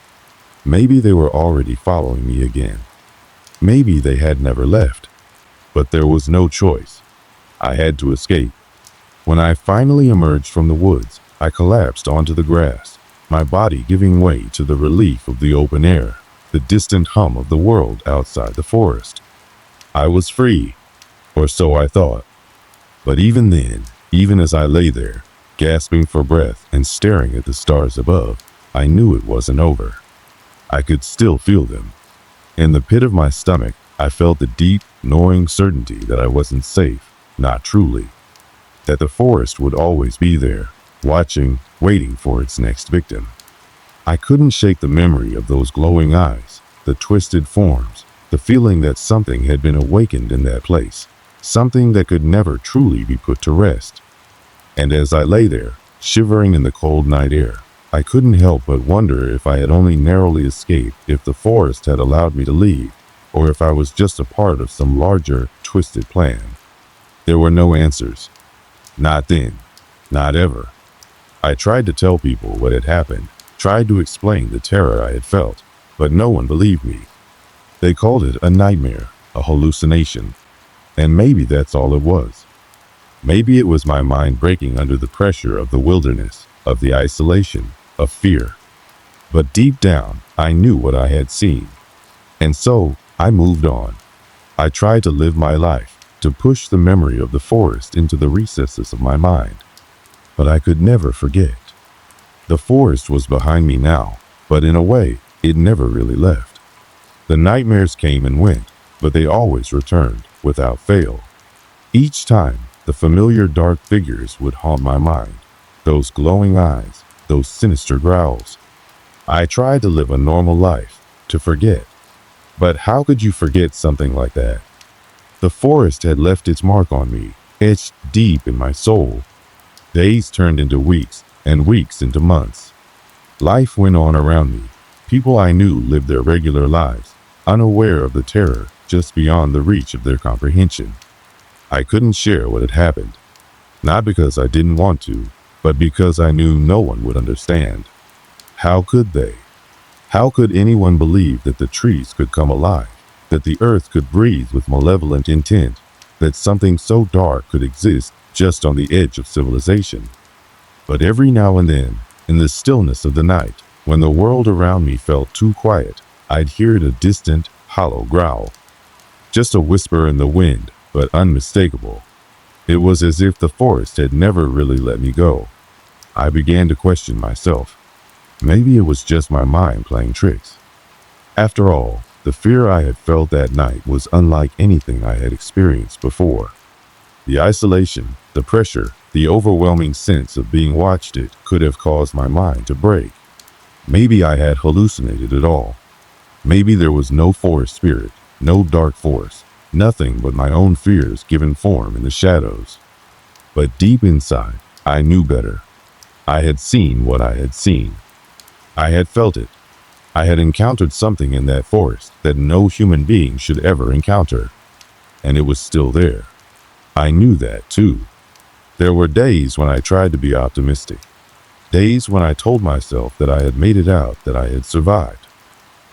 Maybe they were already following me again. Maybe they had never left. But there was no choice. I had to escape. When I finally emerged from the woods, I collapsed onto the grass, my body giving way to the relief of the open air, the distant hum of the world outside the forest. I was free, or so I thought. But even then, even as I lay there, gasping for breath and staring at the stars above, I knew it wasn't over. I could still feel them. In the pit of my stomach, I felt the deep, gnawing certainty that I wasn't safe, not truly. That the forest would always be there, watching, waiting for its next victim. I couldn't shake the memory of those glowing eyes, the twisted forms, the feeling that something had been awakened in that place, something that could never truly be put to rest. And as I lay there, shivering in the cold night air, I couldn't help but wonder if I had only narrowly escaped, if the forest had allowed me to leave, or if I was just a part of some larger, twisted plan. There were no answers. Not then. Not ever. I tried to tell people what had happened, tried to explain the terror I had felt, but no one believed me. They called it a nightmare, a hallucination. And maybe that's all it was. Maybe it was my mind breaking under the pressure of the wilderness, of the isolation, of fear. But deep down, I knew what I had seen. And so, I moved on. I tried to live my life, to push the memory of the forest into the recesses of my mind. But I could never forget. The forest was behind me now, but in a way, it never really left. The nightmares came and went, but they always returned, without fail. Each time, the familiar dark figures would haunt my mind, those glowing eyes, those sinister growls. I tried to live a normal life, to forget. But how could you forget something like that? The forest had left its mark on me, etched deep in my soul. Days turned into weeks, and weeks into months. Life went on around me. People I knew lived their regular lives, unaware of the terror just beyond the reach of their comprehension. I couldn't share what had happened, not because I didn't want to, but because I knew no one would understand. How could they? How could anyone believe that the trees could come alive, that the earth could breathe with malevolent intent, that something so dark could exist just on the edge of civilization? But every now and then, in the stillness of the night, when the world around me felt too quiet, I'd hear a distant, hollow growl. Just a whisper in the wind, but unmistakable. It was as if the forest had never really let me go. I began to question myself. Maybe it was just my mind playing tricks. After all, the fear I had felt that night was unlike anything I had experienced before. The isolation, the pressure, the overwhelming sense of being watched, it could have caused my mind to break. Maybe I had hallucinated it all. Maybe there was no forest spirit, no dark force, nothing but my own fears given form in the shadows. But deep inside, I knew better. I had seen what I had seen. I had felt it. I had encountered something in that forest that no human being should ever encounter. And it was still there. I knew that too. There were days when I tried to be optimistic. Days when I told myself that I had made it out, that I had survived.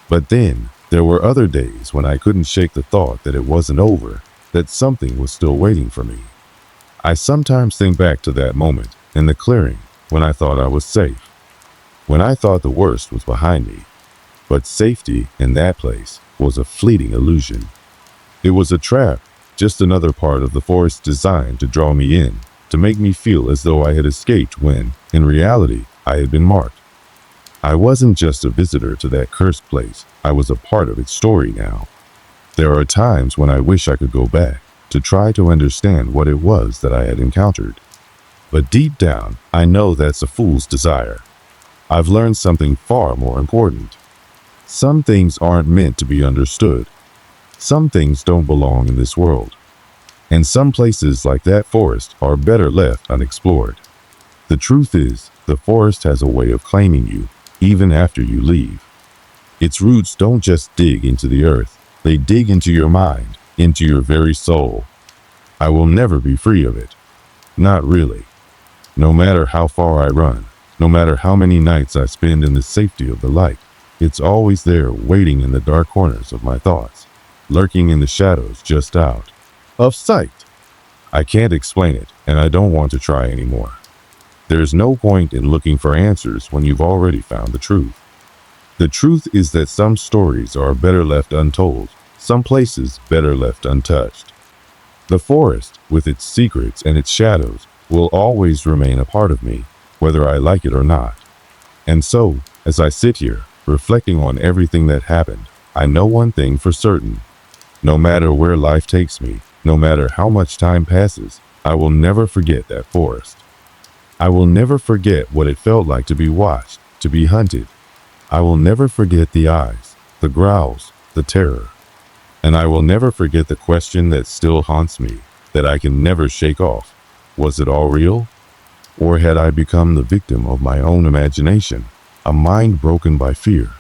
But then, there were other days when I couldn't shake the thought that it wasn't over, that something was still waiting for me. I sometimes think back to that moment, in the clearing, when I thought I was safe. When I thought the worst was behind me. But safety in that place was a fleeting illusion. It was a trap, just another part of the forest designed to draw me in, to make me feel as though I had escaped when, in reality, I had been marked. I wasn't just a visitor to that cursed place, I was a part of its story now. There are times when I wish I could go back, to try to understand what it was that I had encountered. But deep down, I know that's a fool's desire. I've learned something far more important. Some things aren't meant to be understood. Some things don't belong in this world. And some places like that forest are better left unexplored. The truth is, the forest has a way of claiming you, even after you leave. Its roots don't just dig into the earth, they dig into your mind, into your very soul. I will never be free of it. Not really. No matter how far I run, no matter how many nights I spend in the safety of the light, it's always there waiting in the dark corners of my thoughts, lurking in the shadows just out of sight. I can't explain it, and I don't want to try anymore. There's no point in looking for answers when you've already found the truth. The truth is that some stories are better left untold, some places better left untouched. The forest, with its secrets and its shadows, will always remain a part of me, whether I like it or not. And so, as I sit here, reflecting on everything that happened, I know one thing for certain. No matter where life takes me, no matter how much time passes, I will never forget that forest. I will never forget what it felt like to be watched, to be hunted. I will never forget the eyes, the growls, the terror. And I will never forget the question that still haunts me, that I can never shake off. Was it all real? Or had I become the victim of my own imagination, a mind broken by fear?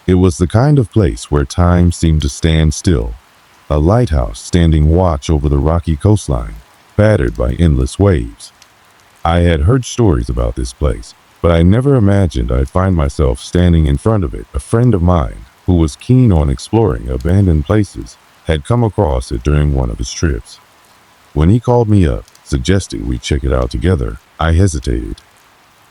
It was the kind of place where time seemed to stand still, a lighthouse standing watch over the rocky coastline, battered by endless waves. I had heard stories about this place, but I never imagined I'd find myself standing in front of it. A friend of mine, who was keen on exploring abandoned places, had come across it during one of his trips. When he called me up, suggesting we check it out together, I hesitated.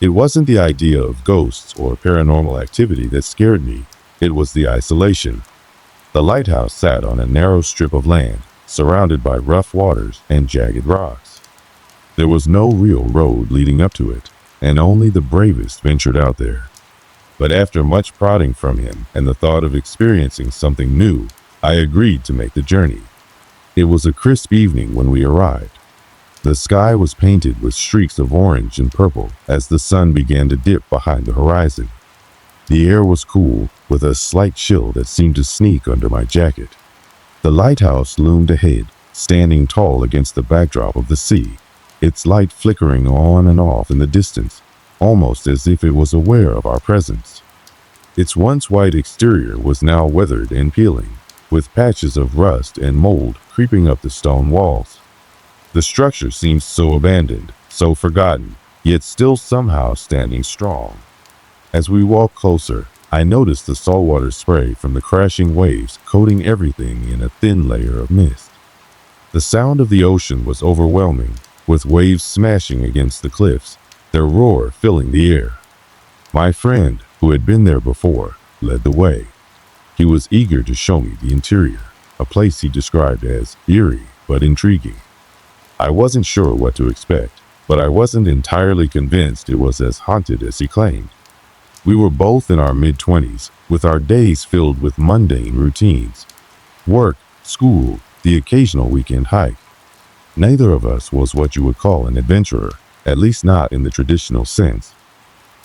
It wasn't the idea of ghosts or paranormal activity that scared me. It was the isolation. The lighthouse sat on a narrow strip of land, surrounded by rough waters and jagged rocks. There was no real road leading up to it, and only the bravest ventured out there. But after much prodding from him and the thought of experiencing something new, I agreed to make the journey. It was a crisp evening when we arrived. The sky was painted with streaks of orange and purple as the sun began to dip behind the horizon. The air was cool, with a slight chill that seemed to sneak under my jacket. The lighthouse loomed ahead, standing tall against the backdrop of the sea, its light flickering on and off in the distance, almost as if it was aware of our presence. Its once white exterior was now weathered and peeling, with patches of rust and mold creeping up the stone walls. The structure seemed so abandoned, so forgotten, yet still somehow standing strong. As we walked closer, I noticed the saltwater spray from the crashing waves coating everything in a thin layer of mist. The sound of the ocean was overwhelming, with waves smashing against the cliffs, their roar filling the air. My friend, who had been there before, led the way. He was eager to show me the interior, a place he described as eerie but intriguing. I wasn't sure what to expect, but I wasn't entirely convinced it was as haunted as he claimed. We were both in our mid-20s, with our days filled with mundane routines. Work, school, the occasional weekend hike. Neither of us was what you would call an adventurer, at least not in the traditional sense.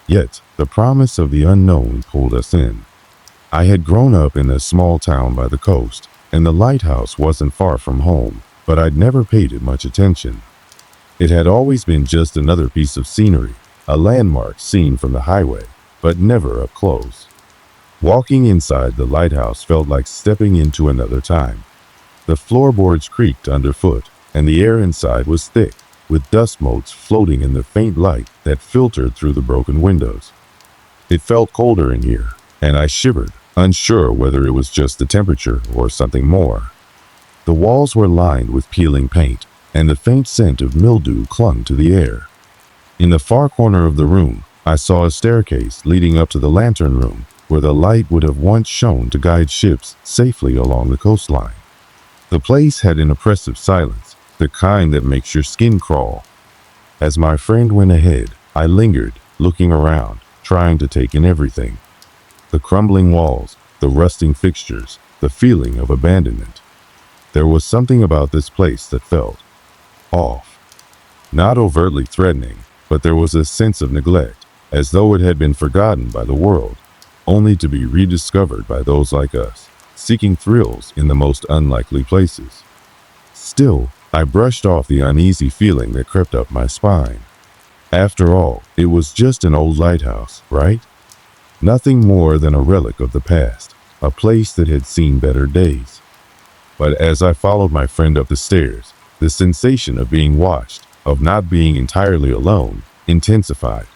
Yet, the promise of the unknown pulled us in. I had grown up in a small town by the coast, and the lighthouse wasn't far from home, but I'd never paid it much attention. It had always been just another piece of scenery, a landmark seen from the highway, but never up close. Walking inside the lighthouse felt like stepping into another time. The floorboards creaked underfoot, and the air inside was thick, with dust motes floating in the faint light that filtered through the broken windows. It felt colder in here, and I shivered, unsure whether it was just the temperature or something more. The walls were lined with peeling paint, and the faint scent of mildew clung to the air. In the far corner of the room, I saw a staircase leading up to the lantern room, where the light would have once shone to guide ships safely along the coastline. The place had an oppressive silence, the kind that makes your skin crawl. As my friend went ahead, I lingered, looking around, trying to take in everything. The crumbling walls, the rusting fixtures, the feeling of abandonment. There was something about this place that felt off. Not overtly threatening, but there was a sense of neglect, as though it had been forgotten by the world, only to be rediscovered by those like us, seeking thrills in the most unlikely places. Still, I brushed off the uneasy feeling that crept up my spine. After all, it was just an old lighthouse, right? Nothing more than a relic of the past, a place that had seen better days. But as I followed my friend up the stairs, the sensation of being watched, of not being entirely alone, intensified.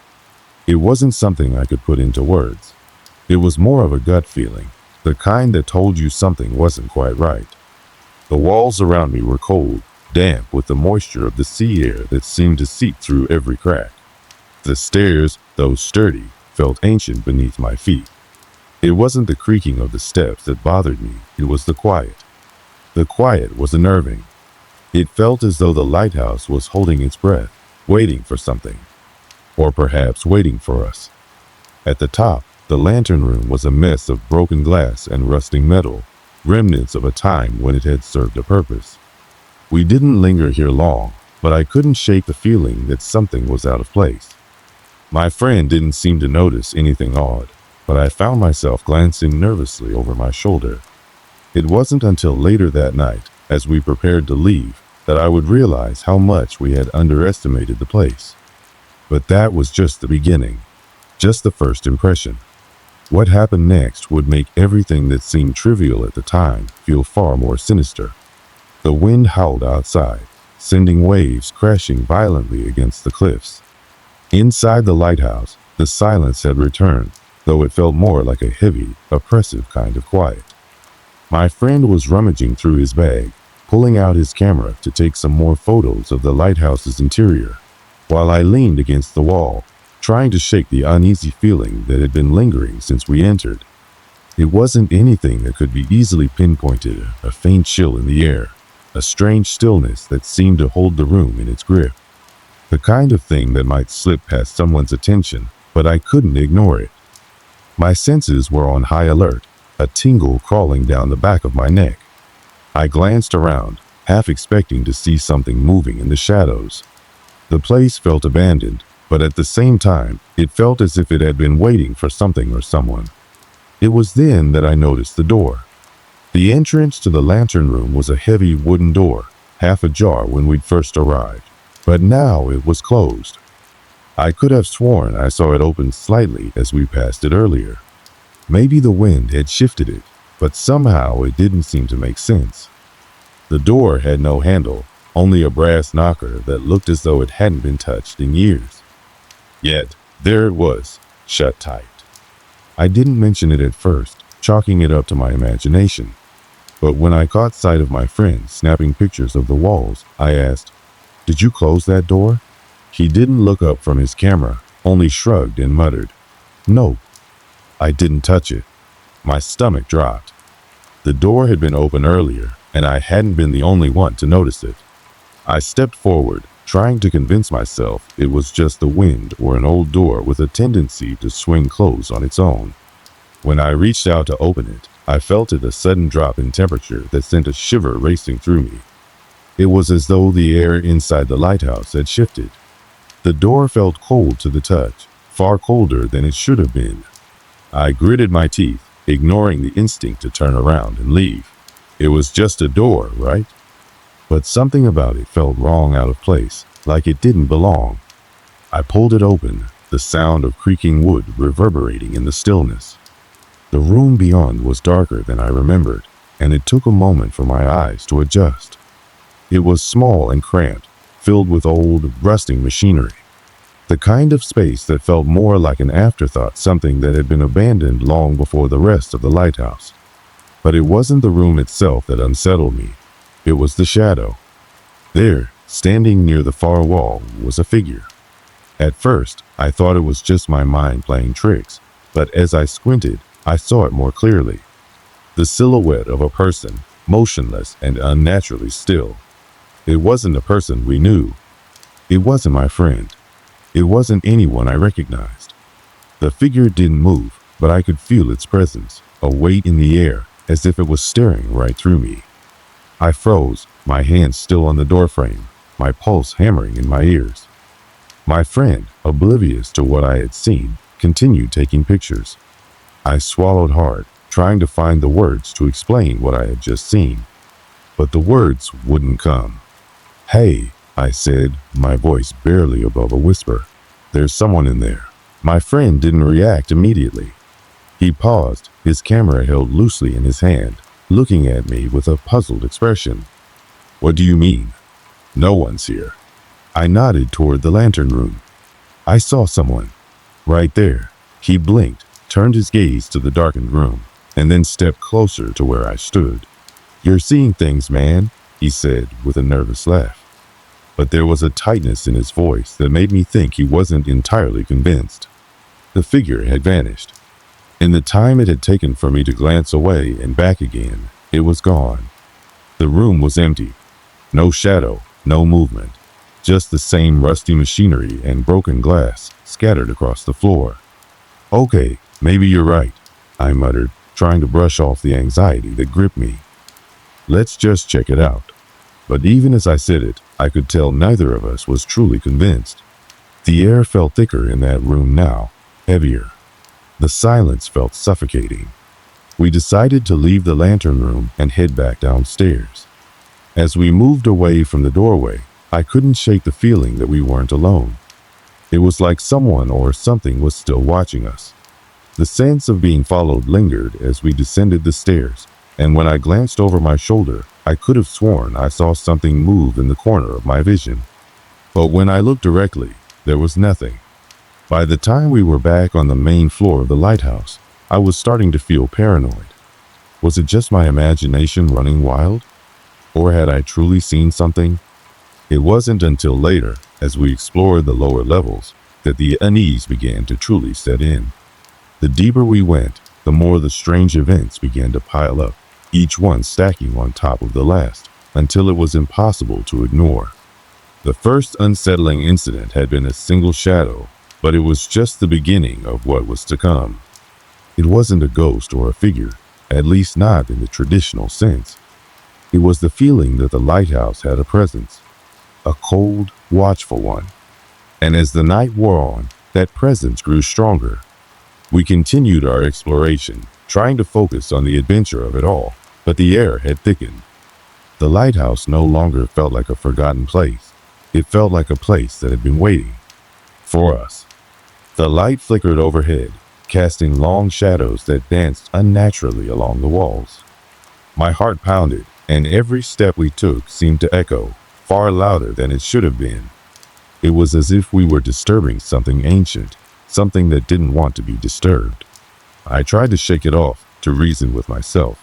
It wasn't something I could put into words. It was more of a gut feeling, the kind that told you something wasn't quite right. The walls around me were cold, damp with the moisture of the sea air that seemed to seep through every crack. The stairs, though sturdy, felt ancient beneath my feet. It wasn't the creaking of the steps that bothered me, it was the quiet. The quiet was unnerving. It felt as though the lighthouse was holding its breath, waiting for something. Or perhaps waiting for us. At the top, the lantern room was a mess of broken glass and rusting metal, remnants of a time when it had served a purpose. We didn't linger here long, but I couldn't shake the feeling that something was out of place. My friend didn't seem to notice anything odd, but I found myself glancing nervously over my shoulder. It wasn't until later that night, as we prepared to leave, that I would realize how much we had underestimated the place. But that was just the beginning, just the first impression. What happened next would make everything that seemed trivial at the time feel far more sinister. The wind howled outside, sending waves crashing violently against the cliffs. Inside the lighthouse, the silence had returned, though it felt more like a heavy, oppressive kind of quiet. My friend was rummaging through his bag, pulling out his camera to take some more photos of the lighthouse's interior, while I leaned against the wall, trying to shake the uneasy feeling that had been lingering since we entered. It wasn't anything that could be easily pinpointed, a faint chill in the air, a strange stillness that seemed to hold the room in its grip. The kind of thing that might slip past someone's attention, but I couldn't ignore it. My senses were on high alert, a tingle crawling down the back of my neck. I glanced around, half expecting to see something moving in the shadows. The place felt abandoned, but at the same time, it felt as if it had been waiting for something or someone. It was then that I noticed the door. The entrance to the lantern room was a heavy wooden door, half ajar when we'd first arrived, but now it was closed. I could have sworn I saw it open slightly as we passed it earlier. Maybe the wind had shifted it, but somehow it didn't seem to make sense. The door had no handle, only a brass knocker that looked as though it hadn't been touched in years. Yet, there it was, shut tight. I didn't mention it at first, chalking it up to my imagination. But when I caught sight of my friend snapping pictures of the walls, I asked, "Did you close that door?" He didn't look up from his camera, only shrugged and muttered, "No, I didn't touch it." My stomach dropped. The door had been open earlier, and I hadn't been the only one to notice it. I stepped forward, trying to convince myself it was just the wind or an old door with a tendency to swing closed on its own. When I reached out to open it, I felt a sudden drop in temperature that sent a shiver racing through me. It was as though the air inside the lighthouse had shifted. The door felt cold to the touch, far colder than it should have been. I gritted my teeth, ignoring the instinct to turn around and leave. It was just a door, right? But something about it felt wrong, out of place, like it didn't belong. I pulled it open, the sound of creaking wood reverberating in the stillness. The room beyond was darker than I remembered, and it took a moment for my eyes to adjust. It was small and cramped, filled with old, rusting machinery. The kind of space that felt more like an afterthought, something that had been abandoned long before the rest of the lighthouse. But it wasn't the room itself that unsettled me. It was the shadow. There, standing near the far wall, was a figure. At first, I thought it was just my mind playing tricks, but as I squinted, I saw it more clearly. The silhouette of a person, motionless and unnaturally still. It wasn't a person we knew. It wasn't my friend. It wasn't anyone I recognized. The figure didn't move, but I could feel its presence, a weight in the air, as if it was staring right through me. I froze, my hands still on the doorframe, my pulse hammering in my ears. My friend, oblivious to what I had seen, continued taking pictures. I swallowed hard, trying to find the words to explain what I had just seen. But the words wouldn't come. "Hey," I said, my voice barely above a whisper. "There's someone in there." My friend didn't react immediately. He paused, his camera held loosely in his hand, looking at me with a puzzled expression. "What do you mean?" "No one's here." I nodded toward the lantern room. "I saw someone. Right there." He blinked, turned his gaze to the darkened room, and then stepped closer to where I stood. "You're seeing things, man," he said with a nervous laugh. But there was a tightness in his voice that made me think he wasn't entirely convinced. The figure had vanished. In the time it had taken for me to glance away and back again, it was gone. The room was empty. No shadow, no movement. Just the same rusty machinery and broken glass scattered across the floor. "Okay, maybe you're right," I muttered, trying to brush off the anxiety that gripped me. "Let's just check it out." But even as I said it, I could tell neither of us was truly convinced. The air felt thicker in that room now, heavier. The silence felt suffocating. We decided to leave the lantern room and head back downstairs. As we moved away from the doorway, I couldn't shake the feeling that we weren't alone. It was like someone or something was still watching us. The sense of being followed lingered as we descended the stairs, and when I glanced over my shoulder, I could have sworn I saw something move in the corner of my vision. But when I looked directly, there was nothing. By the time we were back on the main floor of the lighthouse, I was starting to feel paranoid. Was it just my imagination running wild? Or had I truly seen something? It wasn't until later, as we explored the lower levels, that the unease began to truly set in. The deeper we went, the more the strange events began to pile up, each one stacking on top of the last, until it was impossible to ignore. The first unsettling incident had been a single shadow, but it was just the beginning of what was to come. It wasn't a ghost or a figure, at least not in the traditional sense. It was the feeling that the lighthouse had a presence, a cold, watchful one. And as the night wore on, that presence grew stronger. We continued our exploration, trying to focus on the adventure of it all. but the air had thickened. The lighthouse no longer felt like a forgotten place. It felt like a place that had been waiting for us. The light flickered overhead, casting long shadows that danced unnaturally along the walls. My heart pounded, and every step we took seemed to echo, far louder than it should have been. It was as if we were disturbing something ancient, something that didn't want to be disturbed. I tried to shake it off, to reason with myself.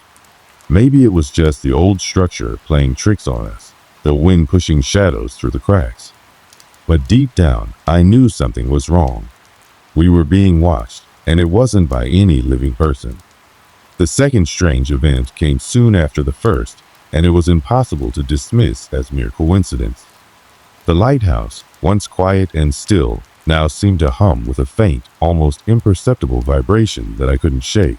Maybe it was just the old structure playing tricks on us, the wind pushing shadows through the cracks. But deep down, I knew something was wrong. We were being watched, and it wasn't by any living person. The second strange event came soon after the first, and it was impossible to dismiss as mere coincidence. The lighthouse, once quiet and still, now seemed to hum with a faint, almost imperceptible vibration that I couldn't shake.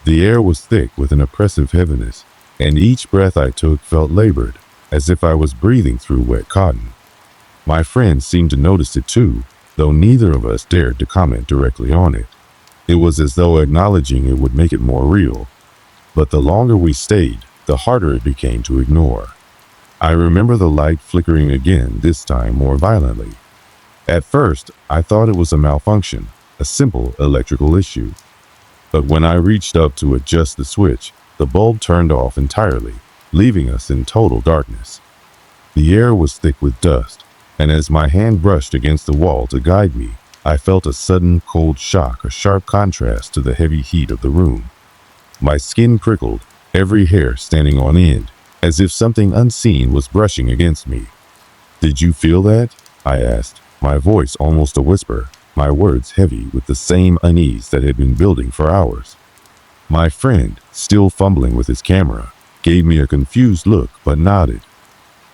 The air was thick with an oppressive heaviness, and each breath I took felt labored, as if I was breathing through wet cotton. My friend seemed to notice it too, though neither of us dared to comment directly on it. It was as though acknowledging it would make it more real. But the longer we stayed, the harder it became to ignore. I remember the light flickering again, this time more violently. At first, I thought it was a malfunction, a simple electrical issue. But when I reached up to adjust the switch, the bulb turned off entirely, leaving us in total darkness. The air was thick with dust, and as my hand brushed against the wall to guide me, I felt a sudden cold shock, a sharp contrast to the heavy heat of the room. My skin prickled, every hair standing on end, as if something unseen was brushing against me. "Did you feel that?" I asked, my voice almost a whisper, my words heavy with the same unease that had been building for hours. My friend, still fumbling with his camera, gave me a confused look but nodded.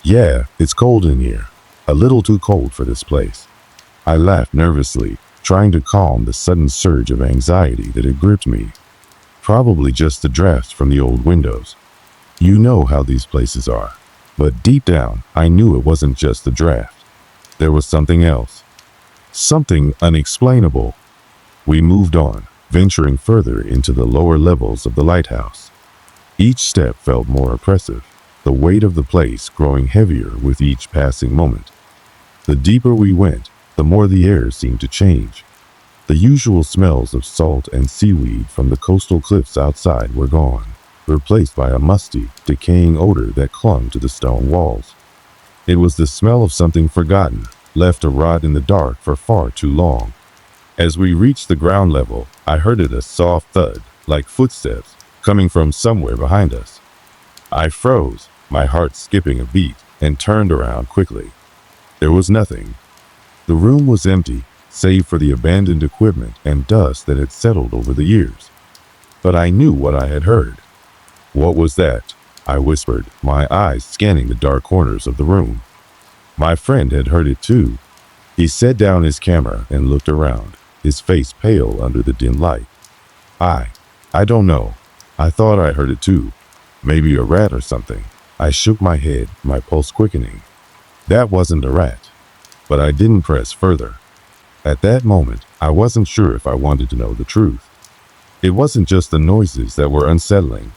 "Yeah, it's cold in here. A little too cold for this place." I laughed nervously, trying to calm the sudden surge of anxiety that had gripped me. Probably just the drafts from the old windows. You know how these places are. But deep down, I knew it wasn't just the draft. There was something else. Something unexplainable. We moved on, venturing further into the lower levels of the lighthouse. Each step felt more oppressive, the weight of the place growing heavier with each passing moment. The deeper we went, the more the air seemed to change. The usual smells of salt and seaweed from the coastal cliffs outside were gone, replaced by a musty, decaying odor that clung to the stone walls. It was the smell of something forgotten, left to rot in the dark for far too long. As we reached the ground level, I heard a soft thud, like footsteps, coming from somewhere behind us. I froze, my heart skipping a beat, and turned around quickly. There was nothing. The room was empty, save for the abandoned equipment and dust that had settled over the years. But I knew what I had heard. "What was that?" I whispered, my eyes scanning the dark corners of the room. My friend had heard it too. He set down his camera and looked around, his face pale under the dim light. I don't know. I thought I heard it too. Maybe a rat or something." I shook my head, my pulse quickening. That wasn't a rat. But I didn't press further. At that moment, I wasn't sure if I wanted to know the truth. It wasn't just the noises that were unsettling.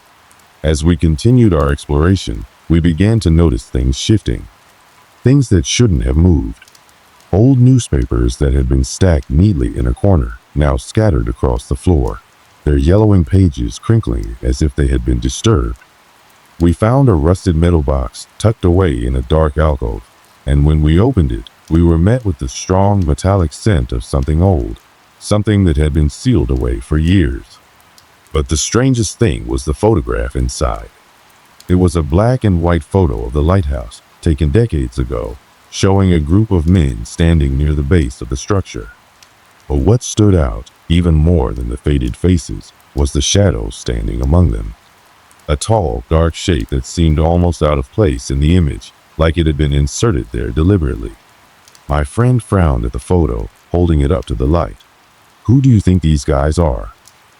As we continued our exploration, we began to notice things shifting. Things that shouldn't have moved. Old newspapers that had been stacked neatly in a corner, now scattered across the floor, their yellowing pages crinkling as if they had been disturbed. We found a rusted metal box tucked away in a dark alcove, and when we opened it, we were met with the strong metallic scent of something old, something that had been sealed away for years. But the strangest thing was the photograph inside. It was a black and white photo of the lighthouse, taken decades ago, showing a group of men standing near the base of the structure. But what stood out, even more than the faded faces, was the shadow standing among them. A tall, dark shape that seemed almost out of place in the image, like it had been inserted there deliberately. My friend frowned at the photo, holding it up to the light. "Who do you think these guys are?"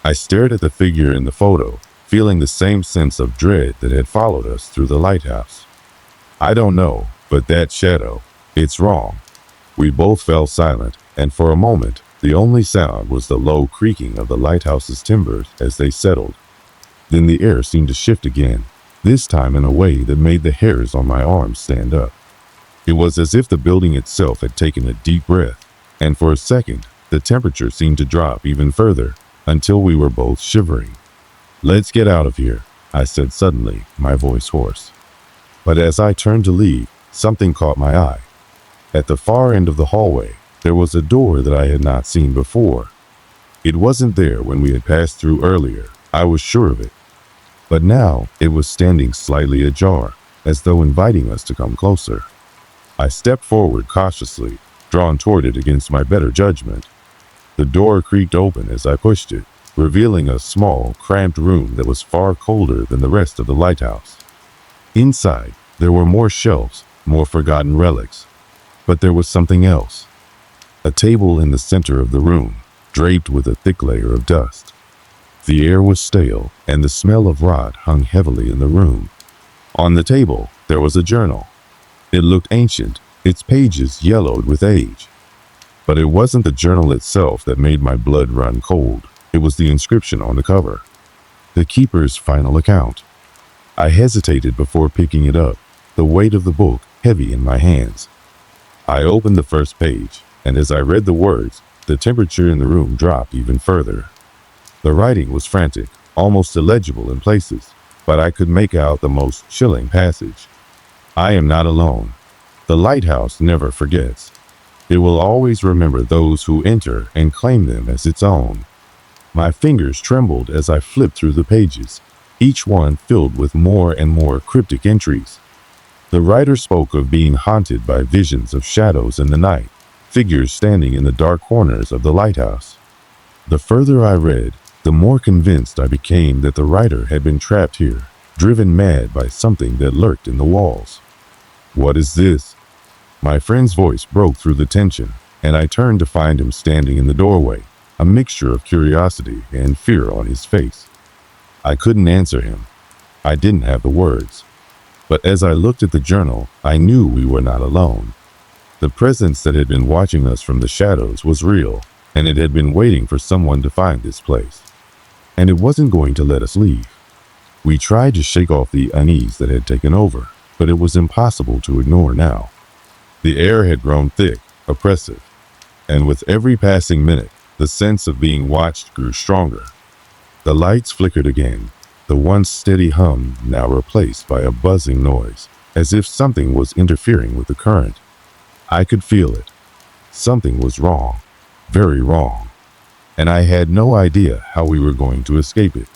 I stared at the figure in the photo, feeling the same sense of dread that had followed us through the lighthouse. "I don't know, but that shadow, it's wrong." We both fell silent, and for a moment, the only sound was the low creaking of the lighthouse's timbers as they settled. Then the air seemed to shift again, this time in a way that made the hairs on my arms stand up. It was as if the building itself had taken a deep breath, and for a second, the temperature seemed to drop even further, until we were both shivering. "Let's get out of here," I said suddenly, my voice hoarse. But as I turned to leave, something caught my eye. At the far end of the hallway, there was a door that I had not seen before. It wasn't there when we had passed through earlier, I was sure of it. But now, it was standing slightly ajar, as though inviting us to come closer. I stepped forward cautiously, drawn toward it against my better judgment. The door creaked open as I pushed it, revealing a small, cramped room that was far colder than the rest of the lighthouse. Inside, there were more shelves, more forgotten relics. But there was something else. A table in the center of the room, draped with a thick layer of dust. The air was stale, and the smell of rot hung heavily in the room. On the table, there was a journal. It looked ancient, its pages yellowed with age. But it wasn't the journal itself that made my blood run cold. It was the inscription on the cover. The keeper's final account. I hesitated before picking it up, the weight of the book heavy in my hands. I opened the first page, and as I read the words, the temperature in the room dropped even further. The writing was frantic, almost illegible in places, but I could make out the most chilling passage. "I am not alone. The lighthouse never forgets. It will always remember those who enter and claim them as its own." My fingers trembled as I flipped through the pages, each one filled with more and more cryptic entries. The writer spoke of being haunted by visions of shadows in the night, figures standing in the dark corners of the lighthouse. The further I read, the more convinced I became that the writer had been trapped here, driven mad by something that lurked in the walls. "What is this?" My friend's voice broke through the tension, and I turned to find him standing in the doorway, a mixture of curiosity and fear on his face. I couldn't answer him. I didn't have the words. But as I looked at the journal, I knew we were not alone. The presence that had been watching us from the shadows was real, and it had been waiting for someone to find this place. And it wasn't going to let us leave. We tried to shake off the unease that had taken over, but it was impossible to ignore now. The air had grown thick, oppressive, and with every passing minute, the sense of being watched grew stronger. The lights flickered again, the once steady hum now replaced by a buzzing noise, as if something was interfering with the current. I could feel it. Something was wrong, very wrong, and I had no idea how we were going to escape it.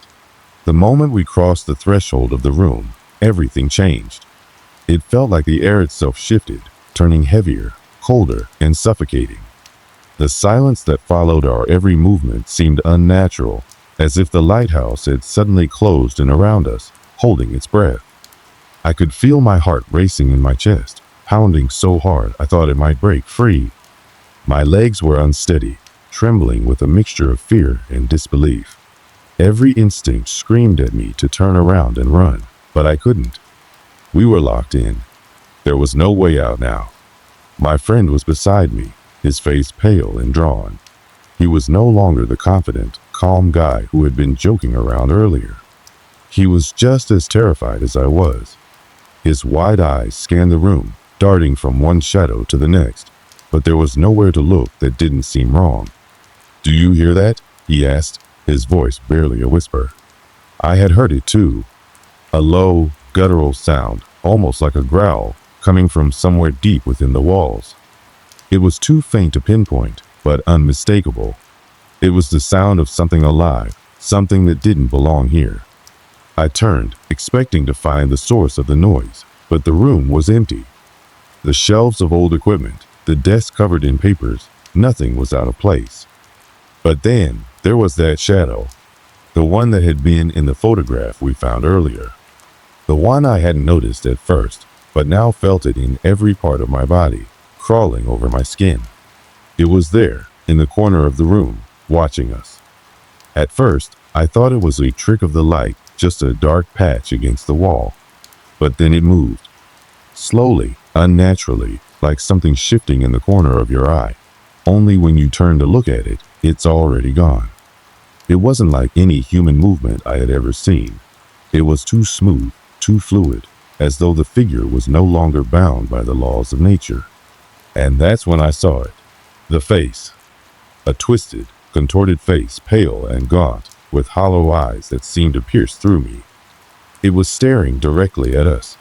The moment we crossed the threshold of the room, everything changed. It felt like the air itself shifted, turning heavier, colder, and suffocating. The silence that followed our every movement seemed unnatural, as if the lighthouse had suddenly closed in around us, holding its breath. I could feel my heart racing in my chest, pounding so hard I thought it might break free. My legs were unsteady, trembling with a mixture of fear and disbelief. Every instinct screamed at me to turn around and run, but I couldn't. We were locked in. There was no way out now. My friend was beside me, his face pale and drawn. He was no longer the confident, calm guy who had been joking around earlier. He was just as terrified as I was. His wide eyes scanned the room, darting from one shadow to the next, but there was nowhere to look that didn't seem wrong. "Do you hear that?" he asked, his voice barely a whisper. I had heard it too. A low, guttural sound, almost like a growl, coming from somewhere deep within the walls. It was too faint to pinpoint, but unmistakable. It was the sound of something alive, something that didn't belong here. I turned, expecting to find the source of the noise, but the room was empty. The shelves of old equipment, the desk covered in papers, nothing was out of place. But then, there was that shadow, the one that had been in the photograph we found earlier. The one I hadn't noticed at first, but now felt it in every part of my body, crawling over my skin. It was there, in the corner of the room, watching us. At first, I thought it was a trick of the light, just a dark patch against the wall. But then it moved. Slowly, unnaturally, like something shifting in the corner of your eye. Only when you turn to look at it, it's already gone. It wasn't like any human movement I had ever seen, It was too smooth, too fluid, as though the figure was no longer bound by the laws of nature. And that's when I saw it. The face. A twisted, contorted face, pale and gaunt, with hollow eyes that seemed to pierce through me. It was staring directly at us.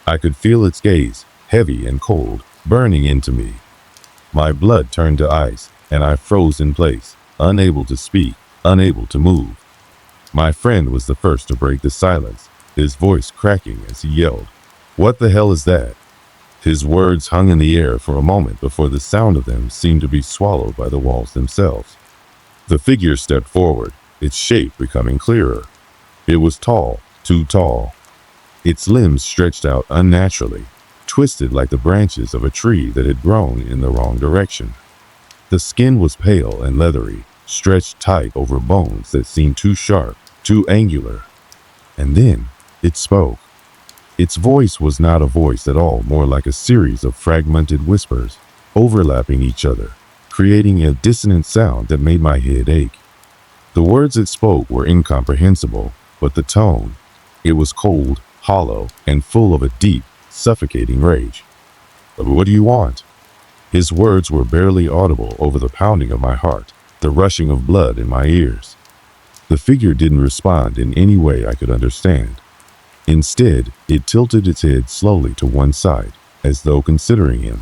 I could feel its gaze, heavy and cold, burning into me. My blood turned to ice, and I froze in place, unable to speak, unable to move. My friend was the first to break the silence, his voice cracking as he yelled, "What the hell is that?" His words hung in the air for a moment before the sound of them seemed to be swallowed by the walls themselves. The figure stepped forward, its shape becoming clearer. It was tall, too tall. Its limbs stretched out unnaturally, twisted like the branches of a tree that had grown in the wrong direction. The skin was pale and leathery, stretched tight over bones that seemed too sharp, too angular. And then it spoke. Its voice was not a voice at all, more like a series of fragmented whispers, overlapping each other, creating a dissonant sound that made my head ache. The words it spoke were incomprehensible, but the tone, it was cold, hollow, and full of a deep, suffocating rage. "What do you want?" His words were barely audible over the pounding of my heart, the rushing of blood in my ears. The figure didn't respond in any way I could understand. Instead, it tilted its head slowly to one side, as though considering him.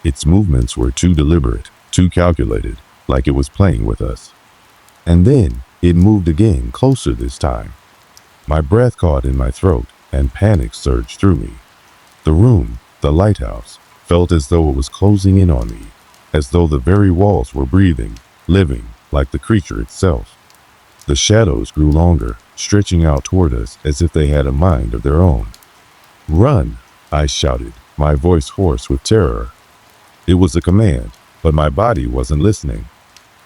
Its movements were too deliberate, too calculated, like it was playing with us. And then, it moved again, closer this time. My breath caught in my throat, and panic surged through me. The room, the lighthouse, felt as though it was closing in on me, as though the very walls were breathing, living, like the creature itself. The shadows grew longer, stretching out toward us as if they had a mind of their own. "Run!" I shouted, my voice hoarse with terror. It was a command, but my body wasn't listening.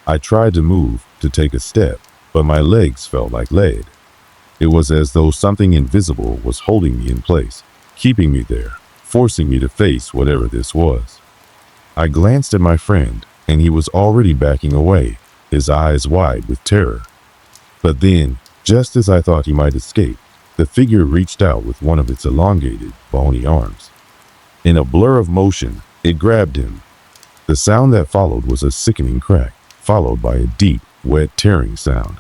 I tried to move, to take a step, but my legs felt like lead. It was as though something invisible was holding me in place, keeping me there, forcing me to face whatever this was. I glanced at my friend, and he was already backing away, his eyes wide with terror. But then, just as I thought he might escape, the figure reached out with one of its elongated, bony arms. In a blur of motion, it grabbed him. The sound that followed was a sickening crack, followed by a deep, wet tearing sound.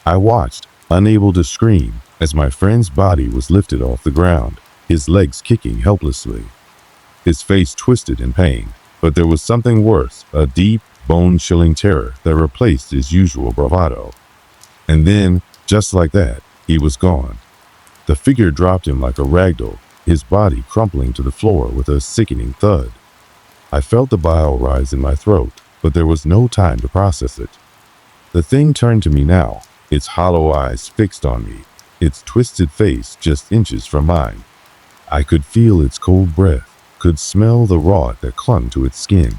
I watched, unable to scream, as my friend's body was lifted off the ground, his legs kicking helplessly. His face twisted in pain, but there was something worse, a deep, bone-chilling terror that replaced his usual bravado. And then, just like that, he was gone. The figure dropped him like a ragdoll, his body crumpling to the floor with a sickening thud. I felt the bile rise in my throat, but there was no time to process it. The thing turned to me now, its hollow eyes fixed on me, its twisted face just inches from mine. I could feel its cold breath, could smell the rot that clung to its skin.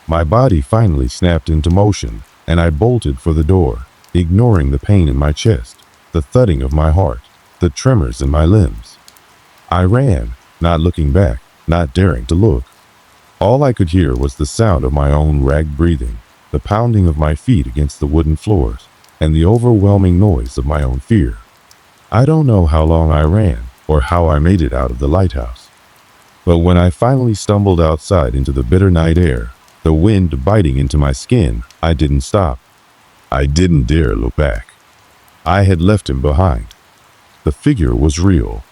My body finally snapped into motion, and I bolted for the door, ignoring the pain in my chest, the thudding of my heart, the tremors in my limbs. I ran, not looking back, not daring to look. All I could hear was the sound of my own ragged breathing, the pounding of my feet against the wooden floors, and the overwhelming noise of my own fear. I don't know how long I ran, or how I made it out of the lighthouse. But when I finally stumbled outside into the bitter night air, the wind biting into my skin, I didn't stop. I didn't dare look back. I had left him behind. The figure was real.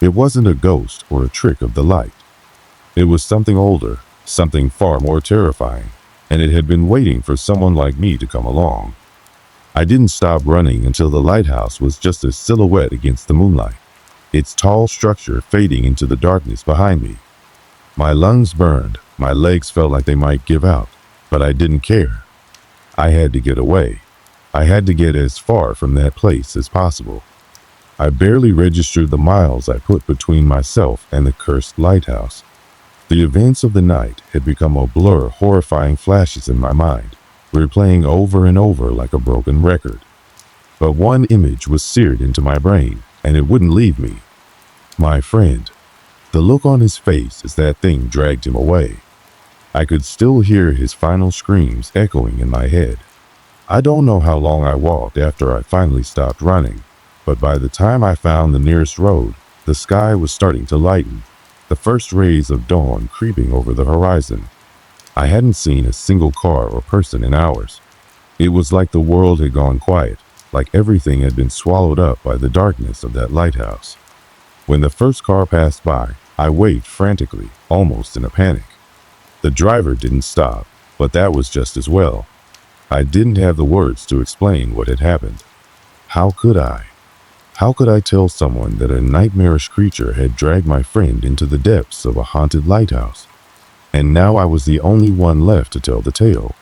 It wasn't a ghost or a trick of the light. It was something older, something far more terrifying, and it had been waiting for someone like me to come along. I didn't stop running until the lighthouse was just a silhouette against the moonlight, its tall structure fading into the darkness behind me. My lungs burned, my legs felt like they might give out, but I didn't care. I had to get away. I had to get as far from that place as possible. I barely registered the miles I put between myself and the cursed lighthouse. The events of the night had become a blur, horrifying flashes in my mind, replaying over and over like a broken record. But one image was seared into my brain, and it wouldn't leave me. My friend. The look on his face as that thing dragged him away. I could still hear his final screams echoing in my head. I don't know how long I walked after I finally stopped running, But by the time I found the nearest road, the sky was starting to lighten, the first rays of dawn creeping over the horizon. I hadn't seen a single car or person in hours. It was like the world had gone quiet, like everything had been swallowed up by the darkness of that lighthouse. When the first car passed by, I waved frantically, almost in a panic. The driver didn't stop, but that was just as well. I didn't have the words to explain what had happened. How could I? How could I tell someone that a nightmarish creature had dragged my friend into the depths of a haunted lighthouse? And now I was the only one left to tell the tale.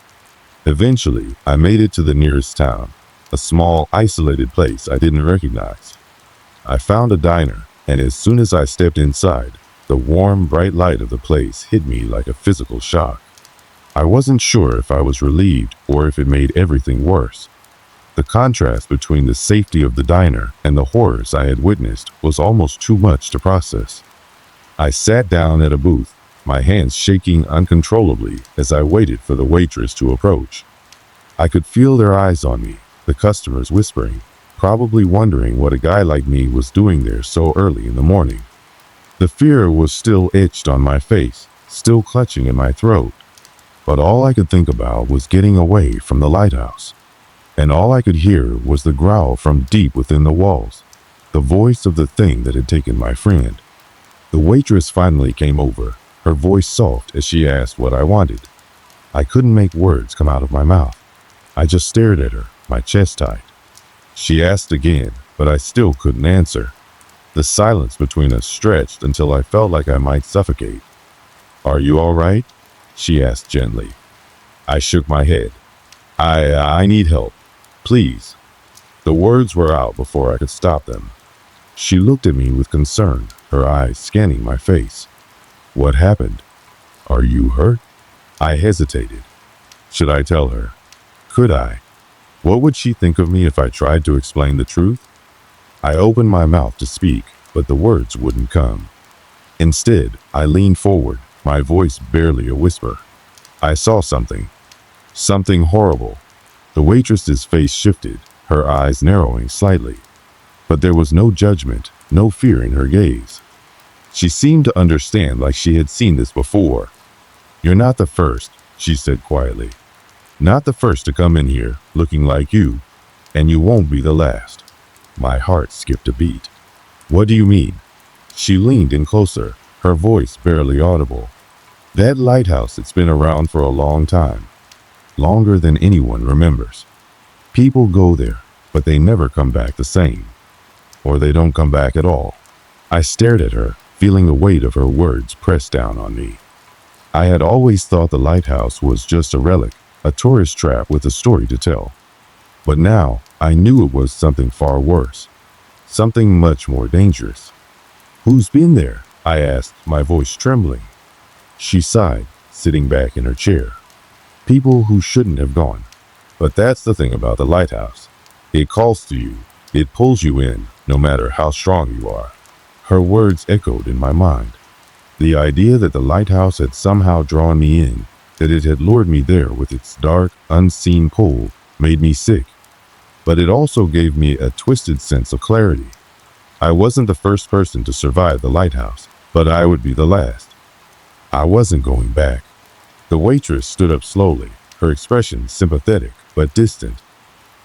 Eventually, I made it to the nearest town, a small, isolated place I didn't recognize. I found a diner, and as soon as I stepped inside, the warm, bright light of the place hit me like a physical shock. I wasn't sure if I was relieved or if it made everything worse. The contrast between the safety of the diner and the horrors I had witnessed was almost too much to process. I sat down at a booth, my hands shaking uncontrollably as I waited for the waitress to approach. I could feel their eyes on me, the customers whispering, probably wondering what a guy like me was doing there so early in the morning. The fear was still etched on my face, still clutching in my throat. But all I could think about was getting away from the lighthouse. And all I could hear was the growl from deep within the walls, the voice of the thing that had taken my friend. The waitress finally came over, her voice soft as she asked what I wanted. I couldn't make words come out of my mouth. I just stared at her, my chest tight. She asked again, but I still couldn't answer. The silence between us stretched until I felt like I might suffocate. "Are you all right?" she asked gently. I shook my head. I need help. Please." The words were out before I could stop them. She looked at me with concern, her eyes scanning my face. "What happened? Are you hurt?" I hesitated. Should I tell her? Could I? What would she think of me if I tried to explain the truth? I opened my mouth to speak, but the words wouldn't come. Instead, I leaned forward, my voice barely a whisper. "I saw something. Something horrible." The waitress's face shifted, her eyes narrowing slightly. But there was no judgment, no fear in her gaze. She seemed to understand, like she had seen this before. "You're not the first," she said quietly. "Not the first to come in here, looking like you. And you won't be the last." My heart skipped a beat. "What do you mean?" She leaned in closer, her voice barely audible. "That lighthouse, it's been around for a long time. Longer than anyone remembers. People go there, but they never come back the same. Or they don't come back at all." I stared at her, feeling the weight of her words press down on me. I had always thought the lighthouse was just a relic, a tourist trap with a story to tell. But now, I knew it was something far worse. Something much more dangerous. "Who's been there?" I asked, my voice trembling. She sighed, sitting back in her chair. "People who shouldn't have gone. But that's the thing about the lighthouse. It calls to you. It pulls you in, no matter how strong you are." Her words echoed in my mind. The idea that the lighthouse had somehow drawn me in, that it had lured me there with its dark, unseen pull, made me sick. But it also gave me a twisted sense of clarity. I wasn't the first person to survive the lighthouse, but I would be the last. I wasn't going back. The waitress stood up slowly, her expression sympathetic but distant.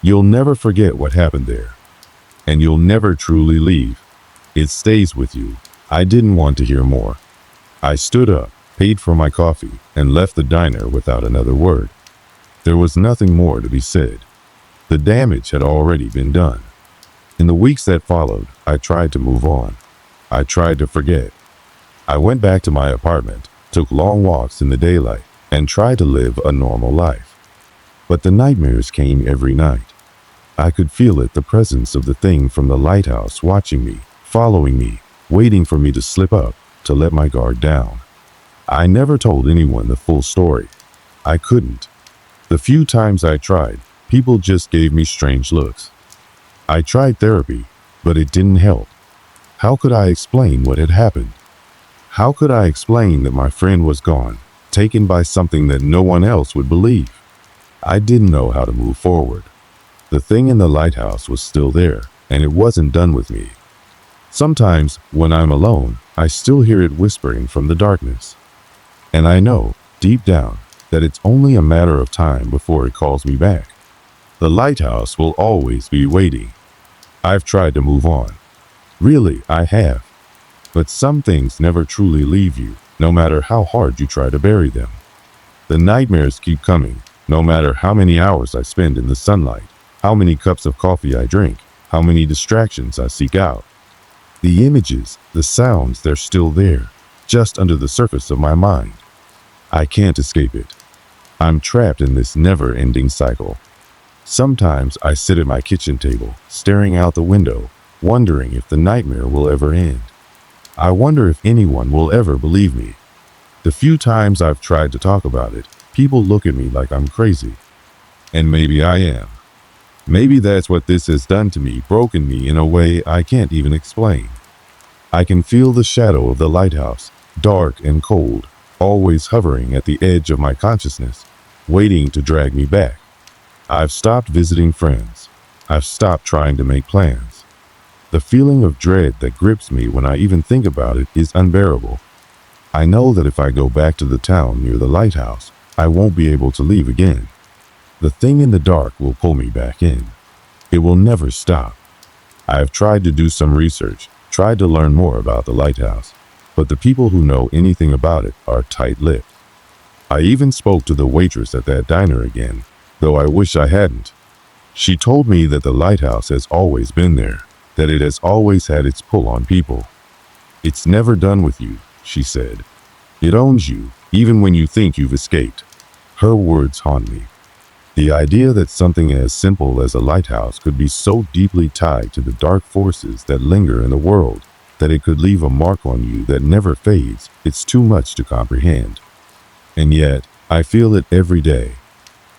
"You'll never forget what happened there. And you'll never truly leave. It stays with you." I didn't want to hear more. I stood up, paid for my coffee, and left the diner without another word. There was nothing more to be said. The damage had already been done. In the weeks that followed, I tried to move on. I tried to forget. I went back to my apartment, took long walks in the daylight, and tried to live a normal life. But the nightmares came every night. I could feel it, the presence of the thing from the lighthouse watching me, following me, waiting for me to slip up, to let my guard down. I never told anyone the full story. I couldn't. The few times I tried, people just gave me strange looks. I tried therapy, but it didn't help. How could I explain what had happened? How could I explain that my friend was gone, taken by something that no one else would believe? I didn't know how to move forward. The thing in the lighthouse was still there, and it wasn't done with me. Sometimes, when I'm alone, I still hear it whispering from the darkness. And I know, deep down, that it's only a matter of time before it calls me back. The lighthouse will always be waiting. I've tried to move on. Really, I have. But some things never truly leave you, no matter how hard you try to bury them. The nightmares keep coming, no matter how many hours I spend in the sunlight, how many cups of coffee I drink, how many distractions I seek out. The images, the sounds, they're still there, just under the surface of my mind. I can't escape it. I'm trapped in this never-ending cycle. Sometimes I sit at my kitchen table, staring out the window, wondering if the nightmare will ever end. I wonder if anyone will ever believe me. The few times I've tried to talk about it, people look at me like I'm crazy. And maybe I am. Maybe that's what this has done to me, broken me in a way I can't even explain. I can feel the shadow of the lighthouse, dark and cold, always hovering at the edge of my consciousness, waiting to drag me back. I've stopped visiting friends. I've stopped trying to make plans. The feeling of dread that grips me when I even think about it is unbearable. I know that if I go back to the town near the lighthouse, I won't be able to leave again. The thing in the dark will pull me back in. It will never stop. I have tried to do some research, tried to learn more about the lighthouse, but the people who know anything about it are tight-lipped. I even spoke to the waitress at that diner again, though I wish I hadn't. She told me that the lighthouse has always been there, that it has always had its pull on people. It's never done with you, she said. It owns you, even when you think you've escaped. Her words haunt me. The idea that something as simple as a lighthouse could be so deeply tied to the dark forces that linger in the world, that it could leave a mark on you that never fades, it's too much to comprehend. And yet, I feel it every day.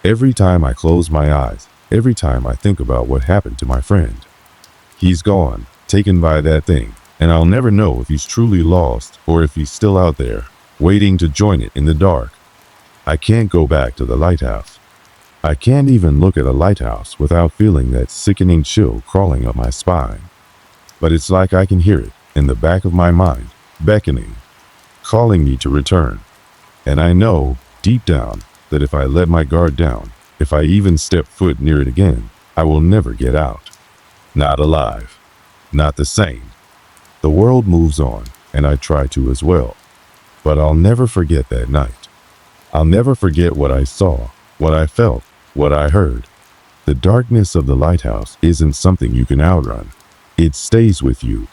Every time I close my eyes, every time I think about what happened to my friend. He's gone, taken by that thing, and I'll never know if he's truly lost or if he's still out there, waiting to join it in the dark. I can't go back to the lighthouse. I can't even look at a lighthouse without feeling that sickening chill crawling up my spine. But it's like I can hear it in the back of my mind, beckoning, calling me to return. And I know, deep down, that if I let my guard down, if I even step foot near it again, I will never get out. Not alive. Not the same. The world moves on, and I try to as well. But I'll never forget that night. I'll never forget what I saw, what I felt, what I heard. The darkness of the lighthouse isn't something you can outrun. It stays with you.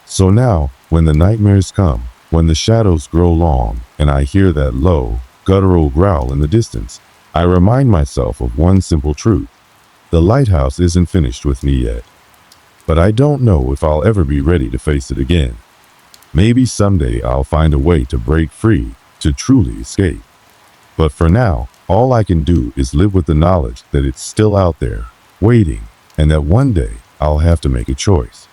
So now, when the nightmares come, when the shadows grow long, and I hear that low, guttural growl in the distance, I remind myself of one simple truth. The lighthouse isn't finished with me yet. But I don't know if I'll ever be ready to face it again. Maybe someday I'll find a way to break free, to truly escape. But for now, all I can do is live with the knowledge that it's still out there, waiting, and that one day I'll have to make a choice.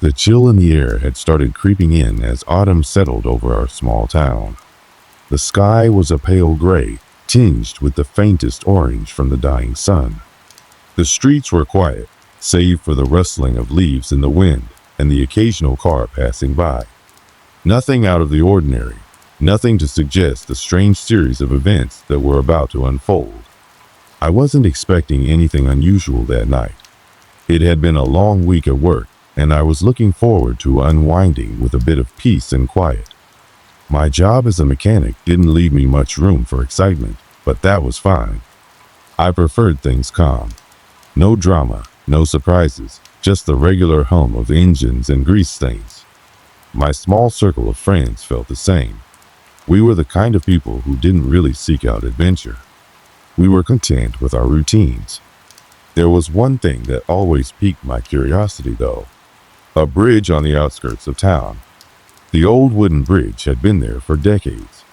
The chill in the air had started creeping in as autumn settled over our small town. The sky was a pale gray, tinged with the faintest orange from the dying sun. The streets were quiet, save for the rustling of leaves in the wind and the occasional car passing by. Nothing out of the ordinary, nothing to suggest the strange series of events that were about to unfold. I wasn't expecting anything unusual that night. It had been a long week at work, and I was looking forward to unwinding with a bit of peace and quiet. My job as a mechanic didn't leave me much room for excitement, but that was fine. I preferred things calm. No drama, no surprises, just the regular hum of engines and grease stains. My small circle of friends felt the same. We were the kind of people who didn't really seek out adventure. We were content with our routines. There was one thing that always piqued my curiosity, though. A bridge on the outskirts of town. The old wooden bridge had been there for decades.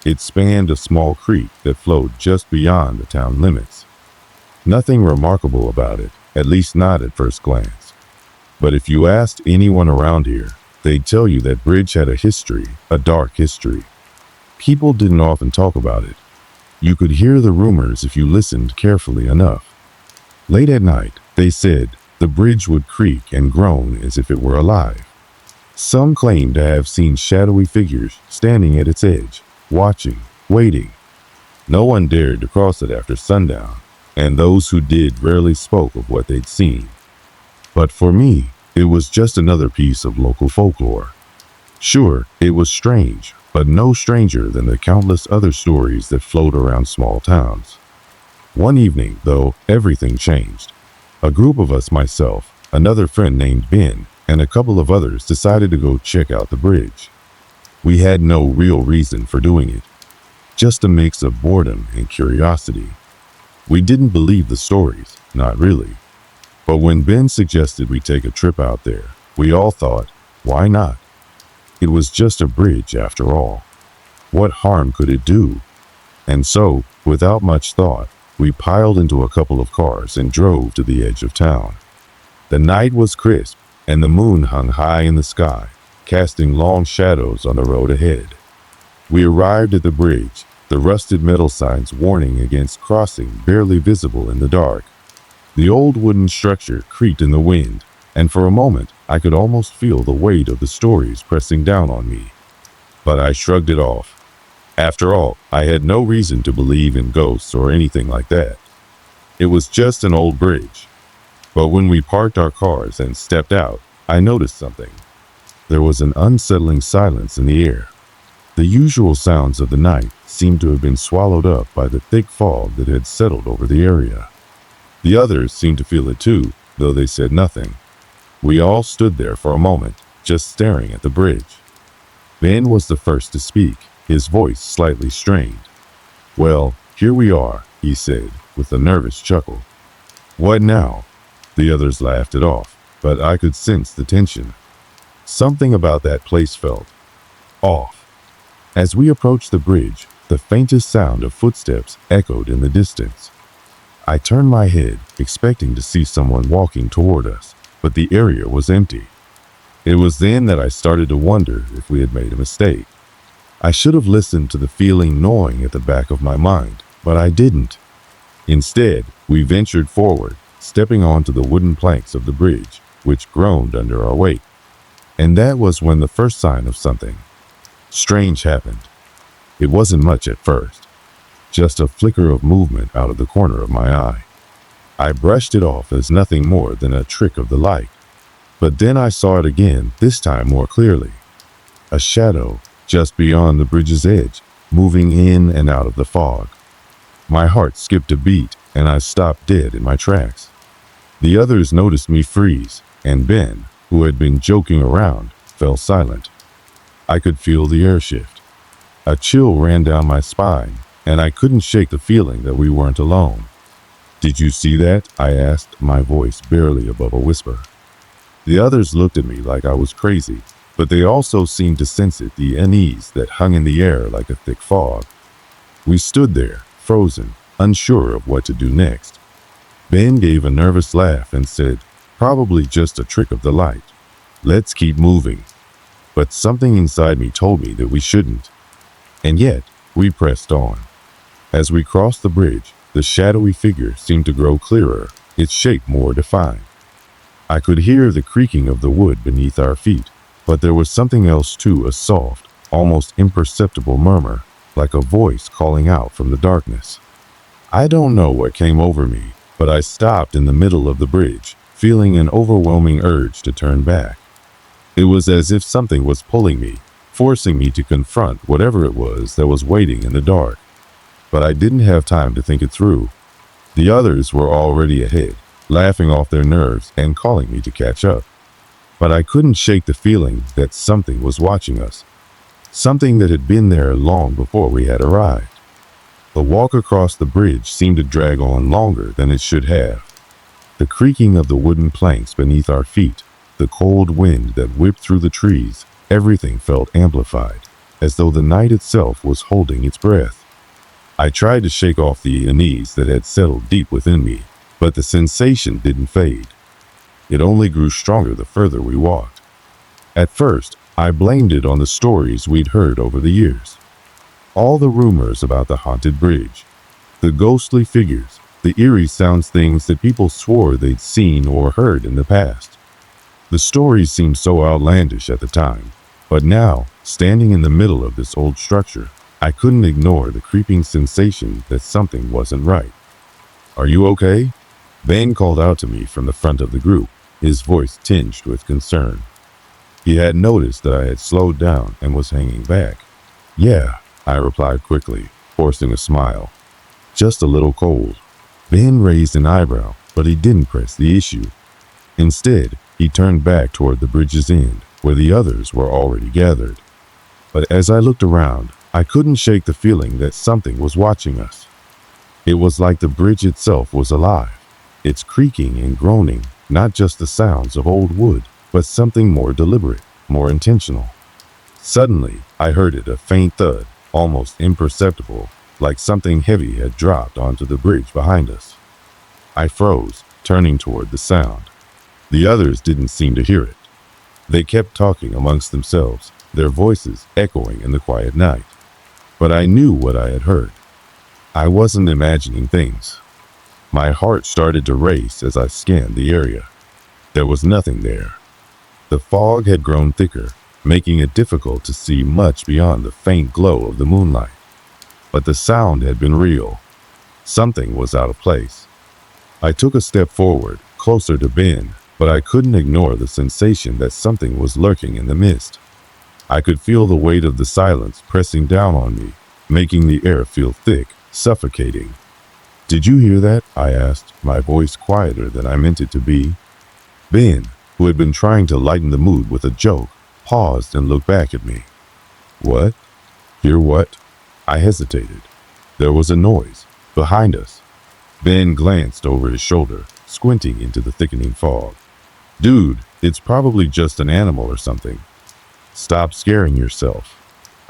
It spanned a small creek that flowed just beyond the town limits. Nothing remarkable about it, at least not at first glance. But if you asked anyone around here, they'd tell you that bridge had a history, a dark history. People didn't often talk about it. You could hear the rumors if you listened carefully enough. Late at night, they said, the bridge would creak and groan as if it were alive. Some claimed to have seen shadowy figures standing at its edge, watching, waiting. No one dared to cross it after sundown, and those who did rarely spoke of what they'd seen. But for me, it was just another piece of local folklore. Sure, it was strange, but no stranger than the countless other stories that float around small towns. One evening, though, everything changed. A group of us, myself, another friend named Ben, and a couple of others decided to go check out the bridge. We had no real reason for doing it, just a mix of boredom and curiosity. We didn't believe the stories, not really. But when Ben suggested we take a trip out there, we all thought, why not? It was just a bridge after all. What harm could it do? And so, without much thought, we piled into a couple of cars and drove to the edge of town. The night was crisp, and the moon hung high in the sky, casting long shadows on the road ahead. We arrived at the bridge, the rusted metal signs warning against crossing barely visible in the dark. The old wooden structure creaked in the wind, and for a moment I could almost feel the weight of the stories pressing down on me. But I shrugged it off. After all, I had no reason to believe in ghosts or anything like that. It was just an old bridge. But when we parked our cars and stepped out, I noticed something. There was an unsettling silence in the air. The usual sounds of the night seemed to have been swallowed up by the thick fog that had settled over the area. The others seemed to feel it too, though they said nothing. We all stood there for a moment, just staring at the bridge. Ben was the first to speak, his voice slightly strained. "Well, here we are," he said, with a nervous chuckle. "What now?" The others laughed it off, but I could sense the tension. Something about that place felt off. As we approached the bridge, the faintest sound of footsteps echoed in the distance. I turned my head, expecting to see someone walking toward us, but the area was empty. It was then that I started to wonder if we had made a mistake. I should have listened to the feeling gnawing at the back of my mind, but I didn't. Instead, we ventured forward, stepping onto the wooden planks of the bridge, which groaned under our weight. And that was when the first sign of something strange happened. It wasn't much at first, just a flicker of movement out of the corner of my eye. I brushed it off as nothing more than a trick of the light. But then I saw it again, this time more clearly. A shadow just beyond the bridge's edge, moving in and out of the fog. My heart skipped a beat, and I stopped dead in my tracks. The others noticed me freeze, and Ben, who had been joking around, fell silent. I could feel the air shift. A chill ran down my spine, and I couldn't shake the feeling that we weren't alone. "Did you see that?" I asked, my voice barely above a whisper. The others looked at me like I was crazy, but they also seemed to sense it, the unease that hung in the air like a thick fog. We stood there, frozen, unsure of what to do next. Ben gave a nervous laugh and said, "Probably just a trick of the light. Let's keep moving." But something inside me told me that we shouldn't. And yet, we pressed on. As we crossed the bridge, the shadowy figure seemed to grow clearer, its shape more defined. I could hear the creaking of the wood beneath our feet, But there was something else too, a soft, almost imperceptible murmur, like a voice calling out from the darkness. I don't know what came over me, but I stopped in the middle of the bridge, feeling an overwhelming urge to turn back. It was as if something was pulling me, forcing me to confront whatever it was that was waiting in the dark. But I didn't have time to think it through. The others were already ahead, laughing off their nerves and calling me to catch up. But I couldn't shake the feeling that something was watching us, something that had been there long before we had arrived. The walk across the bridge seemed to drag on longer than it should have. The creaking of the wooden planks beneath our feet, the cold wind that whipped through the trees, everything felt amplified, as though the night itself was holding its breath. I tried to shake off the unease that had settled deep within me, but the sensation didn't fade. It only grew stronger the further we walked. At first, I blamed it on the stories we'd heard over the years. All the rumors about the haunted bridge, the ghostly figures, the eerie sounds, things that people swore they'd seen or heard in the past. The stories seemed so outlandish at the time, but now, standing in the middle of this old structure, I couldn't ignore the creeping sensation that something wasn't right. "Are you okay?" Ben called out to me from the front of the group, his voice tinged with concern. He had noticed that I had slowed down and was hanging back. "Yeah," I replied quickly, forcing a smile. "Just a little cold." Ben raised an eyebrow, but he didn't press the issue. Instead, he turned back toward the bridge's end, where the others were already gathered. But as I looked around, I couldn't shake the feeling that something was watching us. It was like the bridge itself was alive, its creaking and groaning, not just the sounds of old wood, but something more deliberate, more intentional. Suddenly, I heard it, a faint thud, almost imperceptible, like something heavy had dropped onto the bridge behind us. I froze, turning toward the sound. The others didn't seem to hear it. They kept talking amongst themselves, their voices echoing in the quiet night. But I knew what I had heard. I wasn't imagining things. My heart started to race as I scanned the area. There was nothing there. The fog had grown thicker, making it difficult to see much beyond the faint glow of the moonlight. But the sound had been real. Something was out of place. I took a step forward, closer to Ben, but I couldn't ignore the sensation that something was lurking in the mist. I could feel the weight of the silence pressing down on me, making the air feel thick, suffocating. "Did you hear that?" I asked, my voice quieter than I meant it to be. Ben, who had been trying to lighten the mood with a joke, paused and looked back at me. "What? Hear what?" I hesitated. There was a noise behind us. Ben glanced over his shoulder, squinting into the thickening fog. "Dude, it's probably just an animal or something. Stop scaring yourself."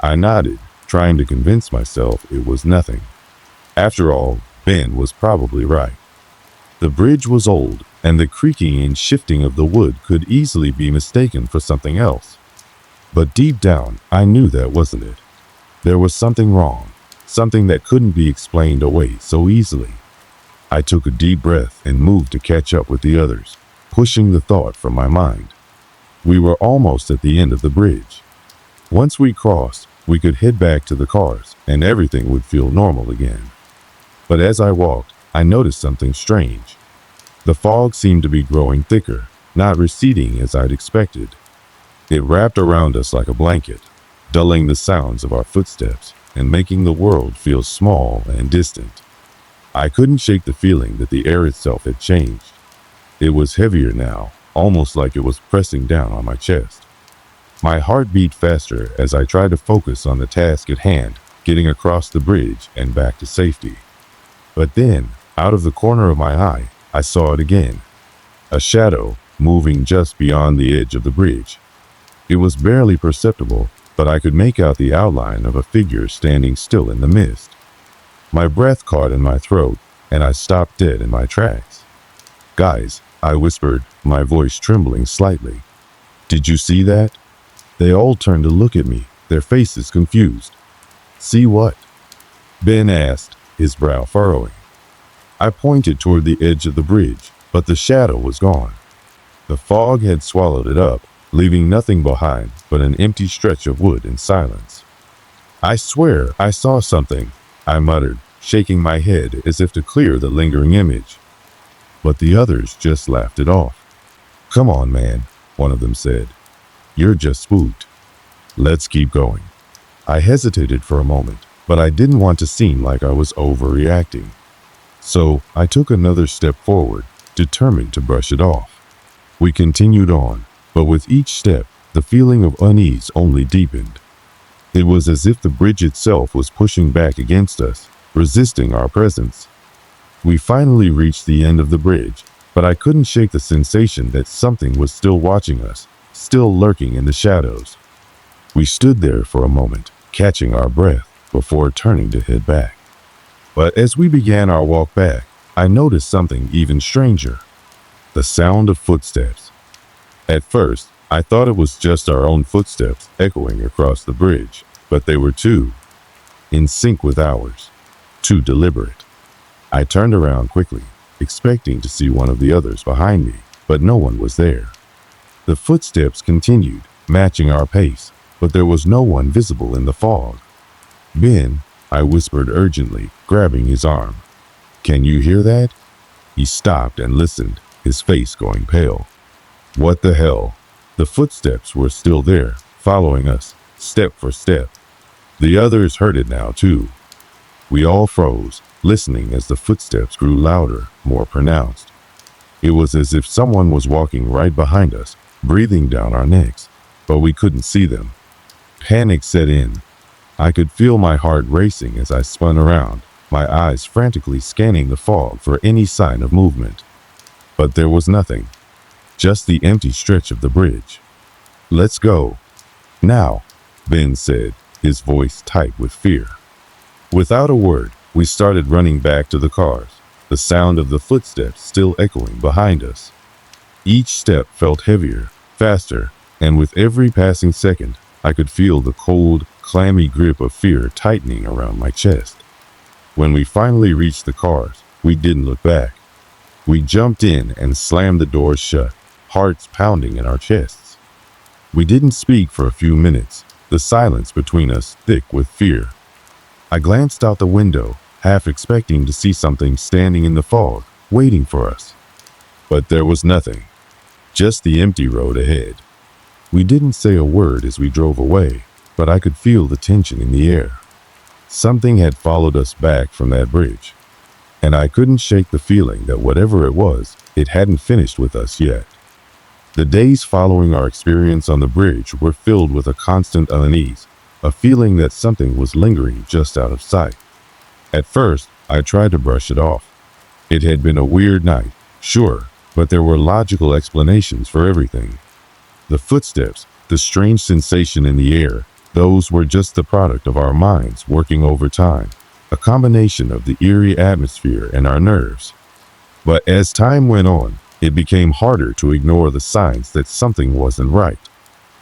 I nodded, trying to convince myself it was nothing. After all, Ben was probably right. The bridge was old, and the creaking and shifting of the wood could easily be mistaken for something else. But deep down, I knew that wasn't it. There was something wrong, something that couldn't be explained away so easily. I took a deep breath and moved to catch up with the others, pushing the thought from my mind. We were almost at the end of the bridge. Once we crossed, we could head back to the cars, and everything would feel normal again. But as I walked, I noticed something strange. The fog seemed to be growing thicker, not receding as I'd expected. It wrapped around us like a blanket, dulling the sounds of our footsteps and making the world feel small and distant. I couldn't shake the feeling that the air itself had changed. It was heavier now, almost like it was pressing down on my chest. My heart beat faster as I tried to focus on the task at hand, getting across the bridge and back to safety. But then, out of the corner of my eye, I saw it again. A shadow moving just beyond the edge of the bridge. It was barely perceptible, but I could make out the outline of a figure standing still in the mist. My breath caught in my throat, and I stopped dead in my tracks. "Guys," I whispered, my voice trembling slightly. "Did you see that?" They all turned to look at me, their faces confused. "See what?" Ben asked, his brow furrowing. I pointed toward the edge of the bridge, but the shadow was gone. The fog had swallowed it up, leaving nothing behind but an empty stretch of wood and silence. "I swear I saw something," I muttered, shaking my head as if to clear the lingering image. But the others just laughed it off. "Come on, man," one of them said. "You're just spooked. Let's keep going." I hesitated for a moment, but I didn't want to seem like I was overreacting. So I took another step forward, determined to brush it off. We continued on, but with each step, the feeling of unease only deepened. It was as if the bridge itself was pushing back against us, resisting our presence. We finally reached the end of the bridge, but I couldn't shake the sensation that something was still watching us, still lurking in the shadows. We stood there for a moment, catching our breath, before turning to head back. But as we began our walk back, I noticed something even stranger. The sound of footsteps. At first, I thought it was just our own footsteps echoing across the bridge, but they were too in sync with ours, too deliberate. I turned around quickly, expecting to see one of the others behind me, but no one was there. The footsteps continued, matching our pace, but there was no one visible in the fog. "Ben," I whispered urgently, grabbing his arm. "Can you hear that?" He stopped and listened, his face going pale. What the hell? The footsteps were still there, following us, step for step. The others heard it now too. We all froze, listening as the footsteps grew louder, more pronounced. It was as if someone was walking right behind us, breathing down our necks, but we couldn't see them. Panic set in. I could feel my heart racing as I spun around, my eyes frantically scanning the fog for any sign of movement. But there was nothing. Just the empty stretch of the bridge. "Let's go. Now," Ben said, his voice tight with fear. Without a word, we started running back to the cars, the sound of the footsteps still echoing behind us. Each step felt heavier, faster, and with every passing second, I could feel the cold, clammy grip of fear tightening around my chest. When we finally reached the cars, we didn't look back. We jumped in and slammed the doors shut, hearts pounding in our chests. We didn't speak for a few minutes, the silence between us thick with fear. I glanced out the window, half expecting to see something standing in the fog, waiting for us. But there was nothing, just the empty road ahead. We didn't say a word as we drove away, but I could feel the tension in the air. Something had followed us back from that bridge, and I couldn't shake the feeling that whatever it was, it hadn't finished with us yet. The days following our experience on the bridge were filled with a constant unease, a feeling that something was lingering just out of sight. At first, I tried to brush it off. It had been a weird night, sure, but there were logical explanations for everything. The footsteps, the strange sensation in the air, those were just the product of our minds working overtime, a combination of the eerie atmosphere and our nerves. But as time went on, it became harder to ignore the signs that something wasn't right.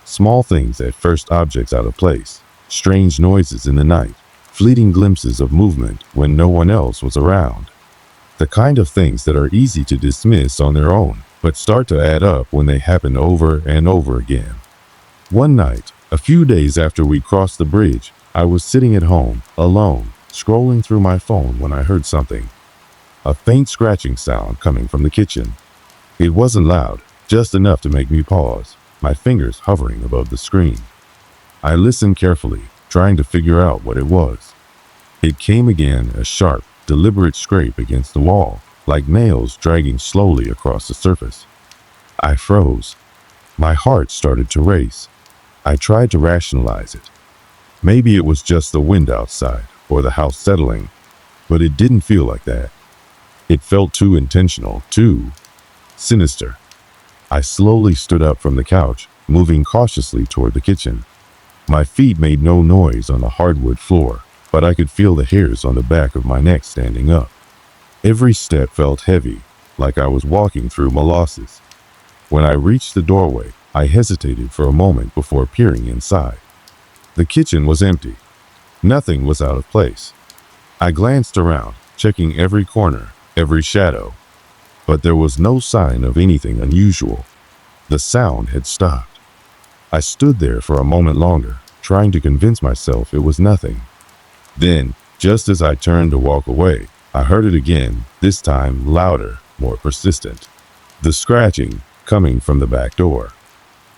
Small things at first, objects out of place, strange noises in the night, fleeting glimpses of movement when no one else was around. The kind of things that are easy to dismiss on their own, but start to add up when they happen over and over again. One night, a few days after we crossed the bridge, I was sitting at home, alone, scrolling through my phone when I heard something. A faint scratching sound coming from the kitchen. It wasn't loud, just enough to make me pause, my fingers hovering above the screen. I listened carefully, trying to figure out what it was. It came again, a sharp, deliberate scrape against the wall, like nails dragging slowly across the surface. I froze. My heart started to race. I tried to rationalize it. Maybe it was just the wind outside, or the house settling, but it didn't feel like that. It felt too intentional, too sinister. I slowly stood up from the couch, moving cautiously toward the kitchen. My feet made no noise on the hardwood floor, but I could feel the hairs on the back of my neck standing up. Every step felt heavy, like I was walking through molasses. When I reached the doorway, I hesitated for a moment before peering inside. The kitchen was empty. Nothing was out of place. I glanced around, checking every corner, every shadow, but there was no sign of anything unusual. The sound had stopped. I stood there for a moment longer, trying to convince myself it was nothing. Then, just as I turned to walk away, I heard it again, this time louder, more persistent. The scratching, coming from the back door.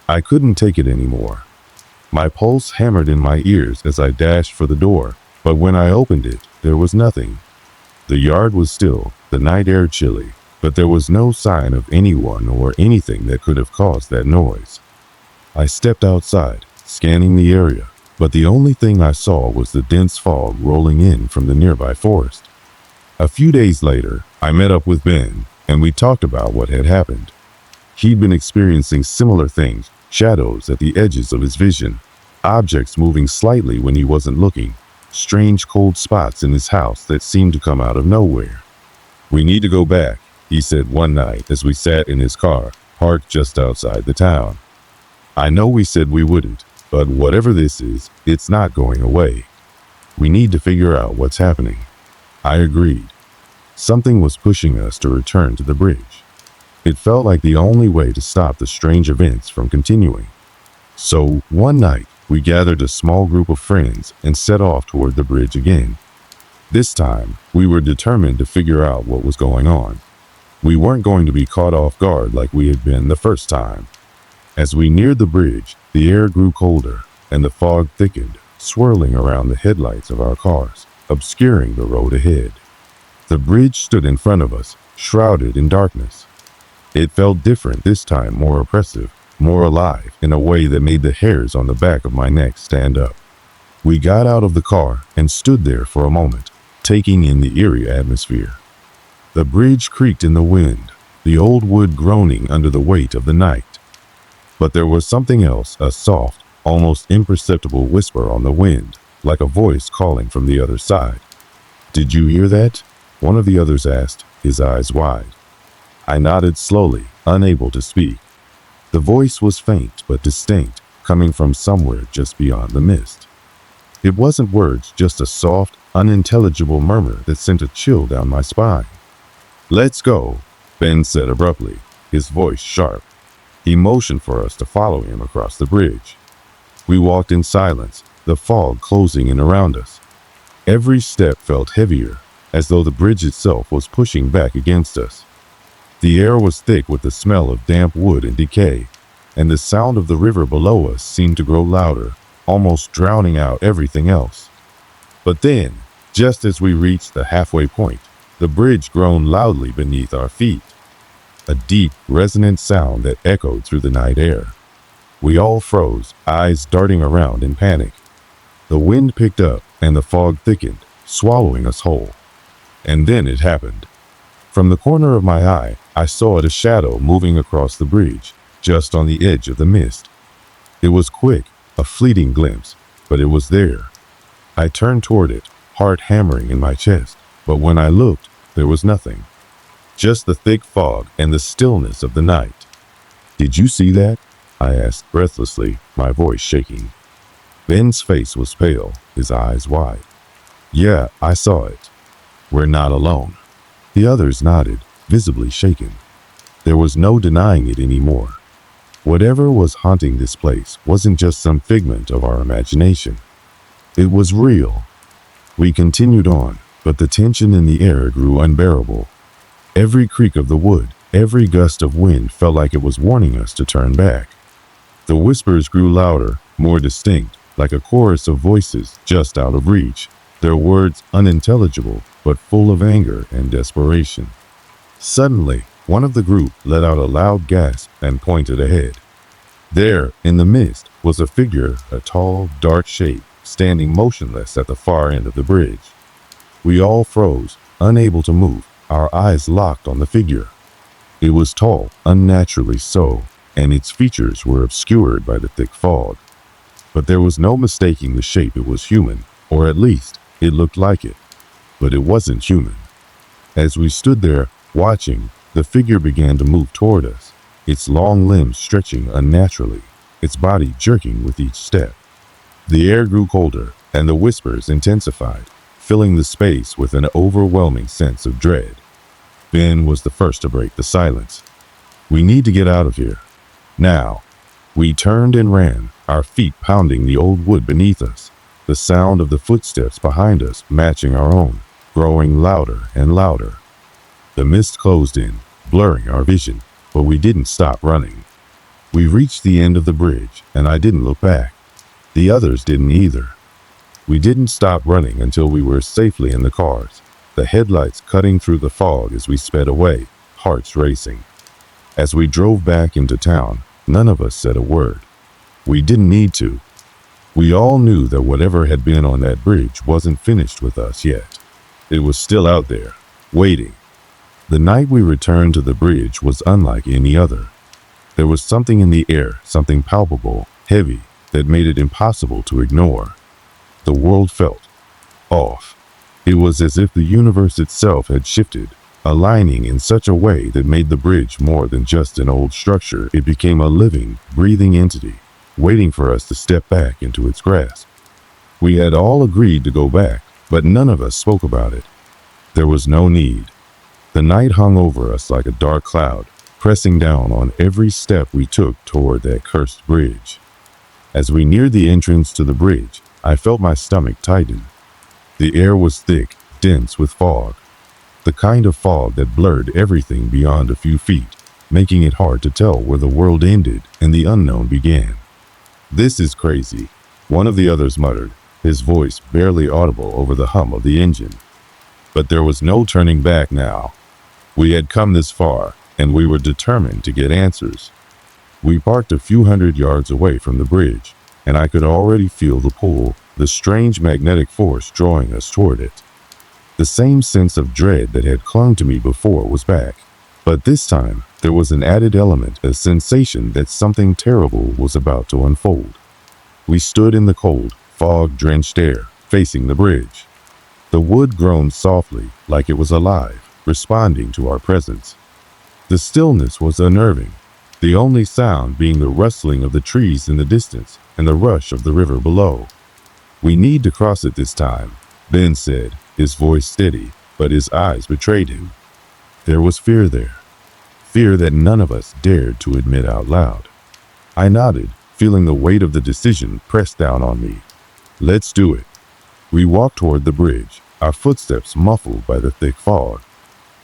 I couldn't take it anymore. My pulse hammered in my ears as I dashed for the door, but when I opened it, there was nothing. The yard was still, the night air chilly, but there was no sign of anyone or anything that could have caused that noise. I stepped outside, scanning the area, but the only thing I saw was the dense fog rolling in from the nearby forest. A few days later, I met up with Ben, and we talked about what had happened. He'd been experiencing similar things, shadows at the edges of his vision, objects moving slightly when he wasn't looking, strange cold spots in his house that seemed to come out of nowhere. "We need to go back," he said one night as we sat in his car, parked just outside the town. "I know we said we wouldn't, but whatever this is, it's not going away. We need to figure out what's happening." I agreed. Something was pushing us to return to the bridge. It felt like the only way to stop the strange events from continuing. So, one night, we gathered a small group of friends and set off toward the bridge again. This time, we were determined to figure out what was going on. We weren't going to be caught off guard like we had been the first time. As we neared the bridge, the air grew colder, and the fog thickened, swirling around the headlights of our cars, obscuring the road ahead. The bridge stood in front of us, shrouded in darkness. It felt different this time, more oppressive, more alive, in a way that made the hairs on the back of my neck stand up. We got out of the car and stood there for a moment, taking in the eerie atmosphere. The bridge creaked in the wind, the old wood groaning under the weight of the night. But there was something else, a soft, almost imperceptible whisper on the wind, like a voice calling from the other side. "Did you hear that?" one of the others asked, his eyes wide. I nodded slowly, unable to speak. The voice was faint but distinct, coming from somewhere just beyond the mist. It wasn't words, just a soft, unintelligible murmur that sent a chill down my spine. "Let's go," Ben said abruptly, his voice sharp. He motioned for us to follow him across the bridge. We walked in silence, the fog closing in around us. Every step felt heavier, as though the bridge itself was pushing back against us. The air was thick with the smell of damp wood and decay, and the sound of the river below us seemed to grow louder, almost drowning out everything else. But then, just as we reached the halfway point, the bridge groaned loudly beneath our feet. A deep, resonant sound that echoed through the night air. We all froze, eyes darting around in panic. The wind picked up, and the fog thickened, swallowing us whole. And then it happened. From the corner of my eye, I saw a shadow moving across the bridge, just on the edge of the mist. It was quick, a fleeting glimpse, but it was there. I turned toward it, heart hammering in my chest, but when I looked, there was nothing. Just the thick fog and the stillness of the night. "Did you see that?" I asked breathlessly, my voice shaking. Ben's face was pale, his eyes wide. "Yeah, I saw it. We're not alone." The others nodded, visibly shaken. There was no denying it anymore. Whatever was haunting this place wasn't just some figment of our imagination. It was real. We continued on, but the tension in the air grew unbearable. Every creak of the wood, every gust of wind felt like it was warning us to turn back. The whispers grew louder, more distinct, like a chorus of voices just out of reach, their words unintelligible, but full of anger and desperation. Suddenly, one of the group let out a loud gasp and pointed ahead. There, in the mist, was a figure, a tall, dark shape, standing motionless at the far end of the bridge. We all froze, unable to move, our eyes locked on the figure. It was tall, unnaturally so, and its features were obscured by the thick fog. But there was no mistaking the shape. It was human, or at least, it looked like it. But it wasn't human. As we stood there, watching, the figure began to move toward us, its long limbs stretching unnaturally, its body jerking with each step. The air grew colder, and the whispers intensified, filling the space with an overwhelming sense of dread. Ben was the first to break the silence. "We need to get out of here. Now." We turned and ran, our feet pounding the old wood beneath us, the sound of the footsteps behind us matching our own, growing louder and louder. The mist closed in, blurring our vision, but we didn't stop running. We reached the end of the bridge, and I didn't look back. The others didn't either. We didn't stop running until we were safely in the cars, the headlights cutting through the fog as we sped away, hearts racing. As we drove back into town, none of us said a word. We didn't need to. We all knew that whatever had been on that bridge wasn't finished with us yet. It was still out there, waiting. The night we returned to the bridge was unlike any other. There was something in the air, something palpable, heavy, that made it impossible to ignore. The world felt off. It was as if the universe itself had shifted, aligning in such a way that made the bridge more than just an old structure. It became a living, breathing entity, waiting for us to step back into its grasp. We had all agreed to go back, but none of us spoke about it. There was no need. The night hung over us like a dark cloud, pressing down on every step we took toward that cursed bridge. As we neared the entrance to the bridge, I felt my stomach tighten. The air was thick, dense with fog. The kind of fog that blurred everything beyond a few feet, making it hard to tell where the world ended and the unknown began. "This is crazy," one of the others muttered, his voice barely audible over the hum of the engine. But there was no turning back now. We had come this far, and we were determined to get answers. We parked a few hundred yards away from the bridge, and I could already feel the pull, the strange magnetic force drawing us toward it. The same sense of dread that had clung to me before was back, but this time there was an added element, a sensation that something terrible was about to unfold. We stood in the cold, fog-drenched air, facing the bridge. The wood groaned softly, like it was alive, responding to our presence. The stillness was unnerving, the only sound being the rustling of the trees in the distance and the rush of the river below. "We need to cross it this time," Ben said, his voice steady, but his eyes betrayed him. There was fear there, fear that none of us dared to admit out loud. I nodded, feeling the weight of the decision pressed down on me. "Let's do it." We walked toward the bridge, our footsteps muffled by the thick fog.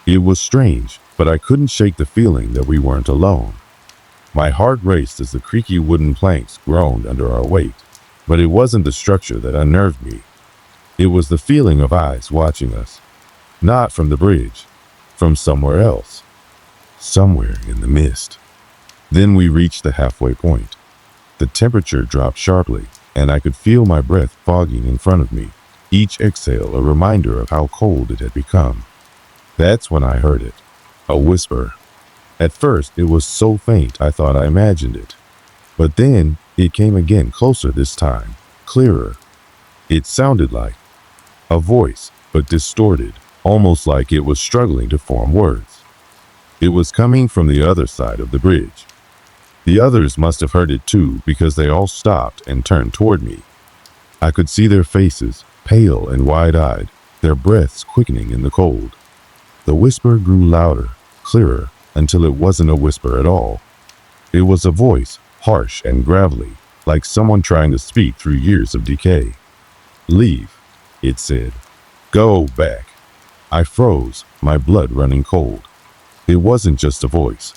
It was strange, but I couldn't shake the feeling that we weren't alone. My heart raced as the creaky wooden planks groaned under our weight, but it wasn't the structure that unnerved me. It was the feeling of eyes watching us, not from the bridge, from somewhere else, somewhere in the mist. Then we reached the halfway point. The temperature dropped sharply, and I could feel my breath fogging in front of me, each exhale a reminder of how cold it had become. That's when I heard it, a whisper. At first, it was so faint I thought I imagined it. But then, it came again, closer this time, clearer. It sounded like a voice, but distorted, almost like it was struggling to form words. It was coming from the other side of the bridge. The others must have heard it too, because they all stopped and turned toward me. I could see their faces, pale and wide-eyed, their breaths quickening in the cold. The whisper grew louder, clearer, until it wasn't a whisper at all. It was a voice, harsh and gravelly, like someone trying to speak through years of decay. "Leave," it said. "Go back." I froze, my blood running cold. It wasn't just a voice.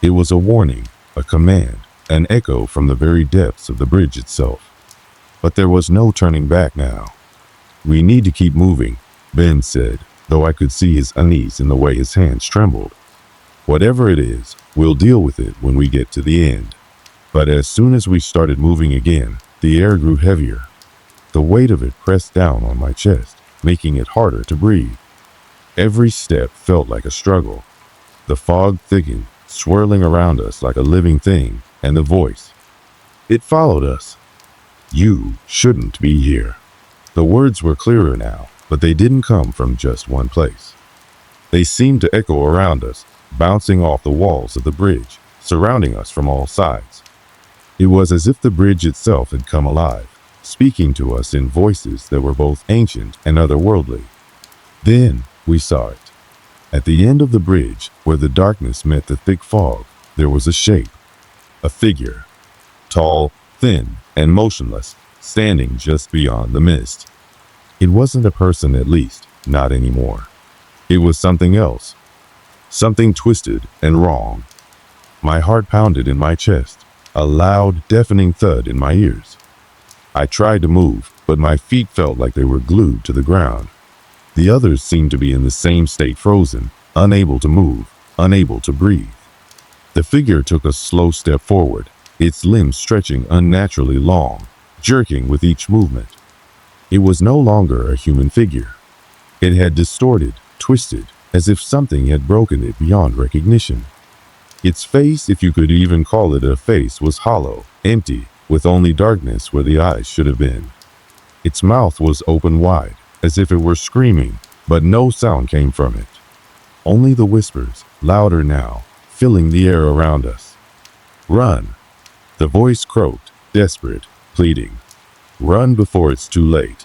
It was a warning, a command, an echo from the very depths of the bridge itself. But there was no turning back now. "We need to keep moving," Ben said, though I could see his unease in the way his hands trembled. "Whatever it is, we'll deal with it when we get to the end." But as soon as we started moving again, the air grew heavier. The weight of it pressed down on my chest, making it harder to breathe. Every step felt like a struggle. The fog thickened, swirling around us like a living thing, and the voice. It followed us. "You shouldn't be here." The words were clearer now, but they didn't come from just one place. They seemed to echo around us, bouncing off the walls of the bridge, surrounding us from all sides. It was as if the bridge itself had come alive, speaking to us in voices that were both ancient and otherworldly. Then we saw it. At the end of the bridge, where the darkness met the thick fog, there was a shape, a figure. tall, thin, and motionless, standing just beyond the mist. It wasn't a person, at least, not anymore. It was something else. Something twisted and wrong. My heart pounded in my chest, a loud, deafening thud in my ears. I tried to move, but my feet felt like they were glued to the ground. The others seemed to be in the same state, frozen, unable to move, unable to breathe. The figure took a slow step forward, its limbs stretching unnaturally long, jerking with each movement. It was no longer a human figure. It had distorted, twisted, as if something had broken it beyond recognition. Its face, if you could even call it a face, was hollow, empty, with only darkness where the eyes should have been. Its mouth was open wide, as if it were screaming, but no sound came from it. Only the whispers, louder now, filling the air around us. "Run!" The voice croaked, desperate, pleading. "Run before it's too late."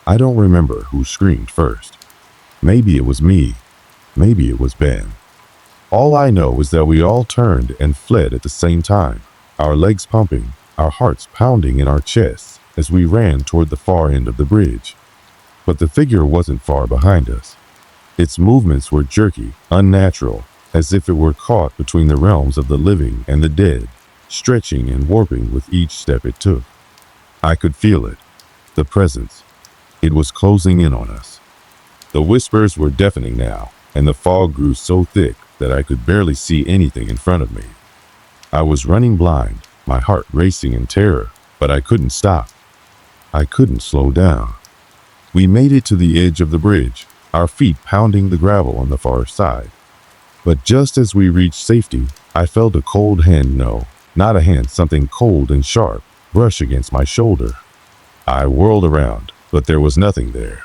I don't remember who screamed first. Maybe it was me. Maybe it was Ben. All I know is that we all turned and fled at the same time, our legs pumping, our hearts pounding in our chests as we ran toward the far end of the bridge. But the figure wasn't far behind us. Its movements were jerky, unnatural, as if it were caught between the realms of the living and the dead, stretching and warping with each step it took. I could feel it, the presence. It was closing in on us. The whispers were deafening now, and the fog grew so thick that I could barely see anything in front of me. I was running blind, my heart racing in terror, but I couldn't stop. I couldn't slow down. We made it to the edge of the bridge, our feet pounding the gravel on the far side. But just as we reached safety, I felt a cold hand, no, not a hand, something cold and sharp, brush against my shoulder. I whirled around, but there was nothing there.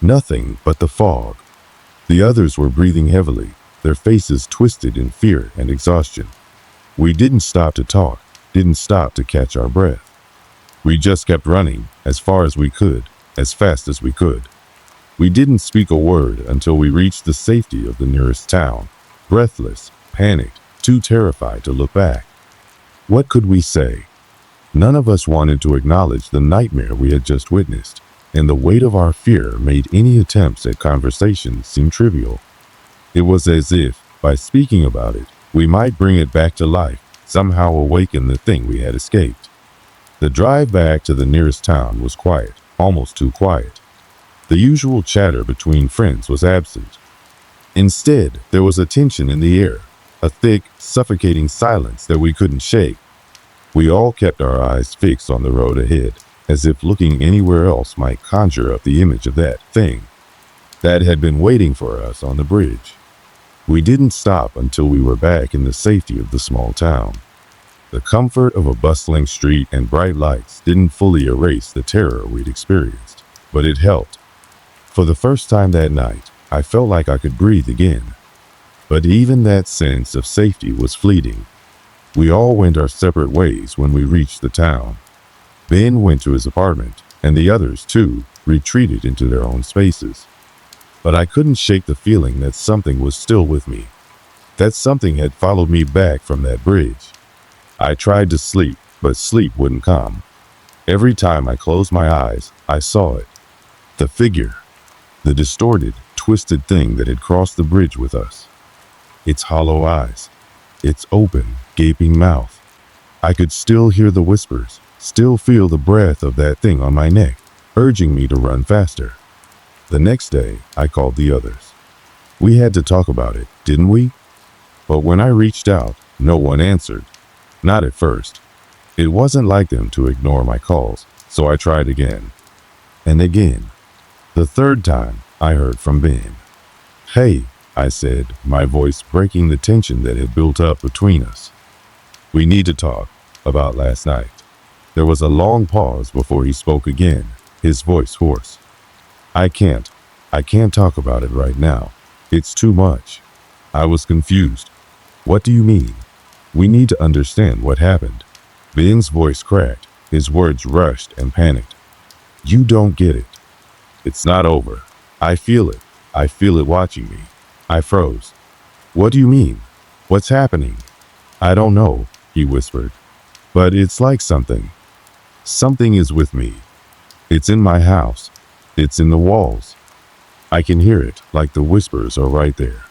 Nothing but the fog. The others were breathing heavily, their faces twisted in fear and exhaustion. We didn't stop to talk, didn't stop to catch our breath. We just kept running, as far as we could, as fast as we could. We didn't speak a word until we reached the safety of the nearest town, breathless, panicked, too terrified to look back. What could we say? None of us wanted to acknowledge the nightmare we had just witnessed, and the weight of our fear made any attempts at conversation seem trivial. It was as if, by speaking about it, we might bring it back to life, somehow awaken the thing we had escaped. The drive back to the nearest town was quiet, almost too quiet. The usual chatter between friends was absent. Instead, there was a tension in the air, a thick, suffocating silence that we couldn't shake. We all kept our eyes fixed on the road ahead, as if looking anywhere else might conjure up the image of that thing that had been waiting for us on the bridge. We didn't stop until we were back in the safety of the small town. The comfort of a bustling street and bright lights didn't fully erase the terror we'd experienced, but it helped. For the first time that night, I felt like I could breathe again. But even that sense of safety was fleeting. We all went our separate ways when we reached the town. Ben went to his apartment, and the others, too, retreated into their own spaces. But I couldn't shake the feeling that something was still with me. That something had followed me back from that bridge. I tried to sleep, but sleep wouldn't come. Every time I closed my eyes, I saw it. The figure. The distorted, twisted thing that had crossed the bridge with us. Its hollow eyes. Its open, gaping mouth. I could still hear the whispers, still feel the breath of that thing on my neck, urging me to run faster. The next day, I called the others. We had to talk about it, didn't we? But when I reached out, no one answered. Not at first. It wasn't like them to ignore my calls, so I tried again. And again. The third time, I heard from Ben. "Hey," I said, my voice breaking the tension that had built up between us. "We need to talk about last night." There was a long pause before he spoke again, his voice hoarse. I can't talk about it right now. It's too much." I was confused. "What do you mean?" "We need to understand what happened." Ben's voice cracked, his words rushed and panicked. "You don't get it. It's not over. I feel it. I feel it watching me." I froze. "What do you mean? What's happening?" "I don't know," he whispered. But it's like something is with me. It's in my house. It's in the walls. I can hear it, like the whispers are right there.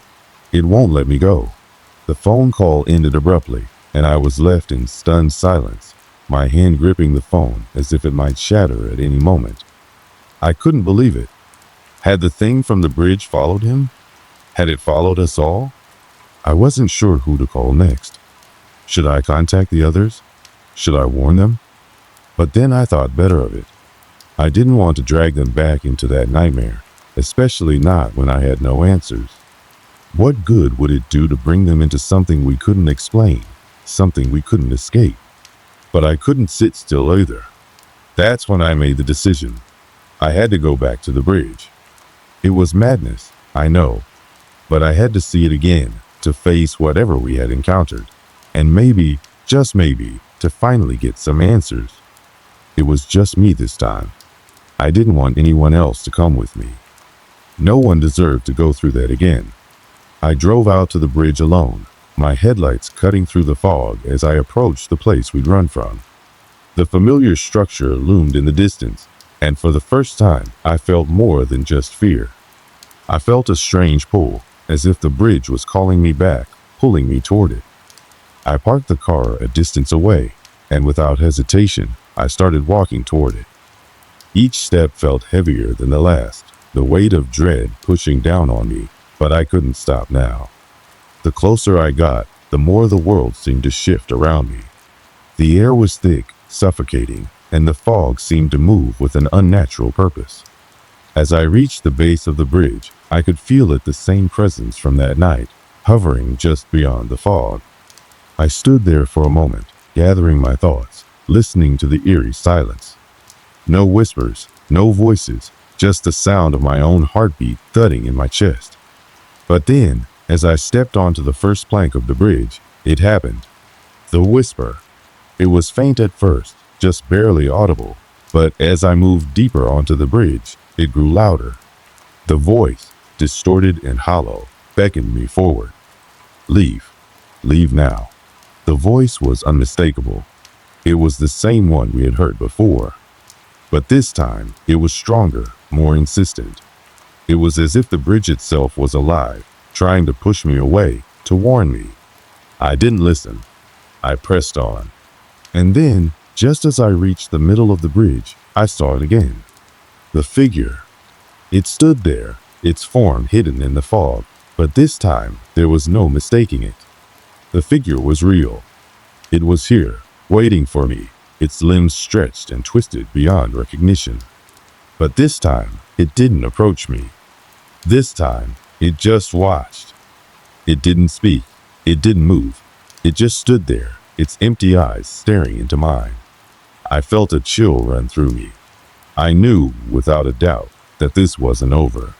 It won't let me go. The phone call ended abruptly, and I was left in stunned silence, my hand gripping the phone as if it might shatter at any moment. I couldn't believe it. Had the thing from the bridge followed him? Had it followed us all? I wasn't sure who to call next. Should I contact the others? Should I warn them? But then I thought better of it. I didn't want to drag them back into that nightmare, especially not when I had no answers. What good would it do to bring them into something we couldn't explain, something we couldn't escape? But I couldn't sit still either. That's when I made the decision. I had to go back to the bridge. It was madness, I know, but I had to see it again, to face whatever we had encountered, and maybe, just maybe, to finally get some answers. It was just me this time. I didn't want anyone else to come with me. No one deserved to go through that again. I drove out to the bridge alone, my headlights cutting through the fog as I approached the place we'd run from. The familiar structure loomed in the distance, and for the first time, I felt more than just fear. I felt a strange pull, as if the bridge was calling me back, pulling me toward it. I parked the car a distance away, and without hesitation, I started walking toward it. Each step felt heavier than the last, the weight of dread pushing down on me, but I couldn't stop now. The closer I got, the more the world seemed to shift around me. The air was thick, suffocating, and the fog seemed to move with an unnatural purpose. As I reached the base of the bridge, I could feel it, the same presence from that night, hovering just beyond the fog. I stood there for a moment, gathering my thoughts, listening to the eerie silence. No whispers, no voices, just the sound of my own heartbeat thudding in my chest. But then, as I stepped onto the first plank of the bridge, it happened. The whisper. It was faint at first, just barely audible, but as I moved deeper onto the bridge, it grew louder. The voice, distorted and hollow, beckoned me forward. Leave. Leave now. The voice was unmistakable. It was the same one we had heard before. But this time, it was stronger, more insistent. It was as if the bridge itself was alive, trying to push me away, to warn me. I didn't listen. I pressed on. And then, just as I reached the middle of the bridge, I saw it again. The figure. It stood there, its form hidden in the fog, but this time there was no mistaking it. The figure was real. It was here, waiting for me, its limbs stretched and twisted beyond recognition. But this time, it didn't approach me. This time, it just watched. It didn't speak. It didn't move. It just stood there, its empty eyes staring into mine. I felt a chill run through me. I knew, without a doubt, that this wasn't over.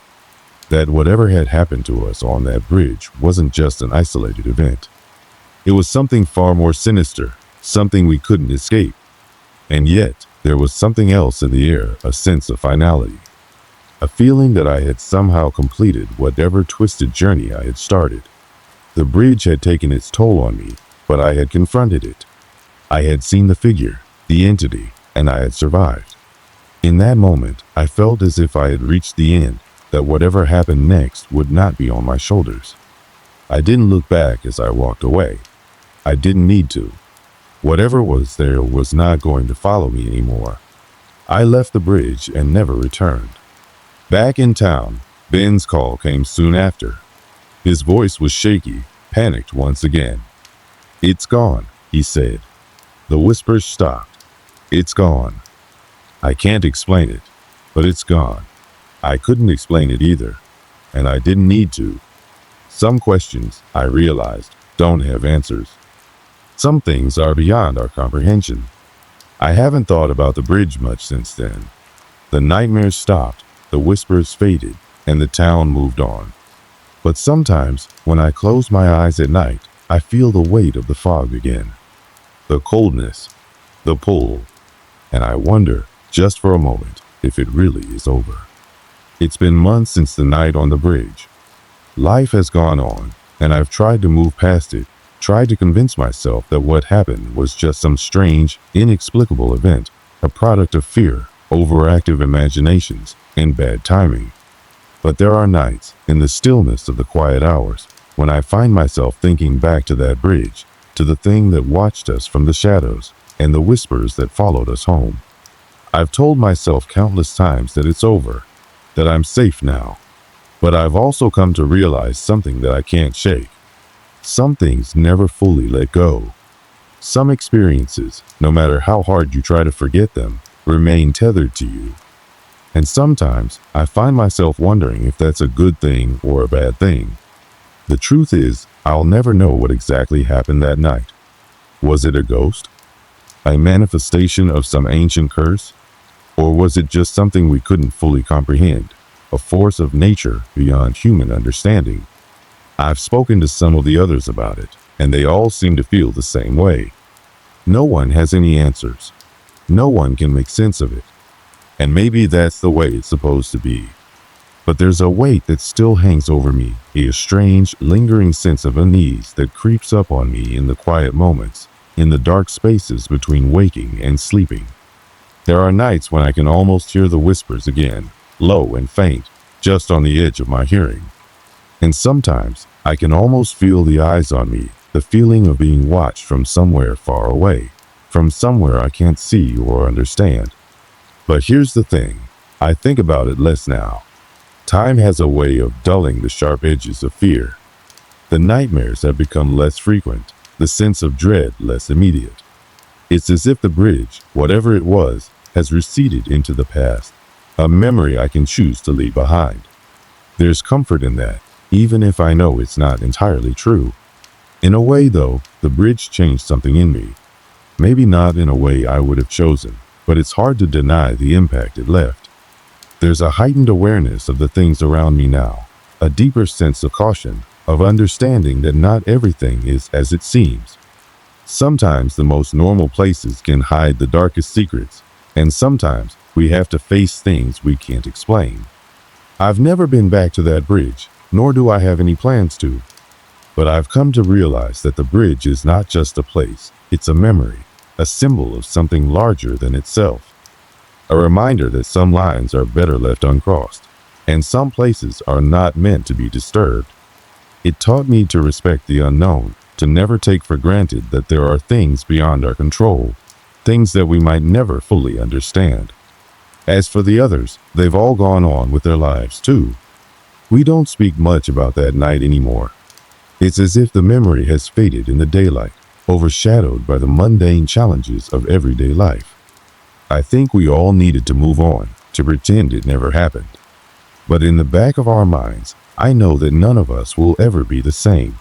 That whatever had happened to us on that bridge wasn't just an isolated event. It was something far more sinister, something we couldn't escape. And yet, there was something else in the air, a sense of finality. A feeling that I had somehow completed whatever twisted journey I had started. The bridge had taken its toll on me, but I had confronted it. I had seen the figure, the entity, and I had survived. In that moment, I felt as if I had reached the end, that whatever happened next would not be on my shoulders. I didn't look back as I walked away. I didn't need to. Whatever was there was not going to follow me anymore. I left the bridge and never returned. Back in town, Ben's call came soon after. His voice was shaky, panicked once again. "It's gone," he said. The whispers stopped. "It's gone. I can't explain it, but it's gone." I couldn't explain it either, and I didn't need to. Some questions, I realized, don't have answers. Some things are beyond our comprehension. I haven't thought about the bridge much since then. The nightmares stopped, the whispers faded, and the town moved on. But sometimes, when I close my eyes at night, I feel the weight of the fog again. The coldness, the pull, and I wonder, just for a moment, if it really is over. It's been months since the night on the bridge. Life has gone on, and I've tried to move past it, tried to convince myself that what happened was just some strange, inexplicable event, a product of fear, overactive imaginations, and bad timing. But there are nights, in the stillness of the quiet hours, when I find myself thinking back to that bridge, to the thing that watched us from the shadows, and the whispers that followed us home. I've told myself countless times that it's over, that I'm safe now. But I've also come to realize something that I can't shake. Some things never fully let go. Some experiences, no matter how hard you try to forget them, remain tethered to you. And sometimes I find myself wondering if that's a good thing or a bad thing. The truth is, I'll never know what exactly happened that night. Was it a ghost? A manifestation of some ancient curse? Or was it just something we couldn't fully comprehend? A force of nature beyond human understanding? I've spoken to some of the others about it, and they all seem to feel the same way. No one has any answers. No one can make sense of it. And maybe that's the way it's supposed to be. But there's a weight that still hangs over me, a strange, lingering sense of unease that creeps up on me in the quiet moments, in the dark spaces between waking and sleeping. There are nights when I can almost hear the whispers again, low and faint, just on the edge of my hearing. And sometimes I can almost feel the eyes on me, the feeling of being watched from somewhere far away, from somewhere I can't see or understand. But here's the thing, I think about it less now. Time has a way of dulling the sharp edges of fear. The nightmares have become less frequent, the sense of dread less immediate. It's as if the bridge, whatever it was, has receded into the past, a memory I can choose to leave behind. There's comfort in that, even if I know it's not entirely true. In a way, though, the bridge changed something in me. Maybe not in a way I would have chosen, but it's hard to deny the impact it left. There's a heightened awareness of the things around me now, a deeper sense of caution, of understanding that not everything is as it seems. Sometimes the most normal places can hide the darkest secrets, and sometimes we have to face things we can't explain. I've never been back to that bridge, nor do I have any plans to. But I've come to realize that the bridge is not just a place, it's a memory, a symbol of something larger than itself. A reminder that some lines are better left uncrossed, and some places are not meant to be disturbed. It taught me to respect the unknown, to never take for granted that there are things beyond our control, things that we might never fully understand. As for the others, they've all gone on with their lives too. We don't speak much about that night anymore. It's as if the memory has faded in the daylight, overshadowed by the mundane challenges of everyday life. I think we all needed to move on, to pretend it never happened. But in the back of our minds, I know that none of us will ever be the same.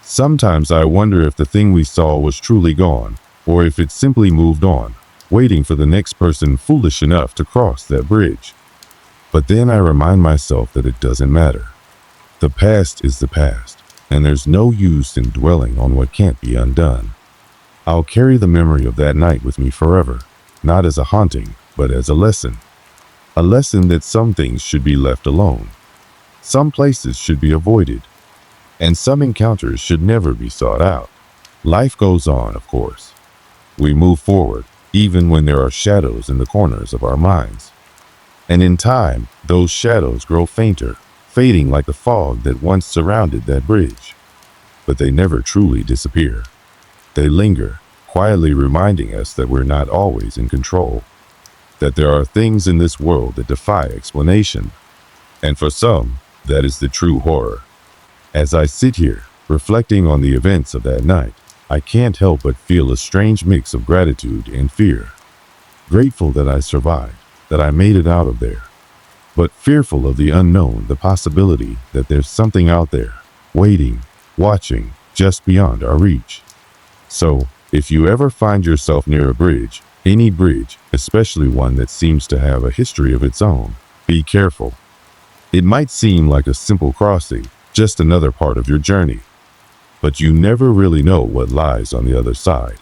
Sometimes I wonder if the thing we saw was truly gone, or if it simply moved on, waiting for the next person foolish enough to cross that bridge. But then I remind myself that it doesn't matter. The past is the past, and there's no use in dwelling on what can't be undone. I'll carry the memory of that night with me forever, not as a haunting, but as a lesson. A lesson that some things should be left alone. Some places should be avoided, and some encounters should never be sought out. Life goes on, of course. We move forward, even when there are shadows in the corners of our minds. And in time, those shadows grow fainter, fading like the fog that once surrounded that bridge. But they never truly disappear. They linger, quietly reminding us that we're not always in control, that there are things in this world that defy explanation. And for some, that is the true horror. As I sit here, reflecting on the events of that night, I can't help but feel a strange mix of gratitude and fear. Grateful that I survived, that I made it out of there, but fearful of the unknown, the possibility that there's something out there, waiting, watching, just beyond our reach. So, if you ever find yourself near a bridge, any bridge, especially one that seems to have a history of its own, be careful. It might seem like a simple crossing, just another part of your journey, but you never really know what lies on the other side.